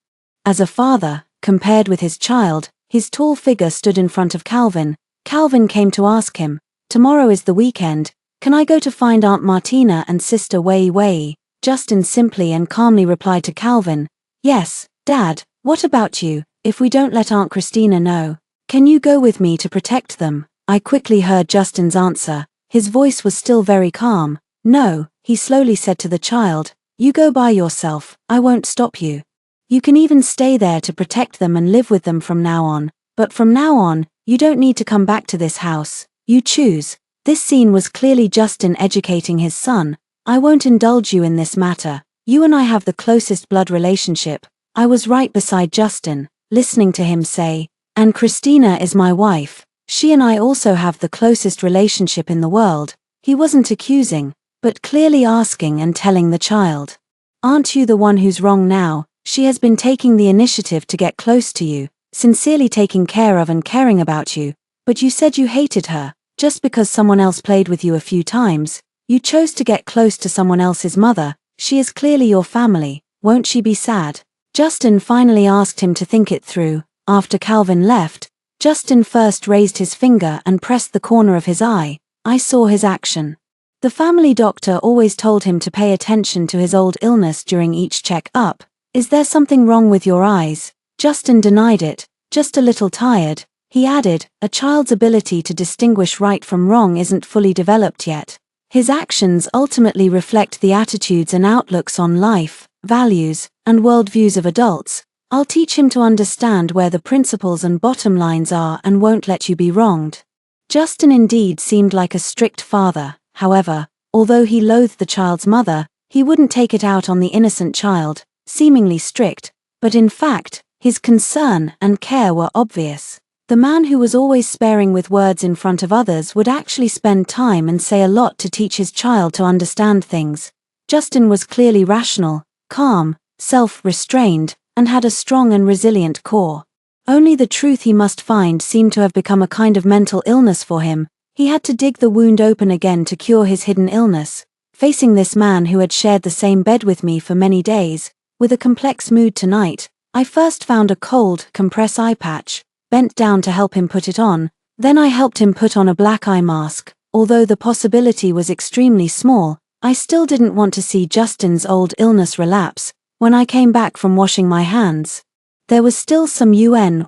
As a father, compared with his child, his tall figure stood in front of Calvin. Calvin came to ask him, "Tomorrow is the weekend. Can I go to find Aunt Martina and Sister Wei Wei? Justin simply and calmly replied to Calvin, Yes, Dad, what about you? If we don't let Aunt Christina know, can you go with me to protect them? I quickly heard Justin's answer. His voice was still very calm. No, he slowly said to the child, You go by yourself, I won't stop you. You can even stay there to protect them and live with them from now on, but from now on, you don't need to come back to this house. You choose. This scene was clearly Justin educating his son. I won't indulge you in this matter. You and I have the closest blood relationship. I was right beside Justin, listening to him say, And Christina is my wife. She and I also have the closest relationship in the world. He wasn't accusing, but clearly asking and telling the child. Aren't you the one who's wrong now? She has been taking the initiative to get close to you, sincerely taking care of and caring about you, but you said you hated her. Just because someone else played with you a few times, you chose to get close to someone else's mother. She is clearly your family. Won't she be sad? Justin finally asked him to think it through. After Calvin left, Justin first raised his finger and pressed the corner of his eye. I saw his action. The family doctor always told him to pay attention to his old illness during each check-up. Is there something wrong with your eyes? Justin denied it. Just a little tired. He added, a child's ability to distinguish right from wrong isn't fully developed yet. His actions ultimately reflect the attitudes and outlooks on life, values, and worldviews of adults. I'll teach him to understand where the principles and bottom lines are and won't let you be wronged. Justin indeed seemed like a strict father. However, although he loathed the child's mother, he wouldn't take it out on the innocent child, seemingly strict, but in fact, his concern and care were obvious. The man who was always sparing with words in front of others would actually spend time and say a lot to teach his child to understand things. Justin was clearly rational, calm, self-restrained, and had a strong and resilient core. Only the truth he must find seemed to have become a kind of mental illness for him. He had to dig the wound open again to cure his hidden illness. Facing this man who had shared the same bed with me for many days, with a complex mood tonight, I first found a cold, compress eye patch, bent down to help him put it on, then I helped him put on a black eye mask. Although the possibility was extremely small, I still didn't want to see Justin's old illness relapse. When I came back from washing my hands, there was still some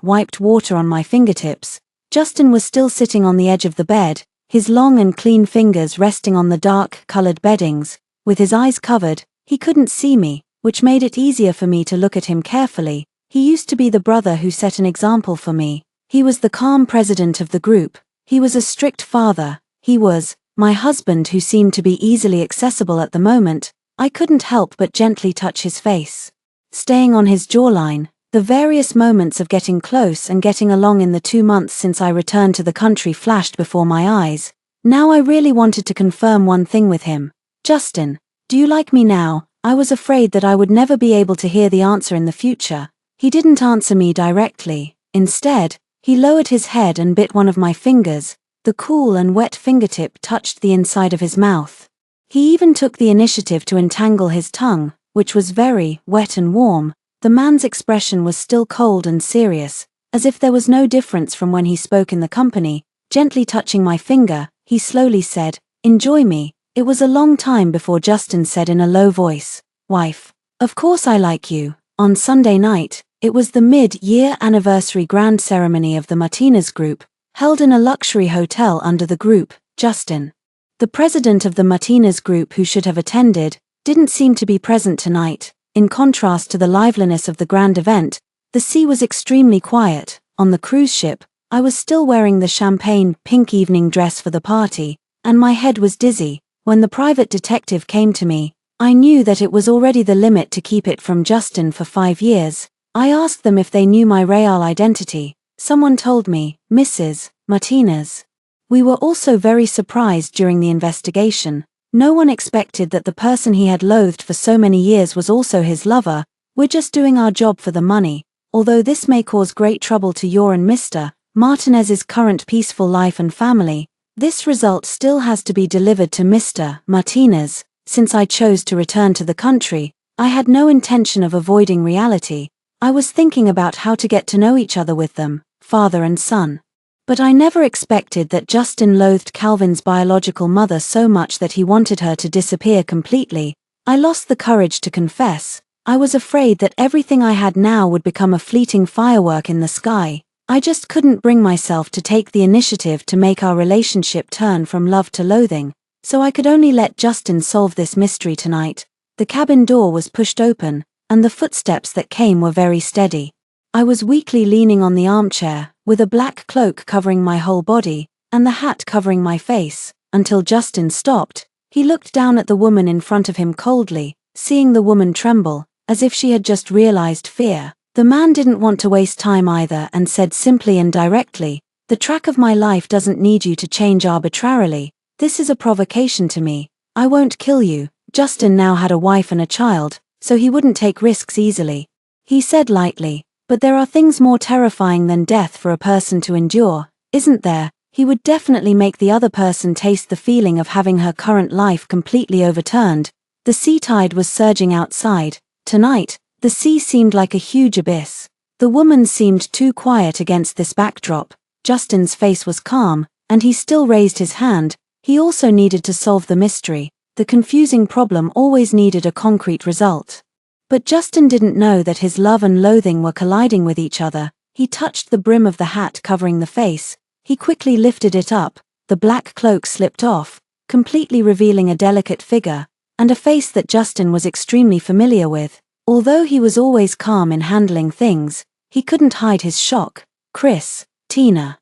wiped water on my fingertips. Justin was still sitting on the edge of the bed, his long and clean fingers resting on the dark-colored beddings. With his eyes covered, he couldn't see me, which made it easier for me to look at him carefully. He used to be the brother who set an example for me. He was the calm president of the group. He was a strict father. He was my husband who seemed to be easily accessible at the moment. I couldn't help but gently touch his face. Staying on his jawline, the various moments of getting close and getting along in the 2 months since I returned to the country flashed before my eyes. Now I really wanted to confirm one thing with him. Justin, do you like me now? I was afraid that I would never be able to hear the answer in the future. He didn't answer me directly. Instead, he lowered his head and bit one of my fingers. The cool and wet fingertip touched the inside of his mouth. He even took the initiative to entangle his tongue, which was very wet and warm. The man's expression was still cold and serious, as if there was no difference from when he spoke in the company. Gently touching my finger, he slowly said, Enjoy me. It was a long time before Justin said in a low voice, Wife, of course I like you. On Sunday night, it was the mid-year anniversary grand ceremony of the Martinez Group, held in a luxury hotel under the group. Justin, the president of the Martinez Group who should have attended, didn't seem to be present tonight. In contrast to the liveliness of the grand event, the sea was extremely quiet. On the cruise ship, I was still wearing the champagne pink evening dress for the party, and my head was dizzy. When the private detective came to me, I knew that it was already the limit to keep it from Justin for 5 years. I asked them if they knew my real identity. Someone told me, Mrs. Martinez. We were also very surprised during the investigation. No one expected that the person he had loathed for so many years was also his lover. We're just doing our job for the money. Although this may cause great trouble to your and Mr. Martinez's current peaceful life and family, this result still has to be delivered to Mr. Martinez. Since I chose to return to the country, I had no intention of avoiding reality. I was thinking about how to get to know each other with them, father and son. But I never expected that Justin loathed Calvin's biological mother so much that he wanted her to disappear completely. I lost the courage to confess. I was afraid that everything I had now would become a fleeting firework in the sky. I just couldn't bring myself to take the initiative to make our relationship turn from love to loathing, so I could only let Justin solve this mystery tonight. The cabin door was pushed open, and the footsteps that came were very steady. I was weakly leaning on the armchair, with a black cloak covering my whole body, and the hat covering my face, until Justin stopped. He looked down at the woman in front of him coldly, seeing the woman tremble, as if she had just realized fear. The man didn't want to waste time either and said simply and directly, "The track of my life doesn't need you to change arbitrarily. This is a provocation to me. I won't kill you." Justin now had a wife and a child, so he wouldn't take risks easily. He said lightly, "But there are things more terrifying than death for a person to endure, isn't there?" He would definitely make the other person taste the feeling of having her current life completely overturned. The sea tide was surging outside. Tonight, the sea seemed like a huge abyss. The woman seemed too quiet against this backdrop. Justin's face was calm, and he still raised his hand. He also needed to solve the mystery. The confusing problem always needed a concrete result. But Justin didn't know that his love and loathing were colliding with each other. He touched the brim of the hat covering the face. He quickly lifted it up. The black cloak slipped off, completely revealing a delicate figure, and a face that Justin was extremely familiar with. Although he was always calm in handling things, he couldn't hide his shock. "Chris, Tina."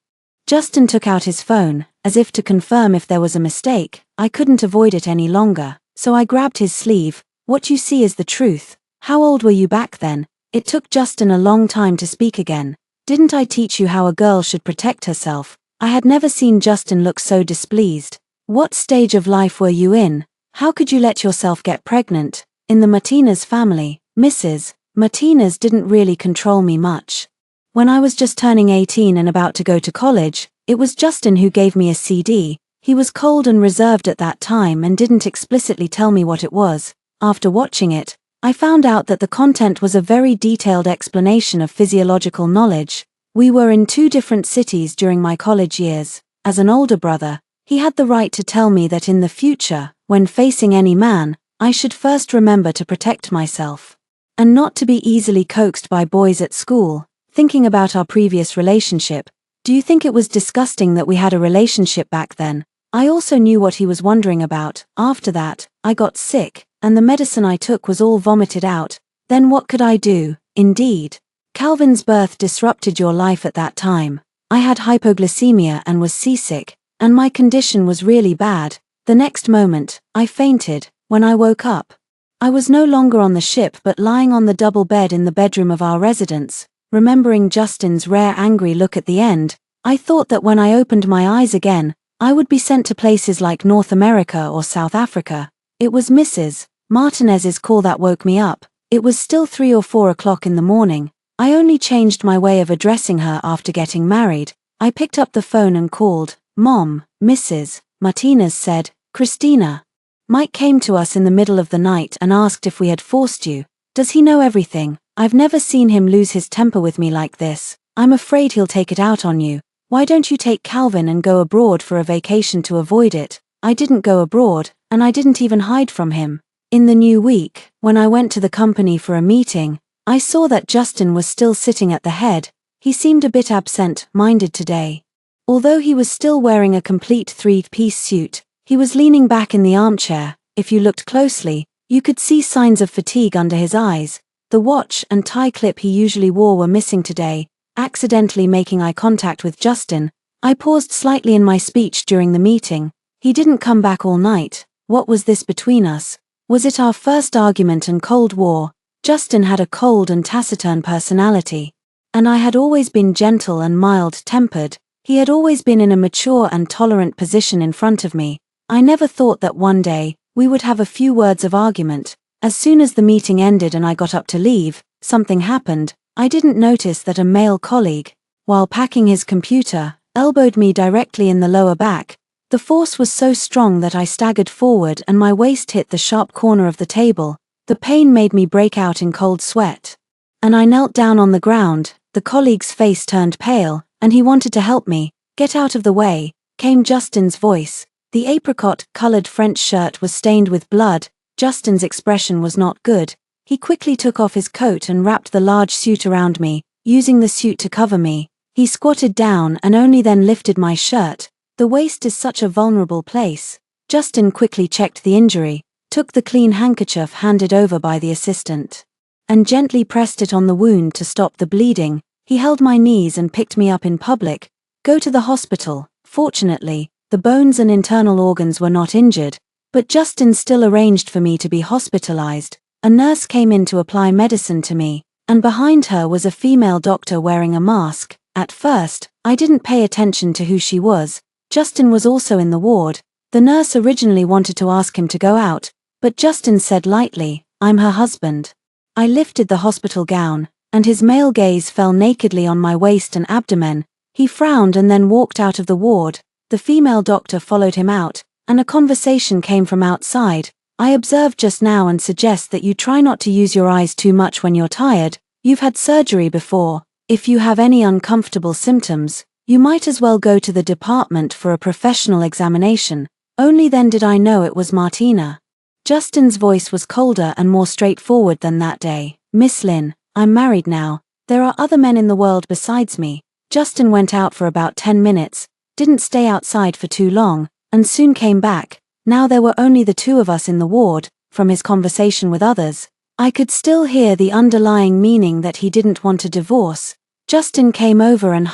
Justin took out his phone, as if to confirm if there was a mistake. I couldn't avoid it any longer, so I grabbed his sleeve. "What you see is the truth. How old were you back then?" It took Justin a long time to speak again. "Didn't I teach you how a girl should protect herself?" I had never seen Justin look so displeased. "What stage of life were you in? How could you let yourself get pregnant?" In the Martinez family, Mrs. Martinez didn't really control me much. When I was just turning 18 and about to go to college, it was Justin who gave me a CD. He was cold and reserved at that time and didn't explicitly tell me what it was. After watching it, I found out that the content was a very detailed explanation of physiological knowledge. We were in two different cities during my college years. As an older brother, he had the right to tell me that in the future, when facing any man, I should first remember to protect myself. And not to be easily coaxed by boys at school. Thinking about our previous relationship, do you think it was disgusting that we had a relationship back then? I also knew what he was wondering about. After that, I got sick, and the medicine I took was all vomited out. Then what could I do? Indeed. Calvin's birth disrupted your life at that time. I had hypoglycemia and was seasick, and my condition was really bad. The next moment, I fainted. When I woke up, I was no longer on the ship but lying on the double bed in the bedroom of our residence. Remembering Justin's rare angry look at the end, I thought that when I opened my eyes again, I would be sent to places like North America or South Africa. It was Mrs. Martinez's call that woke me up. It was still 3 or 4 o'clock in the morning. I only changed my way of addressing her after getting married. I picked up the phone and called. "Mom," Mrs. Martinez said. "Christina. Mike came to us in the middle of the night and asked if we had forced you. Does he know everything? I've never seen him lose his temper with me like this. I'm afraid he'll take it out on you. Why don't you take Calvin and go abroad for a vacation to avoid it?" I didn't go abroad, and I didn't even hide from him. In the new week, when I went to the company for a meeting, I saw that Justin was still sitting at the head. He seemed a bit absent-minded today. Although he was still wearing a complete three-piece suit, he was leaning back in the armchair. If you looked closely, you could see signs of fatigue under his eyes. The watch and tie clip he usually wore were missing today. Accidentally making eye contact with Justin, I paused slightly in my speech during the meeting. He didn't come back all night. What was this between us? Was it our first argument and Cold War? Justin had a cold and taciturn personality, and I had always been gentle and mild-tempered. He had always been in a mature and tolerant position in front of me. I never thought that one day, we would have a few words of argument. As soon as the meeting ended and I got up to leave, something happened. I didn't notice that a male colleague, while packing his computer, elbowed me directly in the lower back. The force was so strong that I staggered forward and my waist hit the sharp corner of the table. The pain made me break out in cold sweat. And I knelt down on the ground. The colleague's face turned pale, and he wanted to help me, "Get out of the way," came Justin's voice. The apricot-colored French shirt was stained with blood. Justin's expression was not good. He quickly took off his coat and wrapped the large suit around me, using the suit to cover me. He squatted down and only then lifted my shirt. The waist is such a vulnerable place. Justin quickly checked the injury, took the clean handkerchief handed over by the assistant, and gently pressed it on the wound to stop the bleeding. He held my knees and picked me up in public. "Go to the hospital." Fortunately, the bones and internal organs were not injured, but Justin still arranged for me to be hospitalized. A nurse came in to apply medicine to me, and behind her was a female doctor wearing a mask. At first, I didn't pay attention to who she was. Justin was also in the ward. The nurse originally wanted to ask him to go out, but Justin said lightly, "I'm her husband." I lifted the hospital gown, and his male gaze fell nakedly on my waist and abdomen. He frowned and then walked out of the ward. The female doctor followed him out, and a conversation came from outside. "I observed just now and suggest that you try not to use your eyes too much when you're tired. You've had surgery before. If you have any uncomfortable symptoms, you might as well go to the department for a professional examination." Only then did I know it was Martina. Justin's voice was colder and more straightforward than that day. "Miss Lynn, I'm married now. There are other men in the world besides me." Justin went out for about 10 minutes, didn't stay outside for too long, and soon came back. Now there were only the two of us in the ward. From his conversation with others, I could still hear the underlying meaning that he didn't want a divorce. Justin came over and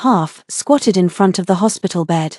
squatted in front of the hospital bed.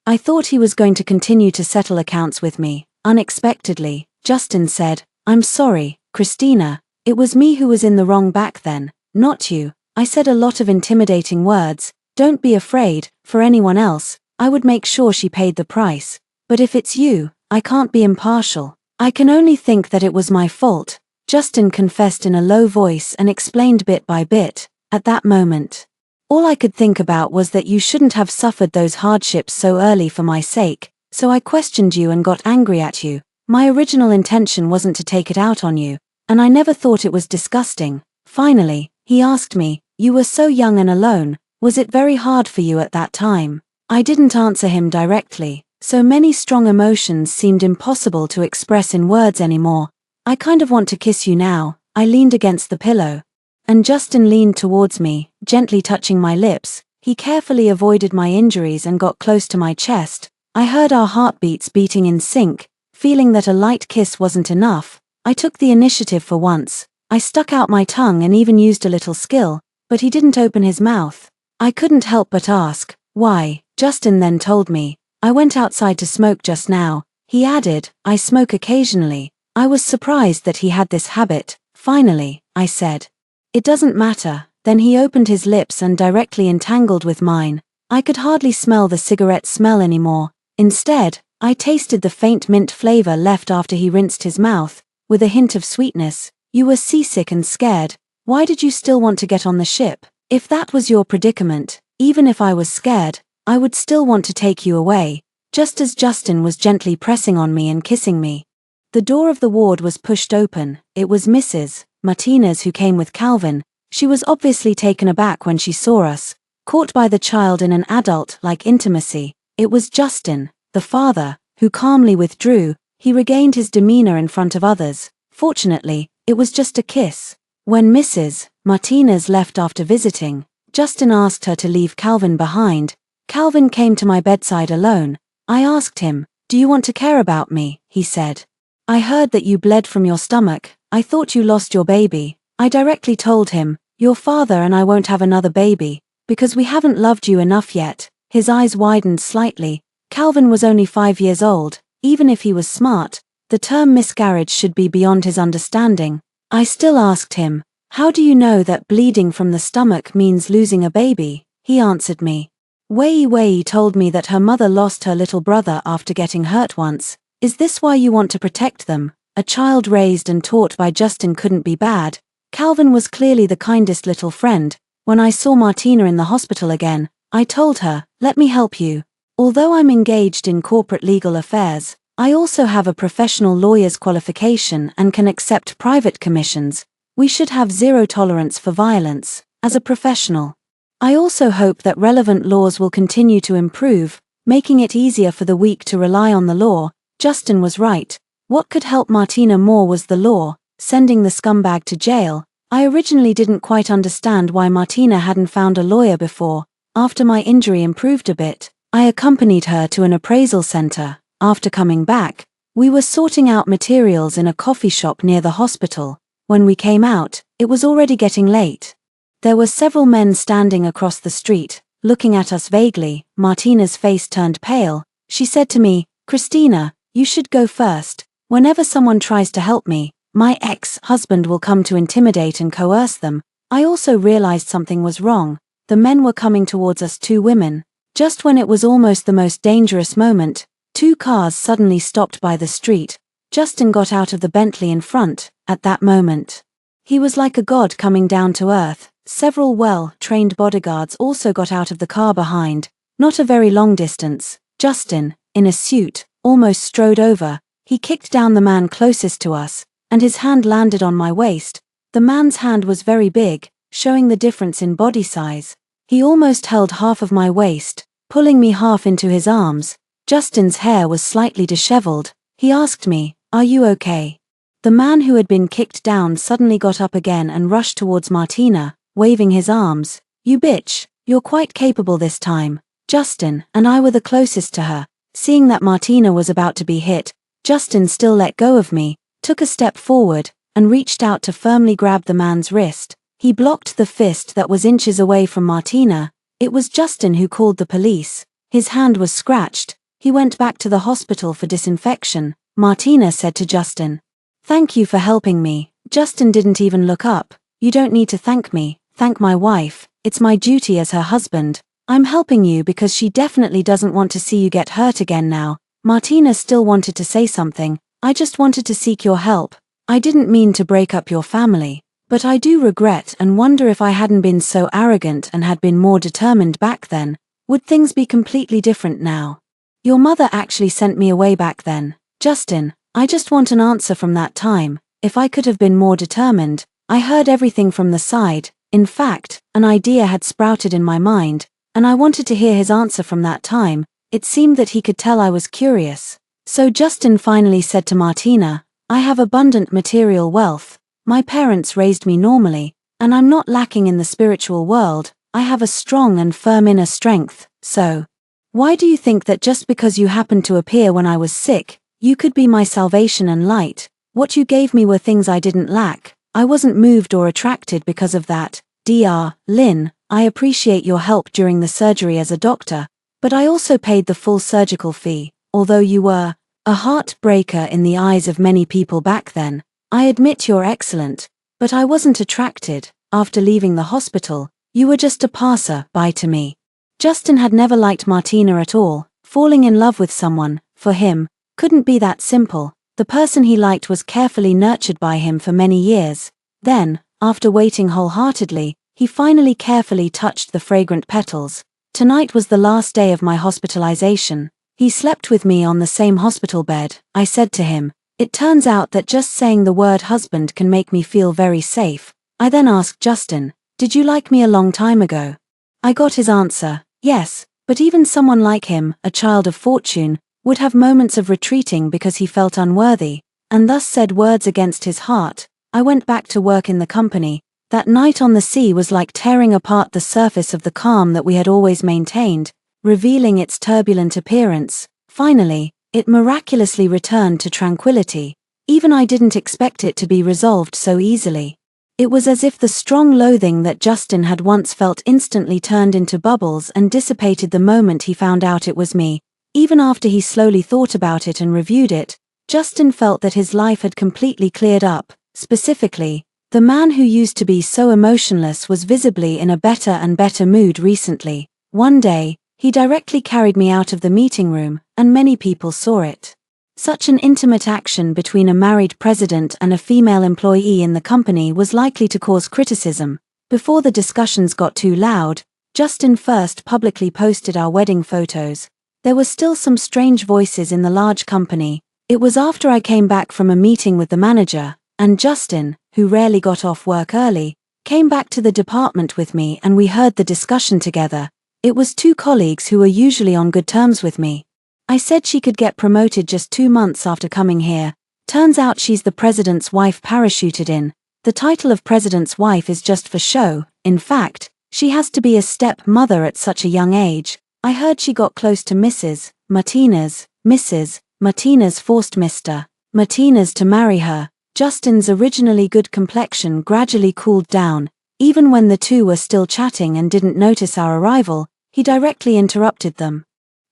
I thought he was going to continue to settle accounts with me. Unexpectedly, Justin said, "I'm sorry, Christina. It was me who was in the wrong back then, not you." I said a lot of intimidating words. "Don't be afraid. For anyone else, I would make sure she paid the price. But if it's you, I can't be impartial. I can only think that it was my fault." Justin confessed in a low voice and explained bit by bit. At that moment, all I could think about was that you shouldn't have suffered those hardships so early for my sake, so I questioned you and got angry at you. My original intention wasn't to take it out on you, and I never thought it was disgusting. Finally, he asked me, "You were so young and alone, was it very hard for you at that time?" I didn't answer him directly. So many strong emotions seemed impossible to express in words anymore. "I kind of want to kiss you now." I leaned against the pillow, and Justin leaned towards me, gently touching my lips. He carefully avoided my injuries and got close to my chest. I heard our heartbeats beating in sync. Feeling that a light kiss wasn't enough, I took the initiative for once. I stuck out my tongue and even used a little skill, but he didn't open his mouth. I couldn't help but ask, "Why?" Justin then told me, "I went outside to smoke just now." He added, "I smoke occasionally." I was surprised that he had this habit. "Finally," I said, "it doesn't matter." Then he opened his lips and directly entangled with mine. I could hardly smell the cigarette smell anymore. Instead, I tasted the faint mint flavor left after he rinsed his mouth, with a hint of sweetness. "You were seasick and scared. Why did you still want to get on the ship? If that was your predicament, even if I was scared, I would still want to take you away." Just as Justin was gently pressing on me and kissing me, the door of the ward was pushed open. It was Mrs. Martinez who came with Calvin. She was obviously taken aback when she saw us, caught by the child in an adult-like intimacy. It was Justin, the father, who calmly withdrew. He regained his demeanor in front of others. Fortunately, it was just a kiss. When Mrs. Martinez left after visiting, Justin asked her to leave Calvin behind. Calvin came to my bedside alone. I asked him, "Do you want to care about me?" He said, "I heard that you bled from your stomach. I thought you lost your baby." I directly told him, "Your father and I won't have another baby, because we haven't loved you enough yet." His eyes widened slightly. Calvin was only 5 years old. Even if he was smart, the term miscarriage should be beyond his understanding. I still asked him, "How do you know that bleeding from the stomach means losing a baby?" He answered me. Wei told me that her mother lost her little brother after getting hurt once. "Is this why you want to protect them?" A child raised and taught by Justin couldn't be bad. Calvin was clearly the kindest little friend. When I saw Martina in the hospital again, I told her, "Let me help you. Although I'm engaged in corporate legal affairs, I also have a professional lawyer's qualification and can accept private commissions. We should have zero tolerance for violence. As a professional, I also hope that relevant laws will continue to improve, making it easier for the weak to rely on the law. Justin was right. What could help Martina more was the law, sending the scumbag to jail. I originally didn't quite understand why Martina hadn't found a lawyer before. After my injury improved a bit, I accompanied her to an appraisal center. After coming back, we were sorting out materials in a coffee shop near the hospital. When we came out, it was already getting late. There were several men standing across the street, looking at us vaguely. Martina's face turned pale. She said to me, "Christina, you should go first. Whenever someone tries to help me, my ex-husband will come to intimidate and coerce them." I also realized something was wrong. The men were coming towards us, 2 women. Just when it was almost the most dangerous moment, 2 cars suddenly stopped by the street. Justin got out of the Bentley in front. At that moment, he was like a god coming down to earth. Several well-trained bodyguards also got out of the car behind. Not a very long distance. Justin, in a suit, almost strode over. He kicked down the man closest to us, and his hand landed on my waist. The man's hand was very big, showing the difference in body size. He almost held half of my waist, pulling me half into his arms. Justin's hair was slightly disheveled. He asked me, "Are you okay?" The man who had been kicked down suddenly got up again and rushed towards Martina, waving his arms. "You bitch, you're quite capable this time." Justin and I were the closest to her. Seeing that Martina was about to be hit, Justin still let go of me, took a step forward, and reached out to firmly grab the man's wrist. He blocked the fist that was inches away from Martina. It was Justin who called the police. His hand was scratched. He went back to the hospital for disinfection. Martina said to Justin, "Thank you for helping me." Justin didn't even look up. "You don't need to thank me, thank my wife. It's my duty as her husband. I'm helping you because she definitely doesn't want to see you get hurt again now." Martina still wanted to say something. "I just wanted to seek your help. I didn't mean to break up your family, but I do regret and wonder if I hadn't been so arrogant and had been more determined back then, would things be completely different now? Your mother actually sent me away back then." "Justin, I just want an answer from that time. If I could have been more determined." I heard everything from the side. In fact, an idea had sprouted in my mind, and I wanted to hear his answer from that time. It seemed that he could tell I was curious. So Justin finally said to Martina, "I have abundant material wealth. My parents raised me normally, and I'm not lacking in the spiritual world. I have a strong and firm inner strength. So, why do you think that just because you happened to appear when I was sick, you could be my salvation and light? What you gave me were things I didn't lack. I wasn't moved or attracted because of that. Dr. Lin, I appreciate your help during the surgery as a doctor, but I also paid the full surgical fee. Although you were a heartbreaker in the eyes of many people back then, I admit you're excellent, but I wasn't attracted. After leaving the hospital, you were just a passer-by to me." Justin had never liked Martina at all. Falling in love with someone, for him, couldn't be that simple. The person he liked was carefully nurtured by him for many years. Then, after waiting wholeheartedly, he finally carefully touched the fragrant petals. Tonight was the last day of my hospitalization. He slept with me on the same hospital bed. I said to him, "It turns out that just saying the word husband can make me feel very safe." I then asked Justin, "Did you like me a long time ago?" I got his answer, "Yes, but even someone like him, a child of fortune, would have moments of retreating because he felt unworthy, and thus said words against his heart." I went back to work in the company. That night on the sea was like tearing apart the surface of the calm that we had always maintained, revealing its turbulent appearance. Finally, it miraculously returned to tranquility. Even I didn't expect it to be resolved so easily. It was as if the strong loathing that Justin had once felt instantly turned into bubbles and dissipated the moment he found out it was me. Even after he slowly thought about it and reviewed it, Justin felt that his life had completely cleared up. Specifically, the man who used to be so emotionless was visibly in a better and better mood recently. One day, he directly carried me out of the meeting room, and many people saw it. Such an intimate action between a married president and a female employee in the company was likely to cause criticism. Before the discussions got too loud, Justin first publicly posted our wedding photos. There were still some strange voices in the large company. It was after I came back from a meeting with the manager, and Justin, who rarely got off work early, came back to the department with me and we heard the discussion together. It was two colleagues who were usually on good terms with me. I said she could get promoted just 2 months after coming here. Turns out she's the president's wife parachuted in. The title of president's wife is just for show. In fact, she has to be a step-mother at such a young age. I heard she got close to Mrs. Martinez. Mrs. Martinez forced Mr. Martinez to marry her. Justin's originally good complexion gradually cooled down. Even when the two were still chatting and didn't notice our arrival, he directly interrupted them.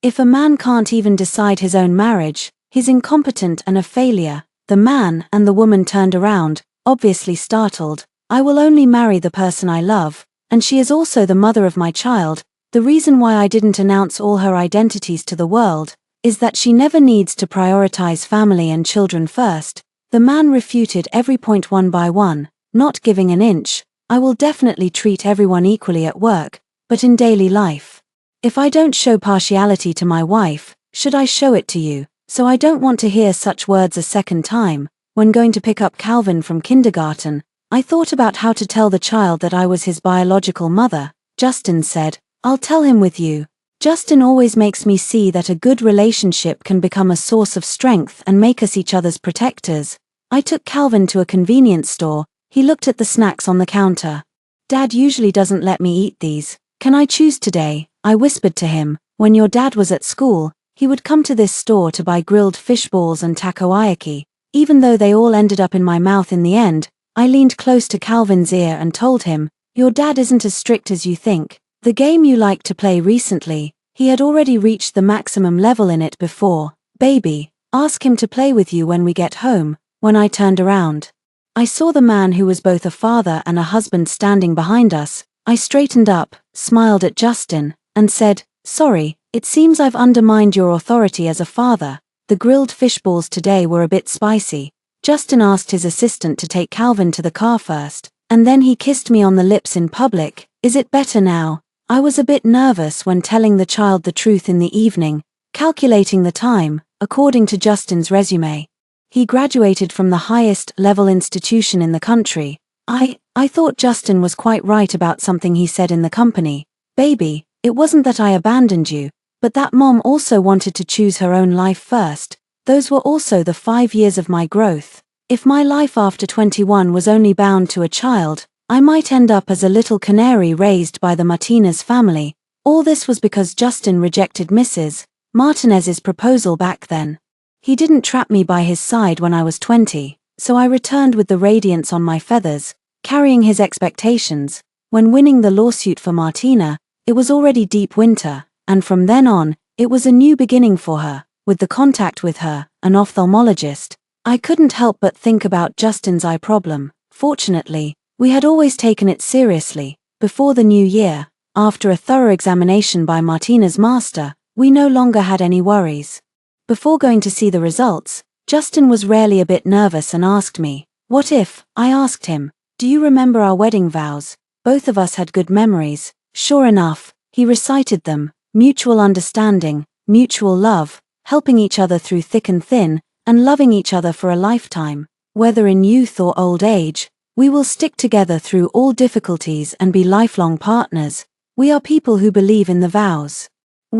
If a man can't even decide his own marriage, he's incompetent and a failure. The man and the woman turned around, obviously startled. I will only marry the person I love, and she is also the mother of my child. The reason why I didn't announce all her identities to the world is that she never needs to prioritize family and children first. The man refuted every point one by one, not giving an inch. I will definitely treat everyone equally at work, but in daily life. If I don't show partiality to my wife, should I show it to you? So I don't want to hear such words a second time. When going to pick up Calvin from kindergarten, I thought about how to tell the child that I was his biological mother. Justin said, "I'll tell him with you." Justin always makes me see that a good relationship can become a source of strength and make us each other's protectors. I took Calvin to a convenience store. He looked at the snacks on the counter. "Dad usually doesn't let me eat these. Can I choose today?" I whispered to him. "When your dad was at school, he would come to this store to buy grilled fish balls and takoyaki." Even though they all ended up in my mouth in the end, I leaned close to Calvin's ear and told him, "Your dad isn't as strict as you think. The game you liked to play recently, he had already reached the maximum level in it before. Baby, ask him to play with you when we get home." When I turned around, I saw the man who was both a father and a husband standing behind us. I straightened up, smiled at Justin, and said, "Sorry, it seems I've undermined your authority as a father. The grilled fish balls today were a bit spicy." Justin asked his assistant to take Calvin to the car first, and then he kissed me on the lips in public. "Is it better now?" I was a bit nervous when telling the child the truth in the evening, calculating the time, according to Justin's resume. He graduated from the highest level institution in the country. I thought Justin was quite right about something he said in the company. "Baby, it wasn't that I abandoned you, but that mom also wanted to choose her own life first. Those were also the 5 years of my growth. If my life after 21 was only bound to a child, I might end up as a little canary raised by the Martinez family." All this was because Justin rejected Mrs. Martinez's proposal back then. He didn't trap me by his side when I was 20, so I returned with the radiance on my feathers, carrying his expectations. When winning the lawsuit for Martina, it was already deep winter, and from then on, it was a new beginning for her. With the contact with her, an ophthalmologist, I couldn't help but think about Justin's eye problem. Fortunately, we had always taken it seriously. Before the new year, after a thorough examination by Martina's master, we no longer had any worries. Before going to see the results, Justin was rarely a bit nervous and asked me, "What if?" I asked him, "Do you remember our wedding vows?" Both of us had good memories. Sure enough, he recited them: mutual understanding, mutual love, helping each other through thick and thin, and loving each other for a lifetime. Whether in youth or old age, we will stick together through all difficulties and be lifelong partners. We are people who believe in the vows.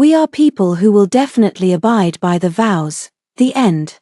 We are people who will definitely abide by the vows. The end.